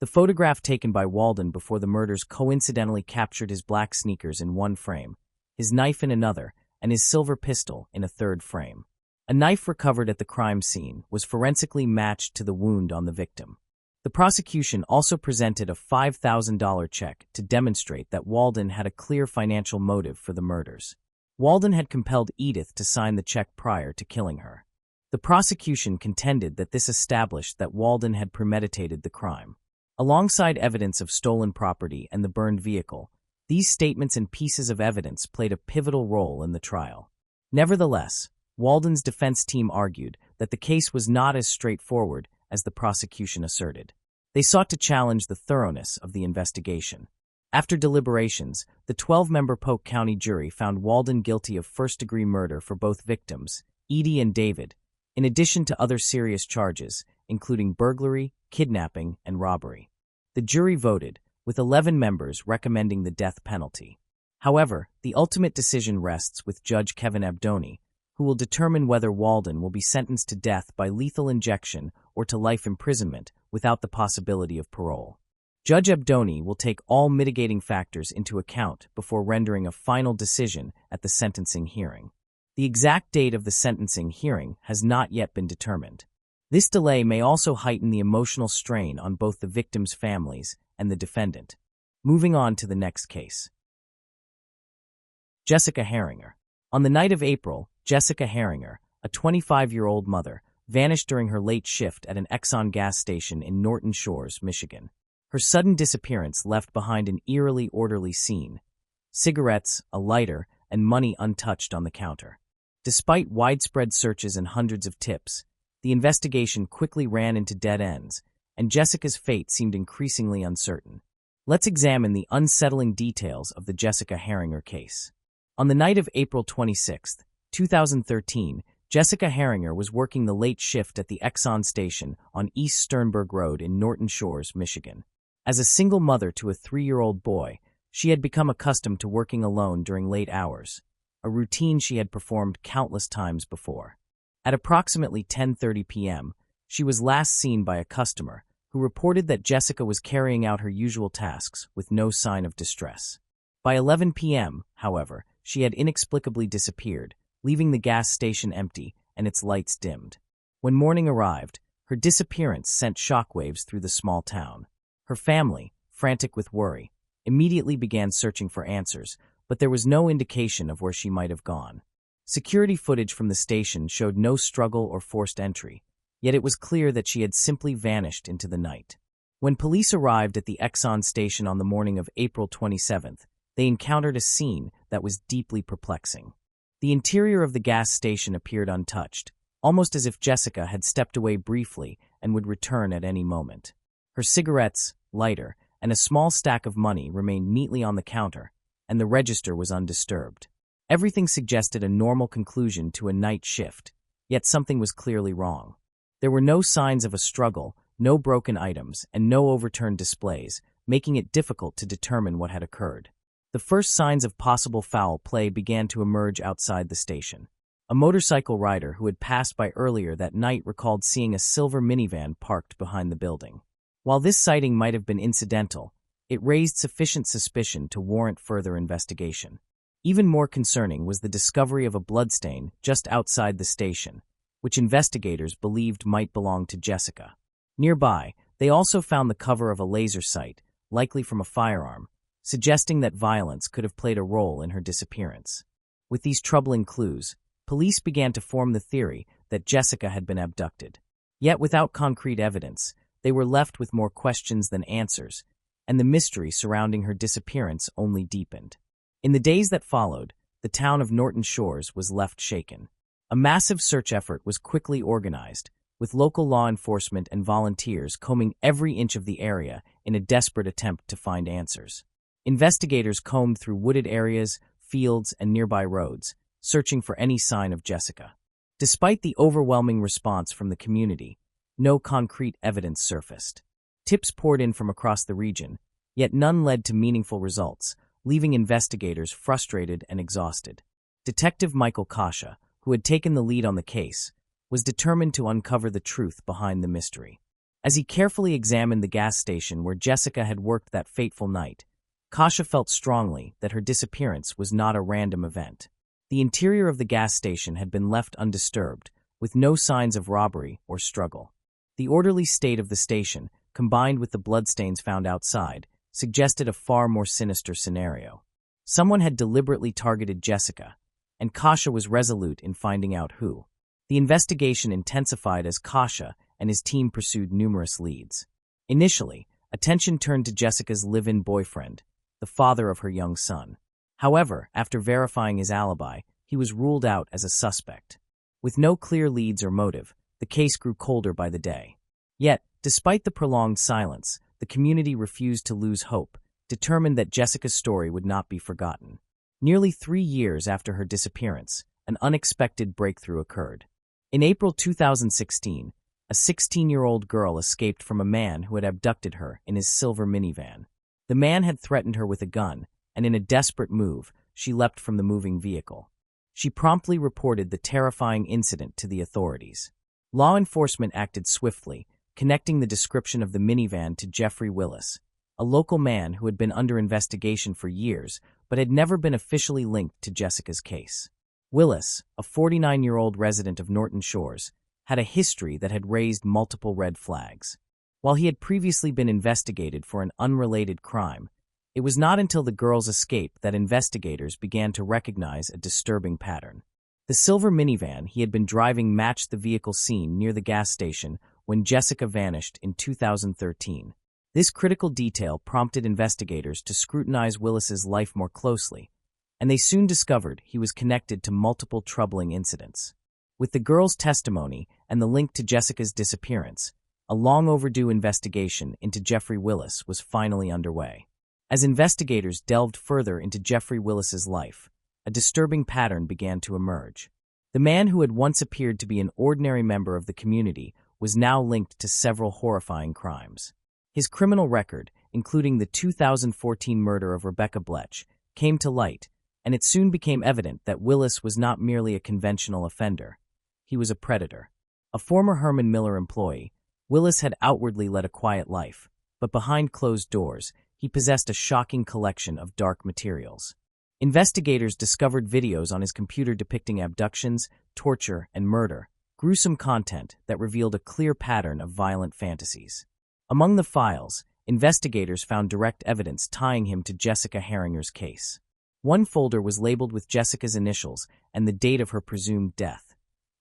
The photograph taken by Walden before the murders coincidentally captured his black sneakers in one frame, his knife in another, and his silver pistol in a third frame. A knife recovered at the crime scene was forensically matched to the wound on the victim. The prosecution also presented a $5,000 check to demonstrate that Walden had a clear financial motive for the murders. Walden had compelled Edith to sign the check prior to killing her. The prosecution contended that this established that Walden had premeditated the crime. Alongside evidence of stolen property and the burned vehicle, these statements and pieces of evidence played a pivotal role in the trial. Nevertheless, Walden's defense team argued that the case was not as straightforward as the prosecution asserted. They sought to challenge the thoroughness of the investigation. After deliberations, the 12-member Polk County jury found Walden guilty of first-degree murder for both victims, Edie and David, in addition to other serious charges, including burglary, kidnapping, and robbery. The jury voted, with 11 members recommending the death penalty. However, the ultimate decision rests with Judge Kevin Abdoni, who will determine whether Walden will be sentenced to death by lethal injection or to life imprisonment without the possibility of parole. Judge Abdoni will take all mitigating factors into account before rendering a final decision at the sentencing hearing. The exact date of the sentencing hearing has not yet been determined. This delay may also heighten the emotional strain on both the victims' families and the defendant. Moving on to the next case. Jessica Herringer. On the night of April, Jessica Herringer, a 25-year-old mother, vanished during her late shift at an Exxon gas station in Norton Shores, Michigan. Her sudden disappearance left behind an eerily orderly scene: cigarettes, a lighter, and money untouched on the counter. Despite widespread searches and hundreds of tips, the investigation quickly ran into dead ends, and Jessica's fate seemed increasingly uncertain. Let's examine the unsettling details of the Jessica Herringer case. On the night of April 26, 2013, Jessica Herringer was working the late shift at the Exxon station on East Sternberg Road in Norton Shores, Michigan. As a single mother to a 3-year-old boy, she had become accustomed to working alone during late hours, a routine she had performed countless times before. At approximately 10:30 p.m., she was last seen by a customer who reported that Jessica was carrying out her usual tasks with no sign of distress. By 11 p.m., however, she had inexplicably disappeared, leaving the gas station empty and its lights dimmed. When morning arrived, her disappearance sent shockwaves through the small town. Her family, frantic with worry, immediately began searching for answers, but there was no indication of where she might have gone. Security footage from the station showed no struggle or forced entry, yet it was clear that she had simply vanished into the night. When police arrived at the Exxon station on the morning of April 27th, they encountered a scene that was deeply perplexing. The interior of the gas station appeared untouched, almost as if Jessica had stepped away briefly and would return at any moment. Her cigarettes, lighter, and a small stack of money remained neatly on the counter, and the register was undisturbed. Everything suggested a normal conclusion to a night shift, yet something was clearly wrong. There were no signs of a struggle, no broken items, and no overturned displays, making it difficult to determine what had occurred. The first signs of possible foul play began to emerge outside the station. A motorcycle rider who had passed by earlier that night recalled seeing a silver minivan parked behind the building. While this sighting might have been incidental, it raised sufficient suspicion to warrant further investigation. Even more concerning was the discovery of a bloodstain just outside the station, which investigators believed might belong to Jessica. Nearby, they also found the cover of a laser sight, likely from a firearm, suggesting that violence could have played a role in her disappearance. With these troubling clues, police began to form the theory that Jessica had been abducted. Yet without concrete evidence, they were left with more questions than answers, and the mystery surrounding her disappearance only deepened. In the days that followed, the town of Norton Shores was left shaken. A massive search effort was quickly organized, with local law enforcement and volunteers combing every inch of the area in a desperate attempt to find answers. Investigators combed through wooded areas, fields, and nearby roads, searching for any sign of Jessica. Despite the overwhelming response from the community, no concrete evidence surfaced. Tips poured in from across the region, yet none led to meaningful results, leaving investigators frustrated and exhausted. Detective Michael Kasha, who had taken the lead on the case, was determined to uncover the truth behind the mystery. As he carefully examined the gas station where Jessica had worked that fateful night, Kasha felt strongly that her disappearance was not a random event. The interior of the gas station had been left undisturbed, with no signs of robbery or struggle. The orderly state of the station, combined with the bloodstains found outside, suggested a far more sinister scenario. Someone had deliberately targeted Jessica, and Kasha was resolute in finding out who. The investigation intensified as Kasha and his team pursued numerous leads. Initially, attention turned to Jessica's live-in boyfriend, the father of her young son. However, after verifying his alibi, he was ruled out as a suspect. With no clear leads or motive, the case grew colder by the day. Yet, despite the prolonged silence, the community refused to lose hope, determined that Jessica's story would not be forgotten. Nearly 3 years after her disappearance, an unexpected breakthrough occurred. In April 2016, a 16-year-old girl escaped from a man who had abducted her in his silver minivan. The man had threatened her with a gun, and in a desperate move, she leapt from the moving vehicle. She promptly reported the terrifying incident to the authorities. Law enforcement acted swiftly, connecting the description of the minivan to Jeffrey Willis, a local man who had been under investigation for years but had never been officially linked to Jessica's case. Willis, a 49-year-old resident of Norton Shores, had a history that had raised multiple red flags. While he had previously been investigated for an unrelated crime, it was not until the girl's escape that investigators began to recognize a disturbing pattern. The silver minivan he had been driving matched the vehicle seen near the gas station when Jessica vanished in 2013. This critical detail prompted investigators to scrutinize Willis's life more closely, and they soon discovered he was connected to multiple troubling incidents. With the girl's testimony and the link to Jessica's disappearance, a long-overdue investigation into Jeffrey Willis was finally underway. As investigators delved further into Jeffrey Willis's life, a disturbing pattern began to emerge. The man who had once appeared to be an ordinary member of the community was now linked to several horrifying crimes. His criminal record, including the 2014 murder of Rebecca Bletch, came to light, and it soon became evident that Willis was not merely a conventional offender. He was a predator. A former Herman Miller employee, Willis had outwardly led a quiet life, but behind closed doors, he possessed a shocking collection of dark materials. Investigators discovered videos on his computer depicting abductions, torture, and murder, gruesome content that revealed a clear pattern of violent fantasies. Among the files, investigators found direct evidence tying him to Jessica Herringer's case. One folder was labeled with Jessica's initials and the date of her presumed death,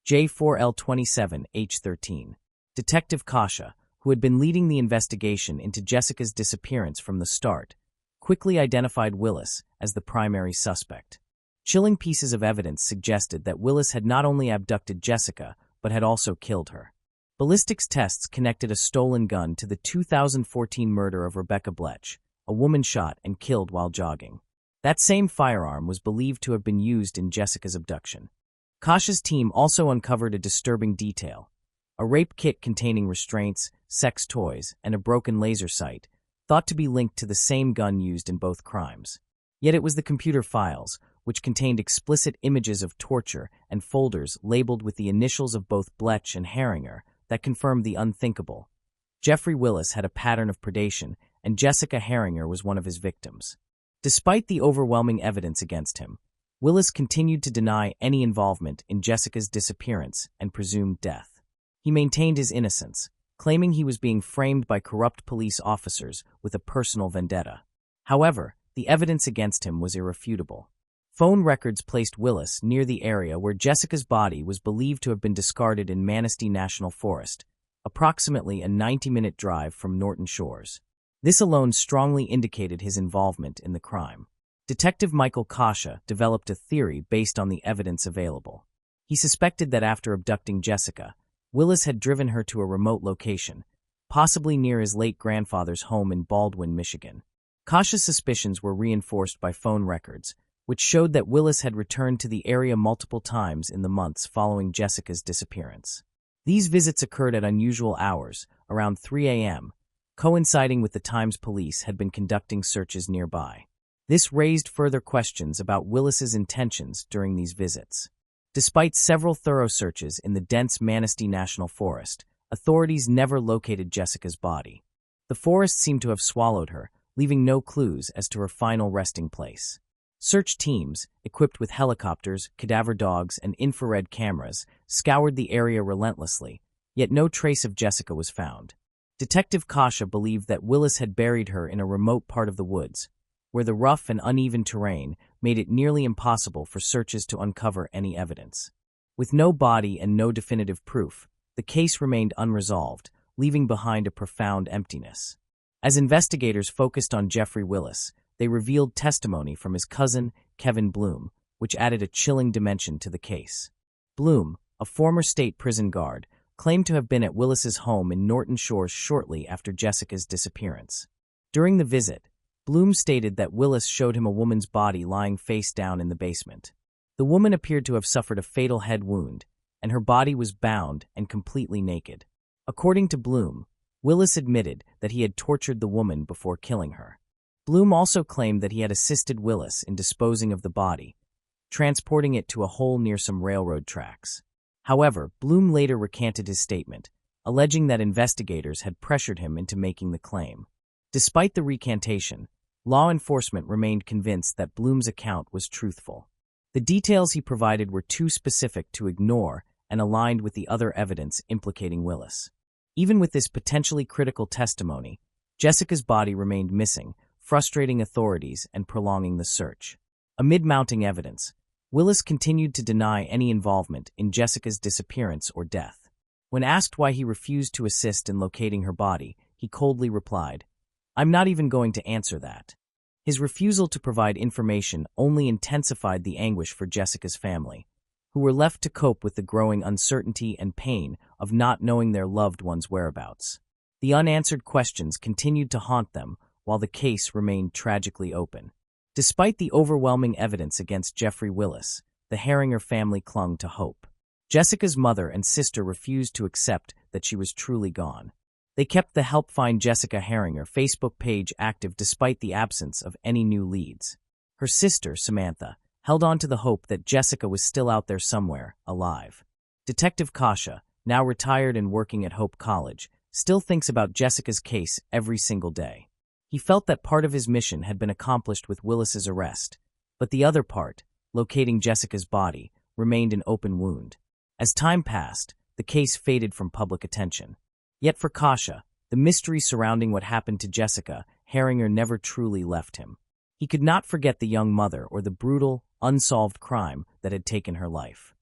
J4L27H13. Detective Kasha, who had been leading the investigation into Jessica's disappearance from the start, quickly identified Willis as the primary suspect. Chilling pieces of evidence suggested that Willis had not only abducted Jessica, but had also killed her. Ballistics tests connected a stolen gun to the 2014 murder of Rebecca Bletch, a woman shot and killed while jogging. That same firearm was believed to have been used in Jessica's abduction. Kasha's team also uncovered a disturbing detail. A rape kit containing restraints, sex toys, and a broken laser sight, thought to be linked to the same gun used in both crimes. Yet it was the computer files, which contained explicit images of torture and folders labeled with the initials of both Bletch and Herringer, that confirmed the unthinkable. Jeffrey Willis had a pattern of predation, and Jessica Herringer was one of his victims. Despite the overwhelming evidence against him, Willis continued to deny any involvement in Jessica's disappearance and presumed death. He maintained his innocence, claiming he was being framed by corrupt police officers with a personal vendetta. However, the evidence against him was irrefutable. Phone records placed Willis near the area where Jessica's body was believed to have been discarded in Manistee National Forest, approximately a 90-minute drive from Norton Shores. This alone strongly indicated his involvement in the crime. Detective Michael Kasha developed a theory based on the evidence available. He suspected that after abducting Jessica, Willis had driven her to a remote location, possibly near his late grandfather's home in Baldwin, Michigan. Kasha's suspicions were reinforced by phone records, which showed that Willis had returned to the area multiple times in the months following Jessica's disappearance. These visits occurred at unusual hours, around 3 a.m., coinciding with the times police had been conducting searches nearby. This raised further questions about Willis's intentions during these visits. Despite several thorough searches in the dense Manistee National Forest, authorities never located Jessica's body. The forest seemed to have swallowed her, leaving no clues as to her final resting place. Search teams, equipped with helicopters, cadaver dogs, and infrared cameras, scoured the area relentlessly, yet no trace of Jessica was found. Detective Kasha believed that Willis had buried her in a remote part of the woods, where the rough and uneven terrain made it nearly impossible for searches to uncover any evidence. With no body and no definitive proof, the case remained unresolved, leaving behind a profound emptiness. As investigators focused on Jeffrey Willis, they revealed testimony from his cousin, Kevin Bloom, which added a chilling dimension to the case. Bloom, a former state prison guard, claimed to have been at Willis's home in Norton Shores shortly after Jessica's disappearance. During the visit, Bloom stated that Willis showed him a woman's body lying face down in the basement. The woman appeared to have suffered a fatal head wound, and her body was bound and completely naked. According to Bloom, Willis admitted that he had tortured the woman before killing her. Bloom also claimed that he had assisted Willis in disposing of the body, transporting it to a hole near some railroad tracks. However, Bloom later recanted his statement, alleging that investigators had pressured him into making the claim. Despite the recantation, law enforcement remained convinced that Bloom's account was truthful. The details he provided were too specific to ignore and aligned with the other evidence implicating Willis. Even with this potentially critical testimony, Jessica's body remained missing, frustrating authorities and prolonging the search. Amid mounting evidence, Willis continued to deny any involvement in Jessica's disappearance or death. When asked why he refused to assist in locating her body, he coldly replied, "I'm not even going to answer that." His refusal to provide information only intensified the anguish for Jessica's family, who were left to cope with the growing uncertainty and pain of not knowing their loved one's whereabouts. The unanswered questions continued to haunt them while the case remained tragically open. Despite the overwhelming evidence against Jeffrey Willis, the Herringer family clung to hope. Jessica's mother and sister refused to accept that she was truly gone. They kept the Help Find Jessica Herringer Facebook page active despite the absence of any new leads. Her sister, Samantha, held on to the hope that Jessica was still out there somewhere, alive. Detective Kasha, now retired and working at Hope College, still thinks about Jessica's case every single day. He felt that part of his mission had been accomplished with Willis's arrest, but the other part, locating Jessica's body, remained an open wound. As time passed, the case faded from public attention. Yet for Kasha, the mystery surrounding what happened to Jessica Herringer never truly left him. He could not forget the young mother or the brutal, unsolved crime that had taken her life.